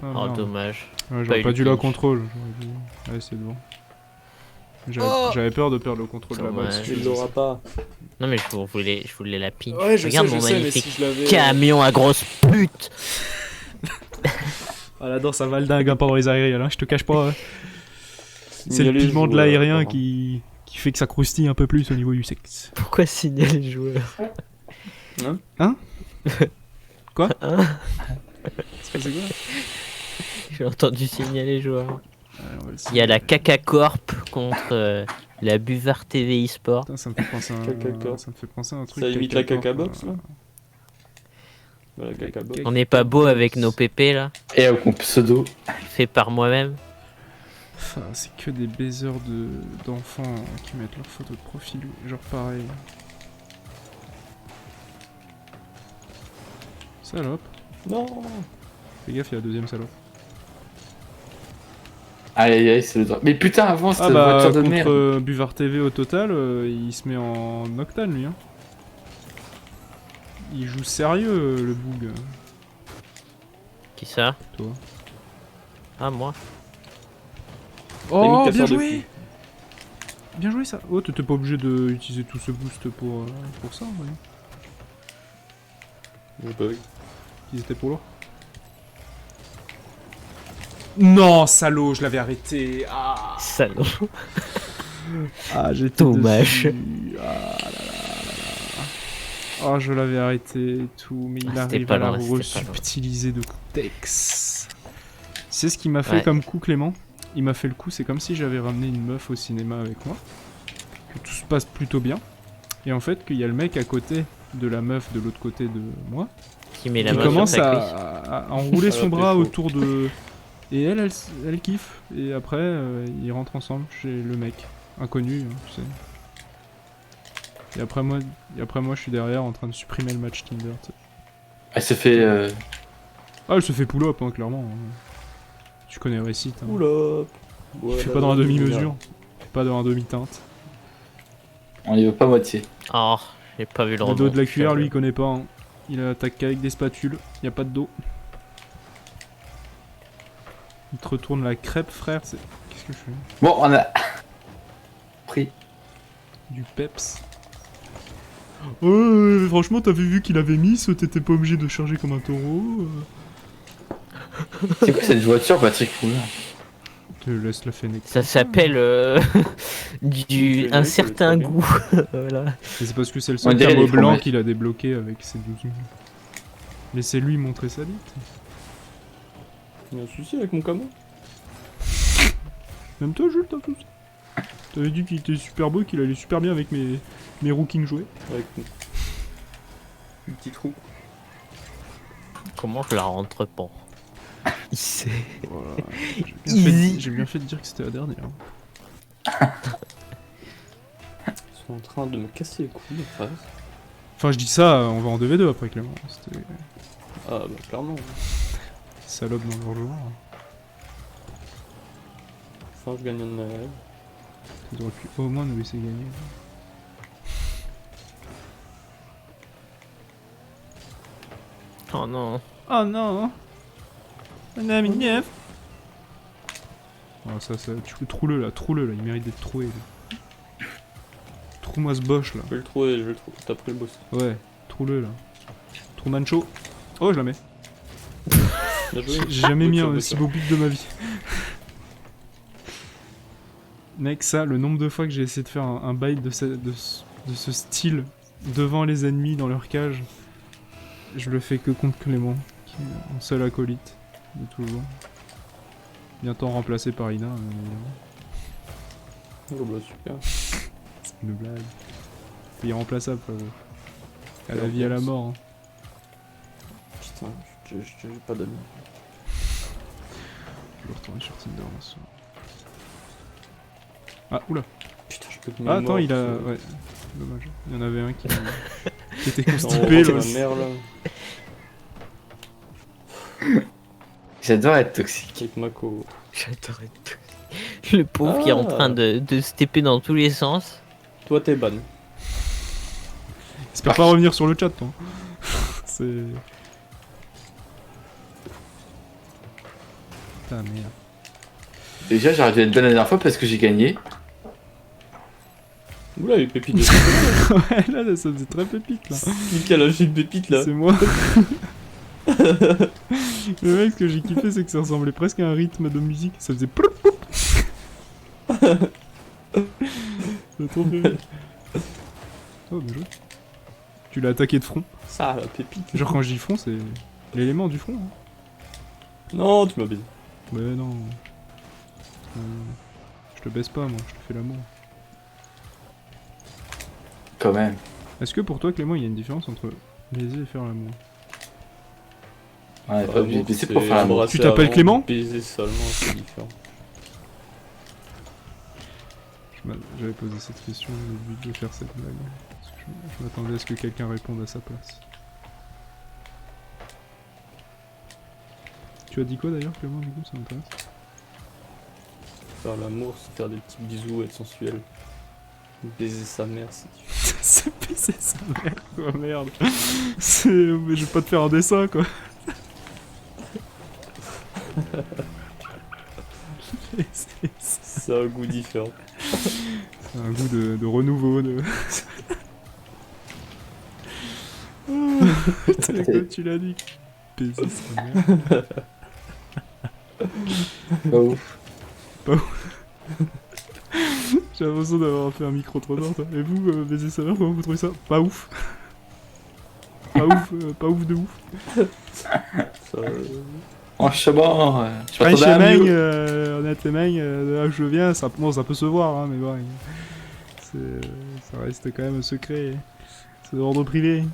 Ah, Oh, merde. dommage. Ouais, Pas j'aurais eu pas le dû la pinch. contrôle. J'aurais dû. Ouais, c'est devant. J'avais peur de perdre le contrôle de la Dommage. boxe. Tu l'auras pas. Non, mais je voulais la pinch. Ouais, je Regarde sais, mon je sais, mais magnifique si je l'avais. camion à grosse pute. Ah, la danse, ça va le dingue hein, pendant les aériens, hein, je te cache pas. Hein. C'est le Signaler piment de joueur, l'aérien apparemment. qui fait que ça croustille un peu plus au niveau du sexe. Pourquoi signaler les joueurs? Quoi? Hein? C'est quoi? J'ai entendu signaler les joueurs. Ouais, on va le Il y a la signaler. Caca Corp contre la Buvard TV eSport. Putain, ça me fait penser à Caca Corp. ça me fait penser à un truc. Ça imite la Caca caca Corp, box là. Voilà, caca box. On n'est pas beau avec nos pépés là, Et au pseudo. fait par moi-même. Enfin, c'est que des baisers d'enfants qui mettent leur photo de profil, genre pareil. Salope. Non. Fais gaffe, il y a la deuxième salope. Aïe aïe aïe, c'est le droit. Mais putain, avant, c'était Ah une bah, voiture de contre merde. Buvard TV au total, il se met en octane lui. Hein. Il joue sérieux le boug. Qui ça? Toi. Ah, moi. Oh, Limite bien casseur de joué! Bien joué ça. Oh, t'étais pas obligé d'utiliser tout ce boost pour ça, ouais. J'ai pas vu. Ils étaient pour l'or. Non, salaud, je l'avais arrêté. Ah, Salaud. j'étais Dommage. dessus. Ah là là là là. Oh, je l'avais arrêté et tout, mais il Ah, c'était arrive pas à la loin, c'était pas loin. resubtiliser de contexte. C'est ce qu'il m'a fait Ouais. comme coup, Clément. Il m'a fait le coup, c'est comme si j'avais ramené une meuf au cinéma avec moi. Que tout se passe plutôt bien. Et en fait, qu'il y a le mec à côté de la meuf de l'autre côté de moi. Qui met la Qui main sur commence sa cuisse. à enrouler À son la bras pécho. autour de... Et elle kiffe. Et après, ils rentrent ensemble chez le mec. Inconnu, hein, tu sais. Et après moi, je suis derrière en train de supprimer le match Tinder. Tu sais. Elle se fait. Ah, elle se fait pull-up, hein, clairement. Hein. Tu connais Récit. Hein. Oula. Je suis pas dans la demi-mesure. Je suis pas dans la demi-teinte. On y va pas moitié. Oh, j'ai pas vu le Le rebond. dos de la cuillère, lui, il connaît pas. Hein. Il attaque qu'avec des spatules. Y a pas de dos. Il te retourne la crêpe, frère. Qu'est-ce que je fais? Bon, on a. Pris. Du peps. Ouais, franchement, t'avais vu qu'il avait mis, t'étais pas obligé de charger comme un taureau. C'est quoi cette voiture, Patrick Poulin? Te laisse la fenêtre. Ça s'appelle un Fennec, certain elle est très goût. Voilà. Et c'est parce que c'est le On seul dirait camo les blanc fromages. qu'il a débloqué avec ses 12 000. Laissez-lui montrer sa bite. Il y a un souci avec mon camion. Même toi, Jules, t'as tout ça. T'avais dit qu'il était super beau et qu'il allait super bien avec mes rookings joués. Avec une petite roue. Comment je la rentre pas? Il sait. Voilà. Easy. J'ai bien fait de dire que c'était la dernière. Ils sont en train de me casser les couilles en face. Enfin, je dis ça, on va en 2v2 après, Clément. C'était Ah bah clairement. salope dans leur joueur. Enfin je gagne un live. Ils auraient pu au moins nous laisser gagner. Oh non. Oh non! On a mis 9! Oh, ça, trous-le là, il mérite d'être troué. Là. Trou-moi ce boche là. Je vais le trouver, T'as pris le boss. Ouais, trous-le là. Trou mancho. Oh, je la mets. Bien joué. J'ai jamais mis un Voiture, aussi beau but de ma vie. Mec, ça, le nombre de fois que j'ai essayé de faire un bail de ce style devant les ennemis dans leur cage, je le fais que contre Clément, qui est mon seul acolyte de toujours. Bientôt remplacé par Ina, évidemment. Oh bah super. C'est une blague. Il est irremplaçable, frérot. À la vie, à la mort. Hein. Putain, j'ai pas d'amis. Je vais retourner sur Tinder là ce soir. Ah, oula. Putain, je peux te Ah, attends, il a... Ouais. Dommage. Il y en avait un qui était constipé, là. Ma mère là. J'adore être toxique. Avec Mako. J'adorais tout. Le pauvre qui est en train de se taper dans tous les sens. Toi t'es ban. J'espère pas revenir sur le chat, toi. C'est... Putain, merde. Déjà, j'ai arrêté d'être bonne la dernière fois parce que j'ai gagné. Oula, il y a une pépite de Ouais, là, ça faisait très pépite, là. Qui a lâché une pépite là? C'est moi. Le mec, ce que j'ai kiffé, c'est que ça ressemblait presque à un rythme de musique. Ça faisait ploup, ploup. C'est trop fait. Oh, bien joué. Tu l'as attaqué de front. Ça, la pépite. Genre, quand je dis front, c'est l'élément du front. Hein. Non, tu m'as baisé. Ouais, non. Je te baisse pas, moi. Je te fais l'amour. Quand même. Est-ce que pour toi, Clément, il y a une différence entre baiser et faire l'amour? Ouais, pas obligé de baisser pour faire l'amour. Tu t'appelles Clément? Baiser seulement, c'est différent. J'avais posé cette question au but de faire cette blague. Parce que je m'attendais à ce que quelqu'un réponde à sa place. Tu as dit quoi d'ailleurs, Clément, du coup, ça m'intéresse? Faire l'amour, c'est faire des petits bisous, être sensuel. Baiser sa mère, c'est différent. C'est baiser sa mère, quoi, merde. Mais je vais pas te faire un dessin, quoi. C'est un goût différent. C'est un goût de renouveau, de... Putain, comme tu l'as dit. Baiser sa mère. Pas ouf. Pas ouf. J'ai l'impression d'avoir fait un micro trop tard, toi. Et vous, baiser sa mère, comment vous trouvez ça? Pas ouf. Pas ouf de ouf. Ça, Franchement, je Ouais, m'attendais chez à Meng, mieux. honnêtement, de là où je viens, ça peut se voir, hein, mais bon, ça reste quand même secret. C'est d'ordre privé.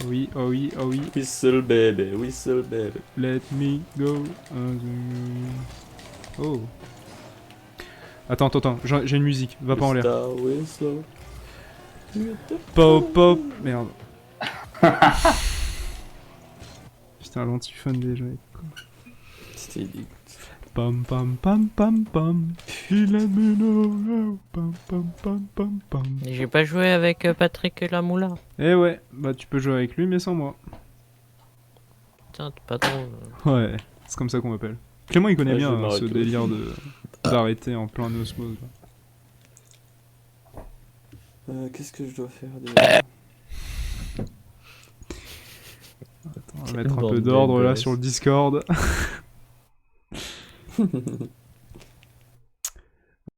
Oui, oh oui, oh oui. whistle baby, whistle baby. Let me go. Oh. Attends, j'ai une musique, va pas en l'air. Star whistle. Pop, pop, merde. Putain, l'antiphone déjà. C'était idiot. Pam pam pam pam pam. Il a mis pam pam pam pam pam. J'ai pas joué avec Patrick Lamoula. Eh ouais, bah tu peux jouer avec lui mais sans moi. Putain, t'es pas drôle. Ouais, c'est comme ça qu'on m'appelle. Clément il connaît Ouais, bien je vais hein, ce m'arrêter délire aussi. d'arrêter en plein osmose. Qu'est-ce que je dois faire déjà? On va mettre un peu d'ordre là sur le Discord.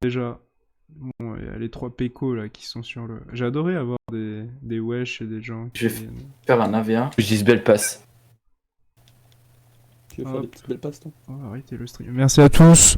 Déjà, bon, il y a les 3 pécos là qui sont sur le... J'ai adoré avoir des wesh et des gens qui... Je vais faire un 1v1. Je dis belle passe. Tu veux faire des petites belles passes, toi? Oh, arrêtez le stream. Merci à tous.